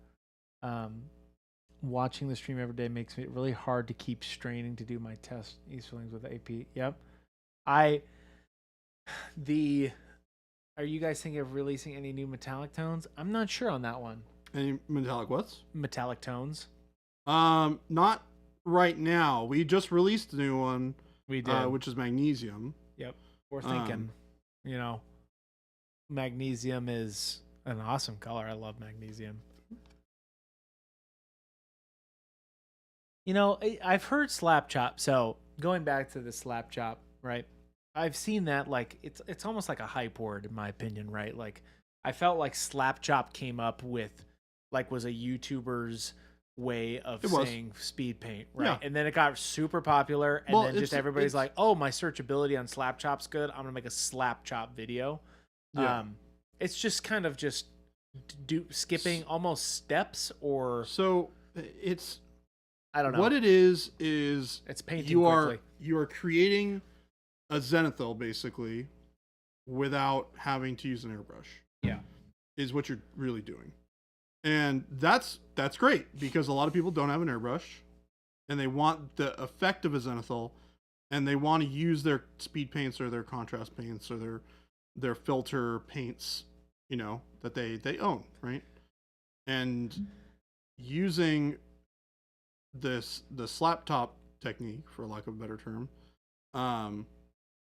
Speaker 2: Watching the stream every day makes it really hard to keep straining to do my test East fillings with AP. Yep. Are you guys thinking of releasing any new metallic tones? I'm not sure on that one.
Speaker 1: Any metallic what's?
Speaker 2: Metallic tones.
Speaker 1: Not right now. We just released a new one.
Speaker 2: We did.
Speaker 1: Which is magnesium.
Speaker 2: Yep. We're thinking, magnesium is an awesome color. I love magnesium. I've heard slap chop. So going back to the slap chop, right? I've seen that it's almost like a hype word in my opinion, right? Like I felt like slap chop came up with was a YouTuber's way of saying speed paint, right? Yeah. And then it got super popular, and then just everybody's like, "Oh, my searchability on slap chop's good. I'm gonna make a slap chop video." Yeah. It's just kind of skipping almost steps, or
Speaker 1: so it's.
Speaker 2: I don't know.
Speaker 1: What it is it's
Speaker 2: painting quickly.
Speaker 1: You are creating a zenithal basically without having to use an airbrush.
Speaker 2: Yeah.
Speaker 1: Is what you're really doing. And that's great because a lot of people don't have an airbrush and they want the effect of a zenithal and they want to use their speed paints or their contrast paints or their filter paints, that they own, right? And using the slap top technique, for lack of a better term,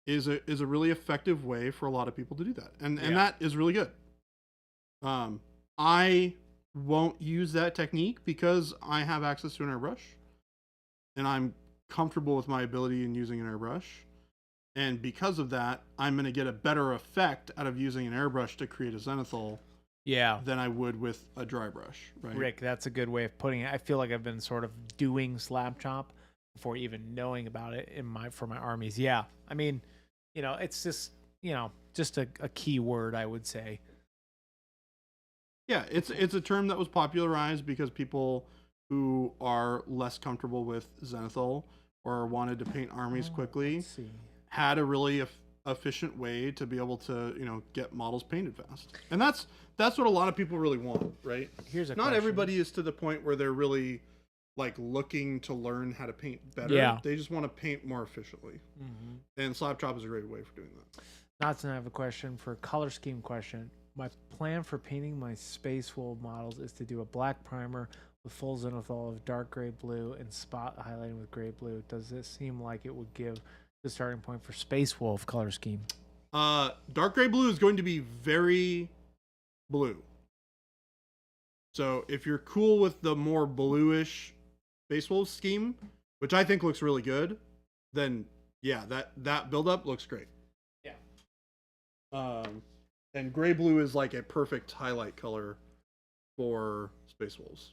Speaker 1: is a really effective way for a lot of people to do that, and that is really good. I won't use that technique because I have access to an airbrush, and I'm comfortable with my ability in using an airbrush, and because of that, I'm going to get a better effect out of using an airbrush to create a zenithal. Yeah, than I would with a dry brush, right?
Speaker 2: Rick, that's a good way of putting it. I feel like I've been sort of doing slap chop before even knowing about it for my armies. Yeah, I mean, it's just just a key word, I would say.
Speaker 1: Yeah, it's a term that was popularized because people who are less comfortable with zenithal or wanted to paint armies quickly had a really efficient way to be able to get models painted fast, and that's what a lot of people really want, right?
Speaker 2: Here's a
Speaker 1: not
Speaker 2: question.
Speaker 1: Everybody is to the point where they're really looking to learn how to paint better.
Speaker 2: Yeah,
Speaker 1: they just want to paint more efficiently, and slap chop is a great way for doing that.
Speaker 2: Dotson, I have a question for color scheme question. My plan for painting my Space Wolf models is to do a black primer with full zenithal of dark gray blue and spot highlighting with gray blue. Does this seem like it would give the starting point for Space Wolf color scheme?
Speaker 1: Dark gray blue is going to be very blue. So if you're cool with the more bluish Space Wolf scheme, which I think looks really good, then yeah, that build up looks great.
Speaker 2: Yeah.
Speaker 1: And gray blue is like a perfect highlight color for Space Wolves.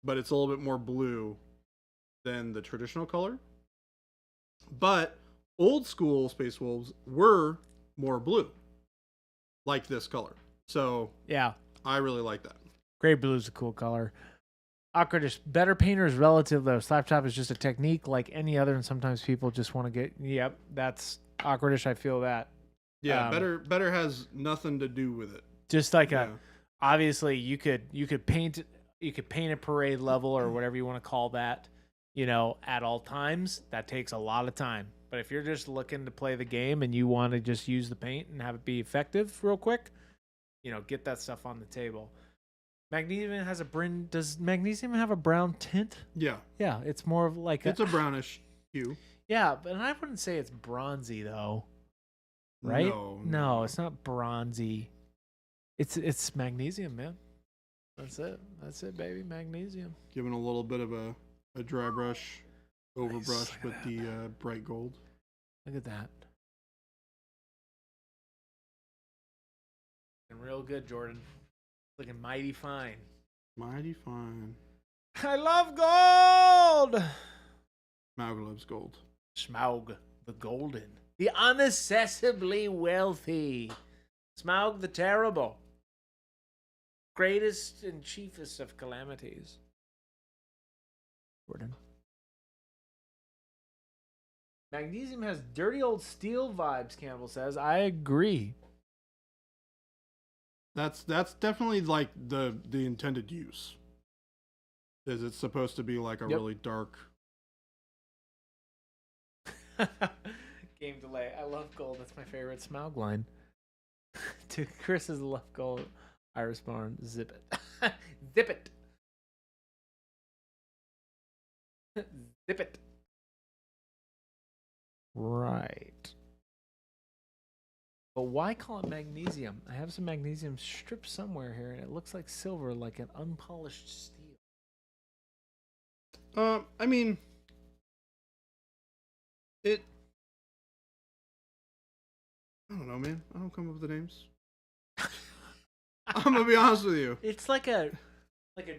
Speaker 1: But it's a little bit more blue than the traditional color. But old school Space Wolves were more blue, like this color. So
Speaker 2: Yeah,
Speaker 1: I really like that.
Speaker 2: gray blue is a cool color. Awkwardish, better painter is relative though. Slaptop is just a technique like any other, and sometimes people just want to get. Yep, that's Awkwardish. I feel that.
Speaker 1: Yeah, better has nothing to do with it.
Speaker 2: Just like obviously you could paint a parade level or whatever you want to call that, at all times. That takes a lot of time. But if you're just looking to play the game and you want to just use the paint and have it be effective real quick, get that stuff on the table. Magnesium has does magnesium have a brown tint?
Speaker 1: Yeah.
Speaker 2: Yeah, it's more of like
Speaker 1: it's a brownish hue.
Speaker 2: Yeah, but I wouldn't say it's bronzy though. Right? No, it's not bronzy. It's magnesium, man. That's it, baby. Magnesium.
Speaker 1: Giving a little bit of a dry brush, overbrush with the bright gold.
Speaker 2: Look at that. Looking real good, Jordan. Looking mighty fine.
Speaker 1: Mighty fine.
Speaker 2: I love gold.
Speaker 1: Smaug loves gold.
Speaker 2: Smaug the golden. The unaccessibly wealthy. Smaug the terrible. Greatest and chiefest of calamities. Jordan. Magnesium has dirty old steel vibes, Campbell says. I agree.
Speaker 1: That's definitely like the intended use. Is it's supposed to be like a really dark.
Speaker 2: Game delay. I love gold. That's my favorite Smaug line. To Chris's love gold. Iris Barn. Zip it. Zip it. Zip it. Right. But why call it magnesium? I have some magnesium strips somewhere here, and it looks like silver, like an unpolished steel.
Speaker 1: I mean, I don't know, man. I don't come up with the names. I'm gonna be honest with you.
Speaker 2: It's like a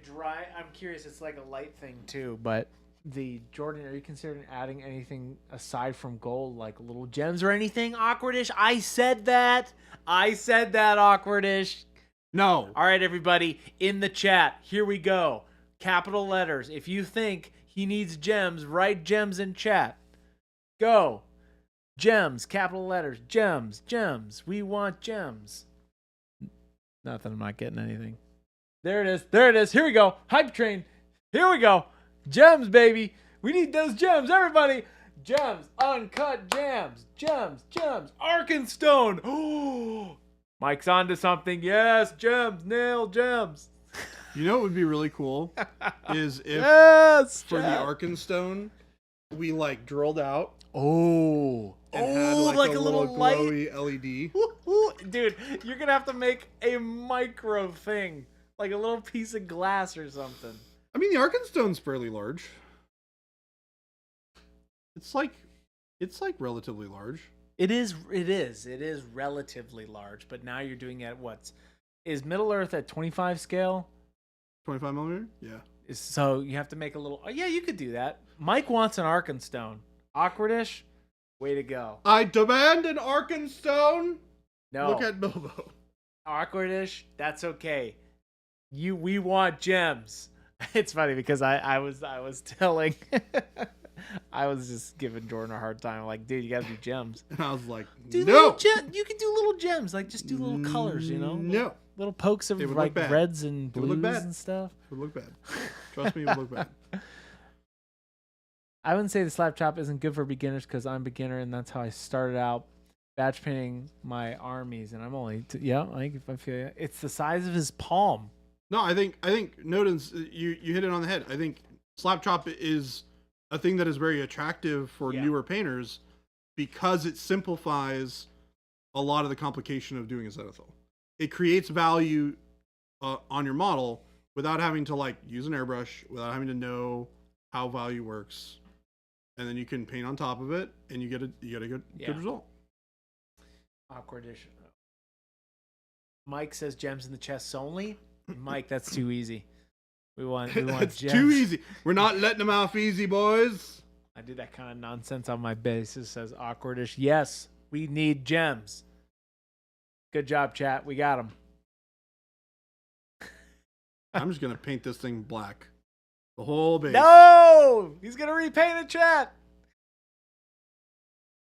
Speaker 2: dry. I'm curious. It's like a light thing too, but. Jordan, are you considering adding anything aside from gold, like little gems or anything? Awkwardish. I said that, Awkwardish.
Speaker 1: No.
Speaker 2: All right, everybody in the chat. Here we go. Capital letters. If you think he needs gems, write gems in chat. Go. Gems. Capital letters. Gems. Gems. We want gems. Nothing. I'm not getting anything. There it is. There it is. Here we go. Hype train. Here we go. Gems, baby. We need those gems, everybody. Gems, uncut gems, gems. Arkenstone. Oh, Mike's onto something. Yes, gems, nail gems.
Speaker 1: You know what would be really cool is if for the Arkenstone we like drilled out.
Speaker 2: Oh,
Speaker 1: and had like a little glowy LED.
Speaker 2: Ooh, dude, you're gonna have to make a micro thing, like a little piece of glass or something.
Speaker 1: I mean, the Arkenstone's fairly large. It's like relatively large.
Speaker 2: It is relatively large, but now you're doing it is Middle Earth at 25 scale?
Speaker 1: 25 millimeter? Yeah.
Speaker 2: So you have to make a little. Oh, yeah, you could do that. Mike wants an Arkenstone. Awkwardish, way to go.
Speaker 1: I demand an Arkenstone.
Speaker 2: No.
Speaker 1: Look at Bilbo.
Speaker 2: Awkwardish, that's okay. We want gems. It's funny because I was telling I was just giving Jordan a hard time, like, dude, you gotta do gems.
Speaker 1: And I was like,
Speaker 2: do
Speaker 1: no.
Speaker 2: You can do little gems, like just do little colors,
Speaker 1: No.
Speaker 2: Little pokes of like reds and blues and stuff.
Speaker 1: It would look bad. Trust me, it would look bad.
Speaker 2: I wouldn't say the slap chop isn't good for beginners because I'm a beginner and that's how I started out batch painting my armies, and I'm only I feel you. It's the size of his palm.
Speaker 1: No, I think Noden's you hit it on the head. I think slap chop is a thing that is very attractive for newer painters because it simplifies a lot of the complication of doing a zenithal. It creates value on your model without having to like use an airbrush, without having to know how value works, and then you can paint on top of it, and you get a good result.
Speaker 2: Awkwardish. Mike says gems in the chests only. Mike, that's too easy. We want
Speaker 1: It's
Speaker 2: gems.
Speaker 1: too easy. We're not letting them off easy, boys.
Speaker 2: I did that kind of nonsense on my base. It says awkwardish. Yes, we need gems. Good job, chat. We got them.
Speaker 1: I'm just gonna paint this thing black. The whole base.
Speaker 2: No! He's going to repaint it, chat.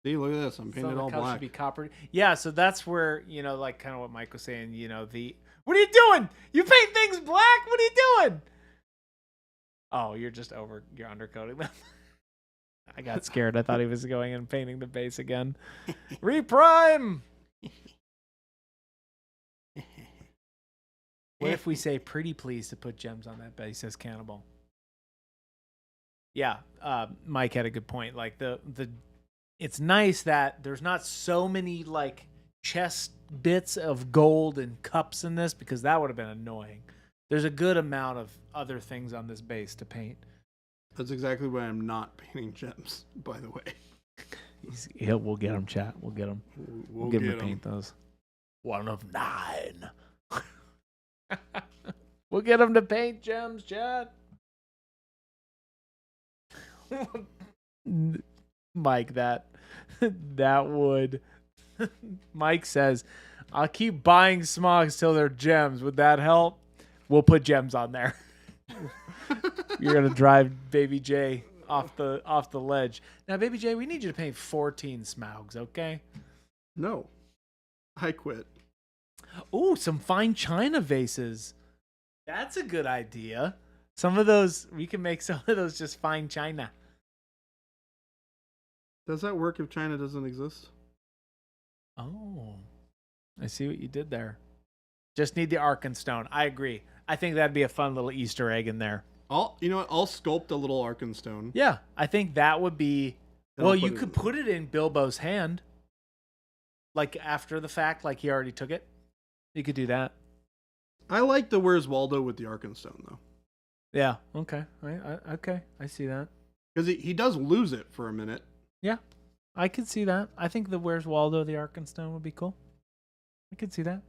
Speaker 1: See, look at this. I'm painting it all black.
Speaker 2: Should be copper. Yeah, so that's where, like kind of what Mike was saying, what are you doing? You paint things black? What are you doing? Oh, you're undercoating them. I got scared. I thought he was going and painting the base again. Reprime! What if we say pretty please to put gems on that base as cannibal? Yeah, Mike had a good point. Like it's nice that there's not so many like chest bits of gold and cups in this, because that would have been annoying. There's a good amount of other things on this base to paint.
Speaker 1: That's exactly why I'm not painting gems, by the way.
Speaker 2: We'll get them, chat. We'll get them. We'll get him to paint those. 1 of 9. We'll get him to paint gems, chat. Mike, that would. Mike says, I'll keep buying Smogs till they're gems. Would that help? We'll put gems on there. You're gonna drive Baby J off the ledge. Now, Baby J, we need you to paint 14 Smaugs, okay?
Speaker 1: No, I quit.
Speaker 2: Ooh, some fine china vases. That's a good idea. Some of those, we can make some of those just fine china.
Speaker 1: Does that work if China doesn't exist?
Speaker 2: Oh, I see what you did there. Just need the Arkenstone. I agree. I think that'd be a fun little Easter egg in there.
Speaker 1: I'll sculpt a little Arkenstone.
Speaker 2: Yeah, I think that would be. Well, you could put it in Bilbo's hand, like after the fact, like he already took it. You could do that.
Speaker 1: I like the Where's Waldo with the Arkenstone though.
Speaker 2: Yeah. Okay. Okay. I see that.
Speaker 1: Because he does lose it for a minute.
Speaker 2: Yeah, I could see that. I think the Where's Waldo, the Arkenstone would be cool. I could see that.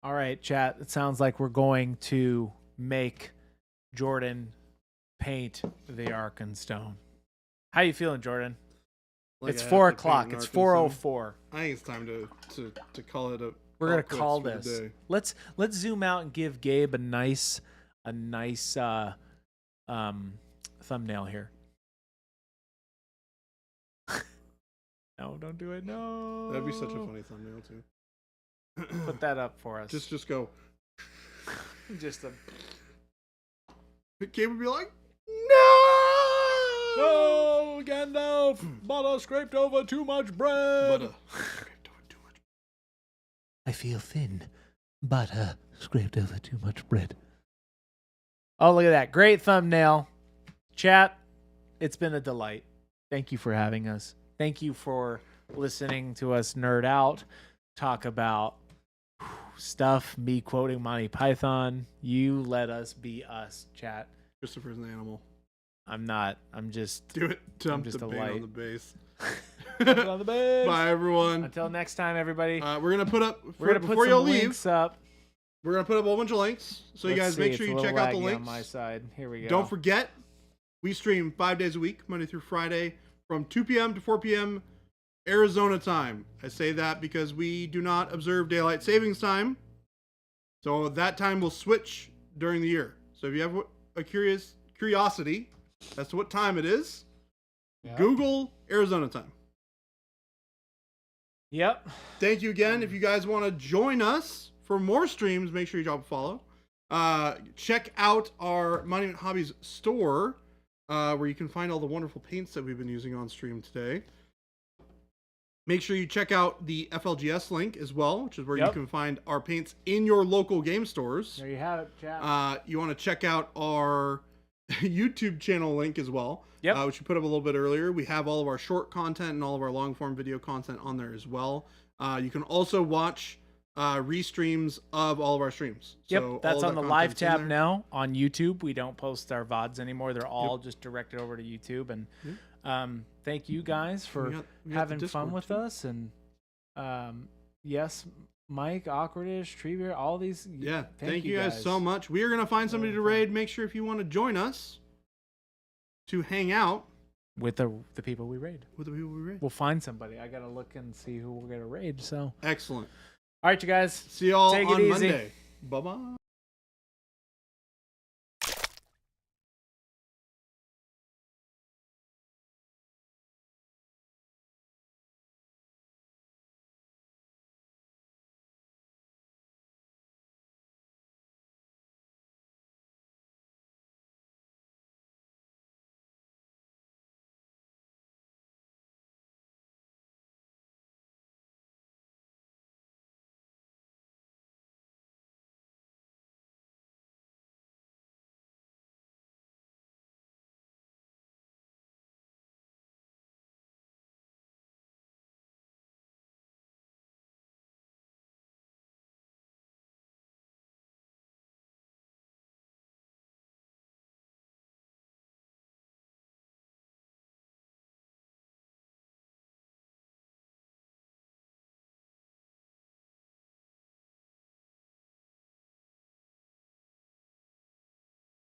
Speaker 2: All right, chat. It sounds like we're going to make Jordan paint the Arkenstone. How you feeling, Jordan?
Speaker 1: Like
Speaker 2: it's 4 o'clock. It's 4:04.
Speaker 1: I think it's time to call it a.
Speaker 2: We're gonna call this. Let's zoom out and give Gabe a nice thumbnail here. No, don't do it. No.
Speaker 1: That'd be such a funny thumbnail too.
Speaker 2: Put that up for us.
Speaker 1: Just go.
Speaker 2: Just a.
Speaker 1: Gabe would be like,
Speaker 2: No, Gandalf! Butter scraped over too much bread.
Speaker 1: Butter scraped over too much.
Speaker 3: I feel thin. Butter scraped over too much bread.
Speaker 2: Oh, look at that. Great thumbnail. Chat, it's been a delight. Thank you for having us. Thank you for listening to us nerd out, talk about stuff, me quoting Monty Python. You let us be us, chat.
Speaker 1: Christopher's an animal.
Speaker 2: I'm not. I'm just.
Speaker 1: Do it. Dump
Speaker 2: just
Speaker 1: the
Speaker 2: a
Speaker 1: paint
Speaker 2: light.
Speaker 1: on the base.
Speaker 2: On the base.
Speaker 1: Bye, everyone.
Speaker 2: Until next time, everybody.
Speaker 1: We're gonna put up.
Speaker 2: We're gonna
Speaker 1: before
Speaker 2: put
Speaker 1: y'all
Speaker 2: some
Speaker 1: leave,
Speaker 2: links up.
Speaker 1: we're gonna put up a whole bunch of links. So you
Speaker 2: Let's
Speaker 1: guys
Speaker 2: see,
Speaker 1: make
Speaker 2: it's
Speaker 1: sure
Speaker 2: a
Speaker 1: you
Speaker 2: little
Speaker 1: check out the
Speaker 2: laggy
Speaker 1: links.
Speaker 2: on my side. Here we go.
Speaker 1: Don't forget, we stream 5 days a week, Monday through Friday, from 2 p.m. to 4 p.m. Arizona time. I say that because we do not observe daylight savings time. So that time will switch during the year. So if you have a curiosity as to what time it is, Google Arizona time.
Speaker 2: Yep.
Speaker 1: Thank you again. If you guys want to join us for more streams, make sure you drop a follow. Check out our Monument Hobbies store, where you can find all the wonderful paints that we've been using on stream today. Make sure you check out the FLGS link as well, which is where you can find our paints in your local game stores.
Speaker 2: There you have it, chat.
Speaker 1: You want to check out our YouTube channel link as well, which we put up a little bit earlier. We have all of our short content and all of our long form video content on there as well. You can also watch restreams of all of our streams.
Speaker 2: Yep,
Speaker 1: So
Speaker 2: that's
Speaker 1: all
Speaker 2: on
Speaker 1: of
Speaker 2: the
Speaker 1: that
Speaker 2: live
Speaker 1: content's in
Speaker 2: tab
Speaker 1: there.
Speaker 2: now on YouTube. We don't post our VODs anymore. They're all just directed over to YouTube. And thank you guys for
Speaker 1: We got the
Speaker 2: having fun
Speaker 1: Discord,
Speaker 2: with
Speaker 1: too.
Speaker 2: us. And Yes, Mike, Awkwardish, Treebeard, all these.
Speaker 1: Yeah, thank you guys so much. We are gonna find somebody to raid. Make sure if you want to join us to hang out
Speaker 2: with the people we raid.
Speaker 1: With the people we raid.
Speaker 2: We'll find somebody. I gotta look and see who we're gonna raid. So
Speaker 1: excellent.
Speaker 2: All right, you guys.
Speaker 1: See y'all
Speaker 2: Take
Speaker 1: on
Speaker 2: it easy.
Speaker 1: Monday. Bye bye.